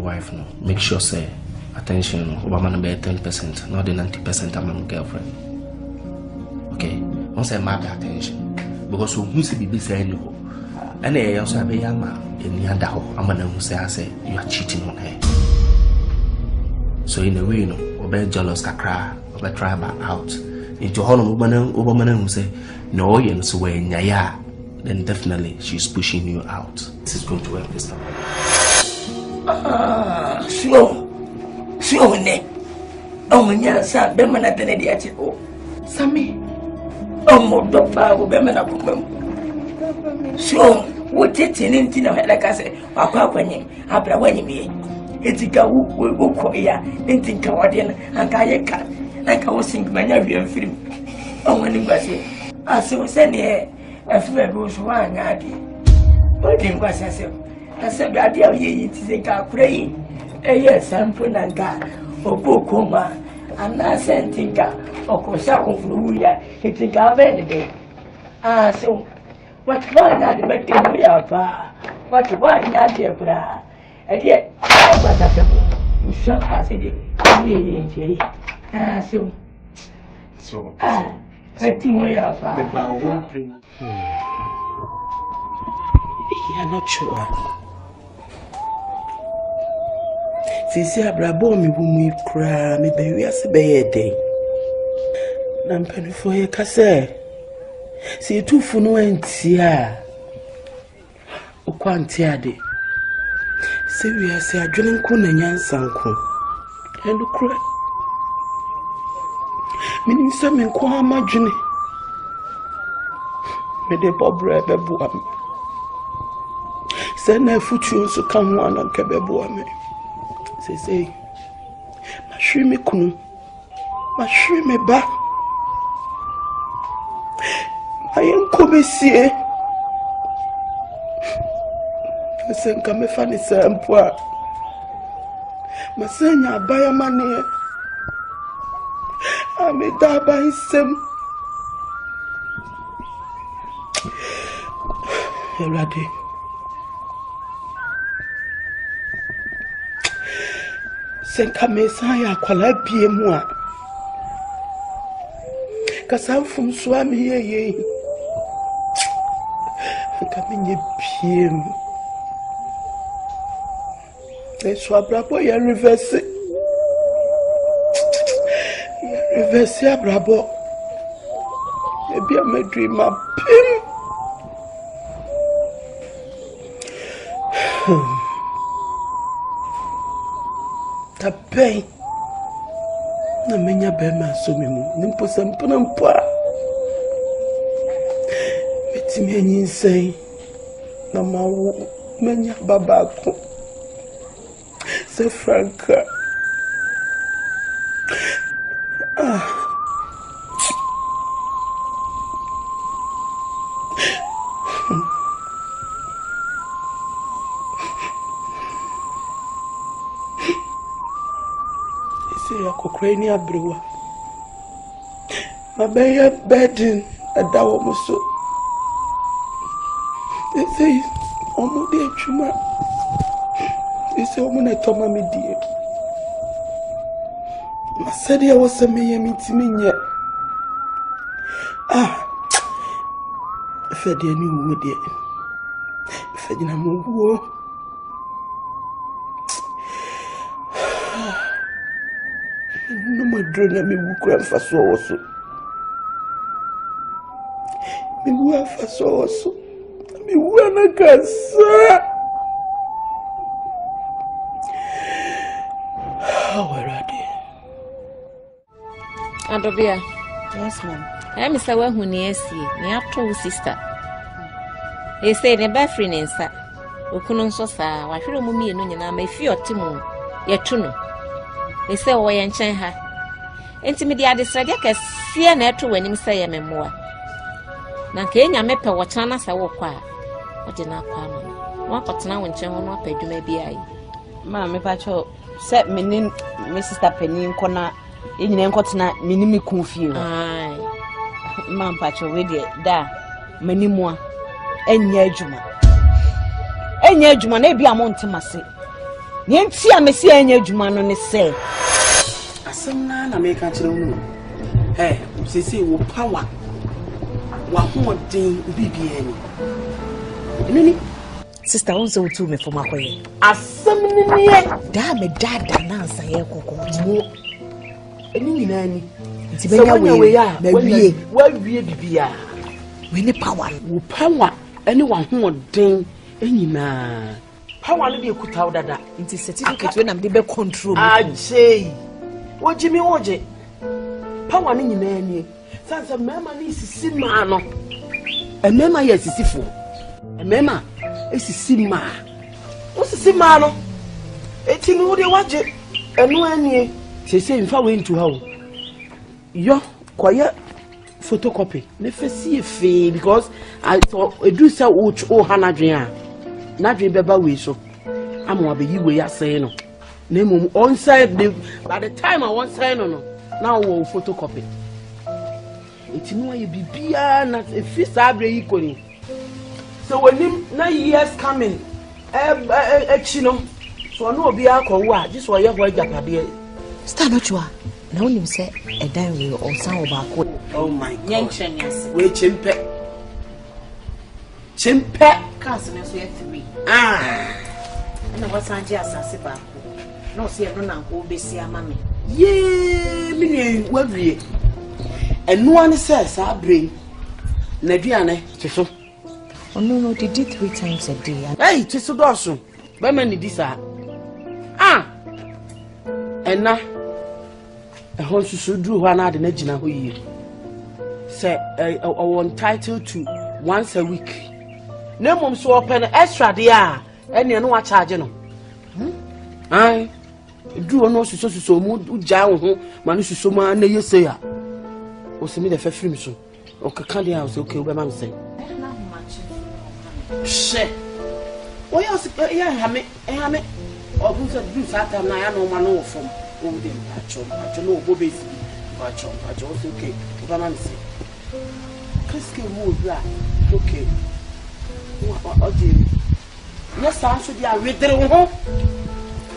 wife, no. Make sure say attention, woman be 10%, not the 90% among girlfriend. Okay, once I matter attention, because who see be saying you, and I also have a young man in the other. I'm gonna say I say you are cheating on her. So in a way, you know, obey jealous, kakra, obey try back out. Into honor, woman who say no, you know, so when ya. Then definitely she's pushing you out. This is going to work this time. Slow, ne. Oh, Nkansah, be man at the idea. Oh, Sammy. Oh, more doctor, be man at home. Slow, what it's in Intina, like I say, Papa, when you have a when you mean. It's a go will go here, Intin Kawadian, and Kayaka, like I was thinking my Navy film. Oh, when you was here, I saw send here. If we was one, I did. What did I say? I said, the idea is a car praying. Yes, I'm putting a car or Bokoma, and I sent Tinka or Kosa of Luya, it's a car day. Ah, so what one had the better we are far? What one had the Prah? And yet, what a you shall pass it. Ah, so, I think we are far. You're not sure. Sisi abrabo mi bumu ikra mi be wiase be yede. Na mpanifo ye kase. Si tufu no antia. Okwanti ade. Se wiase adwene nko na nyansa nko. Elu kra. Minim se me nko amadwene. Me de Brobbery be bua me. Se na futu so ka ho ananka be bua me. Say, ma shri me kunu, ma shri me ba. Ma yen kobesie. Se nka me fa ni se mpo a. Ma senya abaya mane. Ame da ba isem. Erade. Senka mesa ya kwala bie mu a kasamfum so am ye nka menye bie mu eso abrabo ya reverse abrabo e bia medri ma pim Tapei na menya bema so memu nimpo sampana mpa metimi anyinsɛn na mawo menya babako se franka Kokweni abrewa mabaya bedin adawo muso say omude chuma say omuna toma me die masadi ya wasame ya mitimi nye fedi ani wo die fedi na mo wo no my drone me wukura faso woso me wuwa faso woso me wuwa na Nkansah Adobia. Yes, ma'am. I'm Sawa Huniesi, near to sister. They say the bathroom in Sa. Okunon Sosa, why should Mummy and I fear Timu, yet Tuno. They say, why and chain her. Intimidate the Sadiaka, fear net to when him say a memoir. Nankania mepa watana sa wokwa. What did not come? What got now when Chan won't pay you maybe I. Mamma Pacho set me in Mrs. Penny Corner. In Nkotna minimi confuse. Aye. Man Pacho with it da many more. Enye juma. Enye juma na bi amonte mase. Nye nti a mesi enye juma no ne se. Asem na make a chiro no. Eh, sisi wo power. Wa hoden bibia ni. Nini? Sister won't so to me for makoye. Asem ni da me dada na ansa ye kokko. Any nanny, it's a way. Well, bibia. We need power. Power. Anyone who would ding any man. Power will be a good out that. It's a certificate when I'm the best control. I say, what Jimmy Oje? Power in nanny. Sans a mamma is a simano. A mamma, yes, is if a mamma is a simma. What's a simano? 18 would you watch it? And no any. Say if I went to her, yo, quiet photocopy. Never see a fee because I thought I do so much. Oh, Hanadria, Nadri Beba we so. I'm going to be you. We are saying no. On side, by the time I want sign on now, we'll photocopy. It's no you be beer, not a fist abre equally. So when him 9 years coming, so no be alcohol. This was your boy Japadia. Stanochwa. Now you say a diary or sound about. Oh my God. Wait, Chimpe. Cousin, we have 3. And what's Angie Asasiba? No, see, I don't know who be see a mammy. Yea, me, what we. And no one says, I bring Nadiane to so. Oh, no, they did 3 times a day. Hey, tis so awesome. By many this are. And now. A horse should do one out in Egina who you say, entitled to once a week. No mum so open extra dear, and you know what charging. I do no so mood down, Manusu so man, you say, or send me the first film so. or candy house, okay, where I'm saying. Not much. Shit. Why else? Yeah, have it. Or who's a do Satan? I know my no from Odin, I know Bobby, but okay, what I'm saying. Christian wood, okay. What do you? Yes, I should be a reader.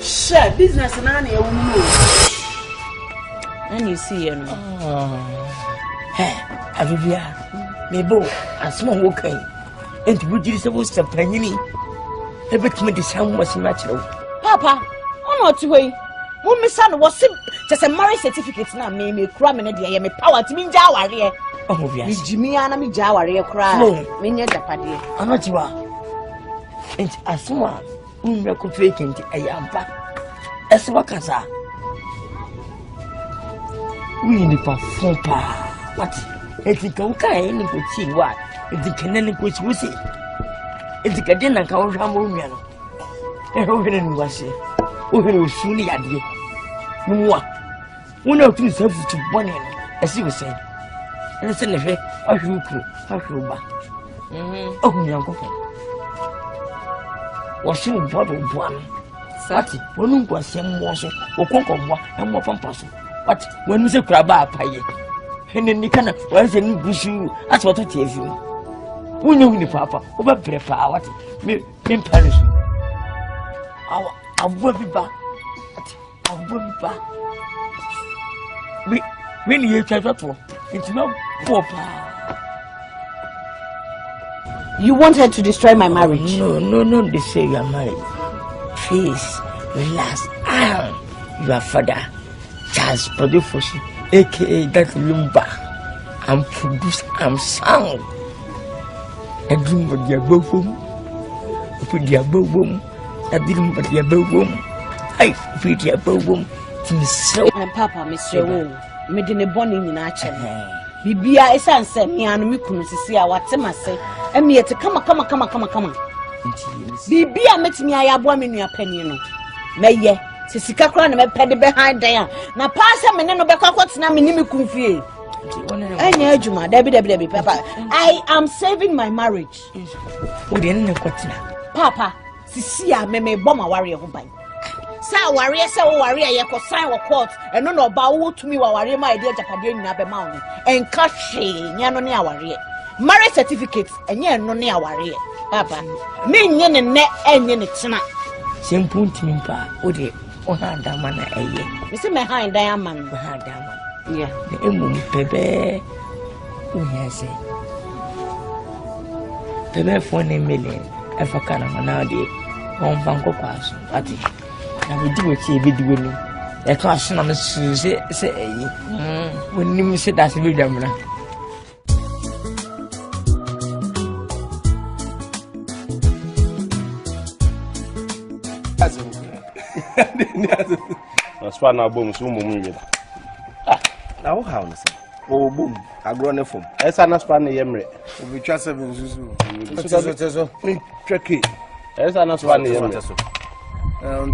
Share business and any woman. And you see, you know. Hey, Avivia, Mabo, and small walking. And would you suppose to penny me? Every time the sound was natural. Papa, I'm not way. When my son was just a marriage certificate now, me cram in a me power to mean Jawa here. Oh, yes, Jimmy and me Jawa here cry. Me near Japadi. I'm not you are. And Asamoah, we are vacant. I am back. As what can I? We need to perform. What? If you can't kind of see what? If the cannon which we see. If the Cadena can't ramble, and over in was it. Over soon, Yadi. What? When I feel self to one, as you say, and it's in the way I should back. Oh, young couple. Was she bottle one? Sati, when you was some more so, or conquer one and more from person. But when you say crab up, and then you cannot, where's the new bush you? That's what it is you. When you win papa, over prepare what me Paris. I will be back. I will be back. We need to for it's not poor. You want her to destroy my marriage? No, they say you are married. Please, relax. Your father, Charles Podefoshi, aka that Lumba. I'm produced, I'm sound. I dream of your boom, put your boom, I dream of your boom. I put your boom. And Papa, Mr. Wu, made in a bonny in our channel. Bibia is answer me and me couldn't see our Tema say, and me to come. Bibia met me, I have 1 million penny. May ye, Sissika Crown and penny behind there. Now pass him and then back what's now me confused. And yeah, Juma, Debbie, Papa. I am saving my marriage. Papa, Sisia, me bomb a warrior who buy. Sa warrior, you could sign a court, and no about to me, warrior, my dear Japan, Nabe and Kashi, Yano near warrior. Marriage certificates, and yan no near warrior. Papa, me yen and net and yen it's not. Simple timpa, would it? Damana, a year. Mr. Behind Diamond, yeah, the Emu Pepe. Who has it? Pepe for 1 million, if I can nowadays, one banco pass, at it. I will do it, be doing it. A class on the say, when you say that's a video. As far now, boom, so moving. Now, how? Oh, boom, I grown from. As an Aspana Yemre, we trust 7 tricky. As an Aspana Yemre.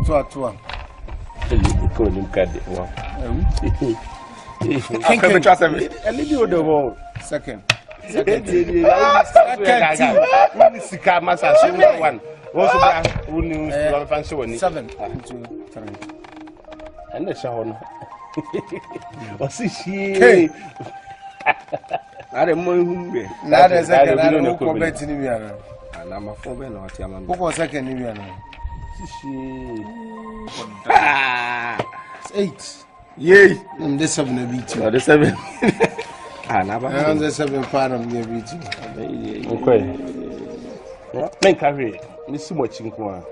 Toi. Call him Caddy. I can trust him. A little the wall. Second. One. Also, who knew 7 2 3. And the shower. What's she? I don't know. That is a comment in Indiana. And I'm a 4 men or Tiaman. Who was second in Indiana? 8. Yay, and the 7 beat you. The 7. And I'm the 7 part of the beating. Okay. Make a read. Miss watching 10.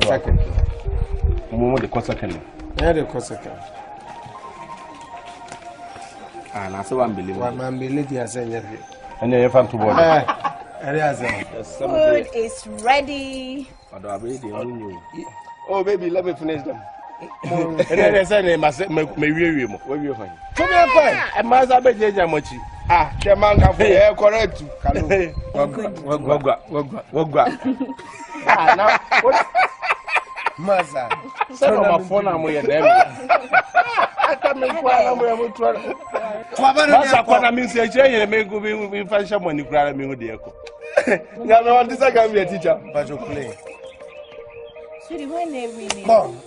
Second. Moment the second. Yeah, the second. And I saw 1 billion. 1 billion, yes, and then you found to board. Food is ready. Oh, baby, let me finish them. And then I said, I must make me weary. Where you find? Come here, I must have been Jamochi. The man can be correct. Now, what? Massa, send my phone. I'm with them. I can make one. I mean, say, make we find someone you cry me with the echo. No, this I can be a teacher, but you play. Sweetie, when they winning? Come.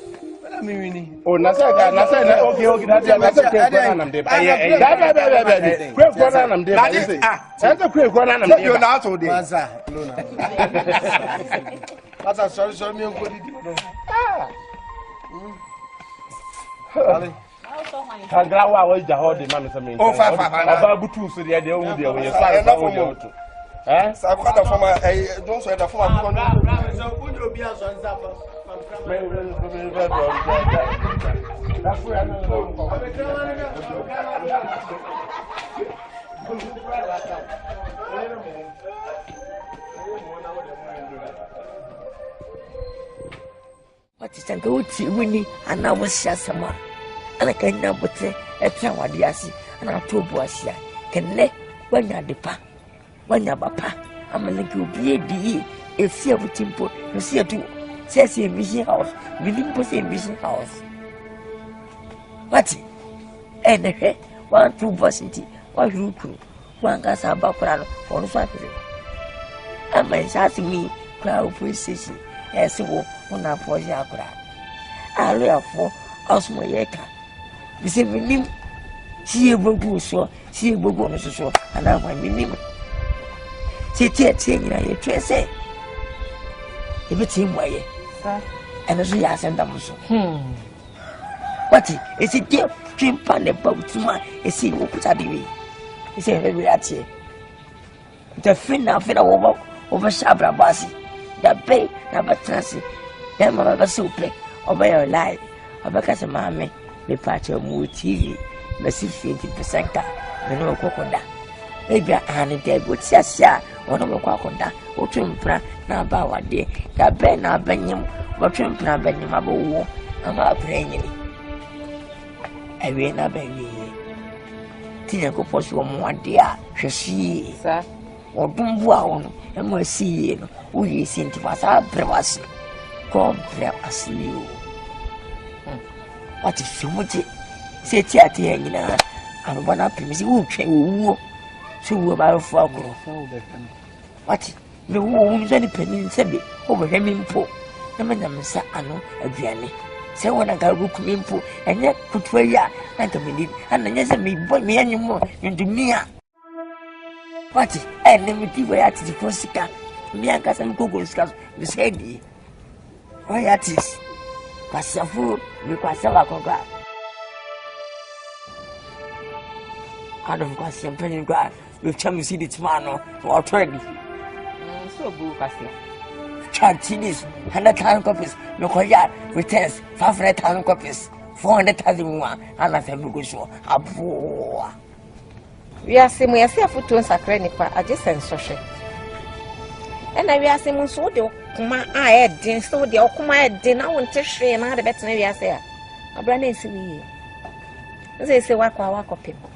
I'm winning. Oh, Nasa, okay, that's a I'm there. Quick one, I'm there. That's a quick one, I'm there. You're not so there. That's a sorry, me. Kagrawa was the whole demand. Oh, 5 about two, so they're the only day when you start. Eh? So I've got a former, don't say the former. That's where I know. What is a good winning? And I was Asama. And I can now put a Tawadiasi and I told Boasia. Can let when you're the pa, when you're papa. I'm a little BADE, a fear with Timpo, you see a two, says a vision house, we didn't put a vision house. What? And the 1-2 varsity, what you could, one gas about Prah for the family. And my asking me, crowd precision, as you on our poor Yakura. I love for Asamoah. You see, me, she will go so, she will go so, and I want me. She can't say, you can't say. If it's him, why? And as we ask them, what is it? Dear, dream pan the boat to my, a scene who put at me. He said, very at you. The fin now fed over Sabra Bassi, the bay, number Transi, then my soup, over your life, over Casamame, the patch of Moo TV, Messi 50%, the no coconda. Maybe I had a day with Sassia, one of the coconda, or Prah, now bow a day, that Ben now Benham, or Prah Benham about war, I'm not praying. I will not be Tina go post one dear, she, sir, or Bumbuan, and more see who is into us our privacy. Come, perhaps you. What if you would say, Tiatina, and one up in who can so about Foggo. What? The woman's any penny in Sabi over him in Po, the Madame Sano, a Vianney. So when I got look me for and yet put where ya and to me and then yes, me boy me anymore into me. What? I never did where at the Corsica. Me and Cousin Google Scouts, Miss Heady. Why at is? Pass a fool, because I got. I don't got some penny grass. We've come to see this man or trendy. So good, Pastor. Charges 100,000 copies, no coyard returns 500,000 copies, 400,000 one, and I said, go show a poor. We are seeing we are seeing to sacred adjacent social. And I are seeing so the Kuma I had din so the Okuma dinner won't touch and I had a better we are there. A brand is me. They say, walk of people.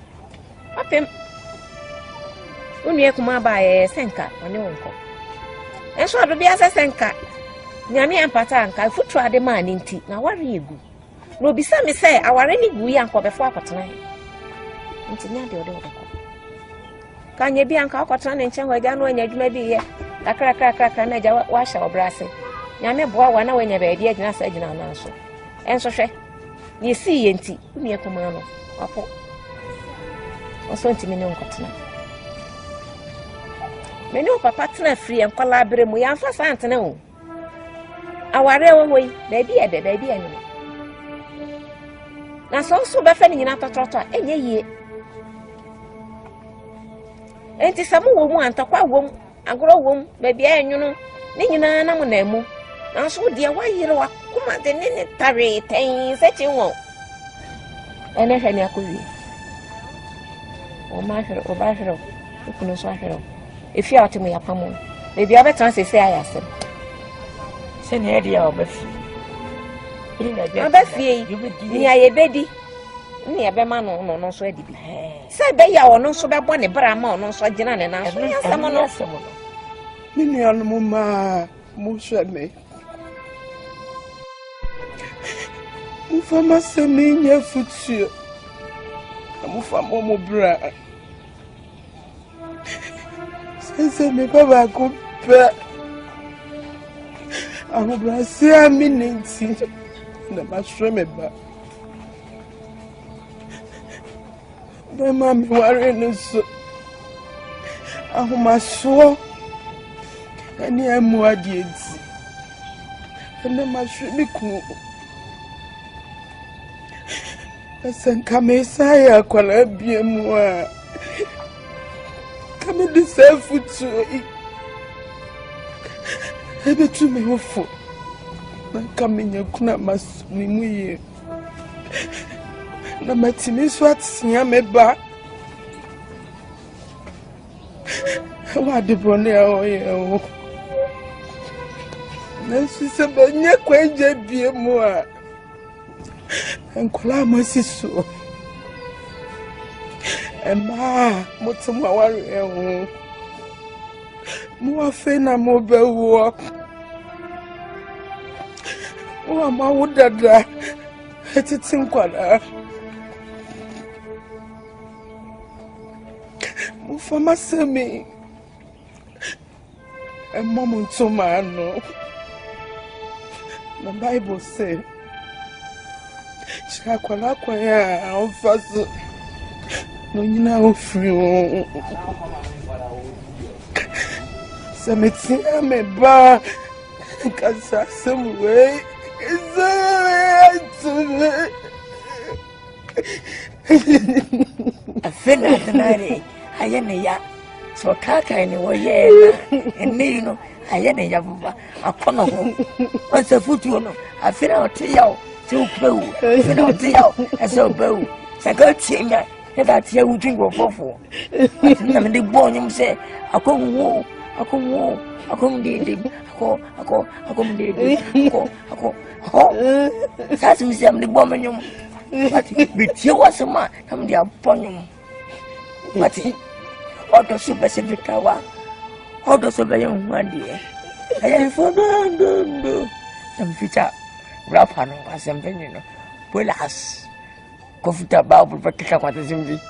Up him. When we come by a senka on your uncle. And so I'll be as a senka. Yami and Patanka, foot try the man in tea. Now, what are you good? No, be some say, our any good young before tonight. Until now, the other. Can you be Uncle Cotton and Chang again when you may be here? A crack, and wash our brassy. Yami boy, 1 hour when you're ready, and I said, you answer. And so, you see, and tea, me a command. Or 20 million cotton. Me no papa tena free and collaborate mu yan fa Asante no. Aware wo hoyi, baby e de baby animo. Na so be fa ni nyina tototo enye yie. Enti samu wo mu antakwa wo mu, agoro wo mu, baby enwunu, ni nyina na mu na mu. Na so de wa yire wa kuma de ne tare ten se ti won. Ene hwe ni akowi. O ma hwe, o ba hwe, o kunu so hwe. If you are to me a pamon, maybe I better say I asked him. Send her dear Beffy. Beffy, you are a baby. Near Bemano, no, so eddy. Say, they are no so bad one, but I'm on so general and I someone else. Minion Mumma, Mushame. Mufama sending your foot. Mufamo Bra. Say me baba go pe ahobra se aminenti na ma hwe me ba ma me ware no so ahoma so ani amu adienti na ma hwe me ku asanka me sai akwala biemu a come in the self food to ebe tu me ofo na come in your kuna mas ni muye na matimi so atsia me ba wa de bone o ye o na sise ba nya kwaje bie mu a enkola masiso Emma, Motsuma warrior. Muafena mobile walk. Oh, my wood that it's in Quada. Ufama semi. A moment to man, no. The Bible says, Chakwalakwaya, our first. No, you know, free. Something I'm a bar. Nkansah some way. I feel tonight. I am a ya. So Kaka anyway, and you know, I am a yabuba. A corner home. What's a foot you know? I feel out to you. So bow. Feel out to you. And so bow. I got chamber. That's you drink of waffle. I'm the born him say, I come woo. I come woo. I come did. I come did. That's me. I'm the woman. But with you was a man. I'm the upon but what does super specific hour? How does a young one dear? I am for no. Some future rap on something, you know. Well, as comfortable, but what is in the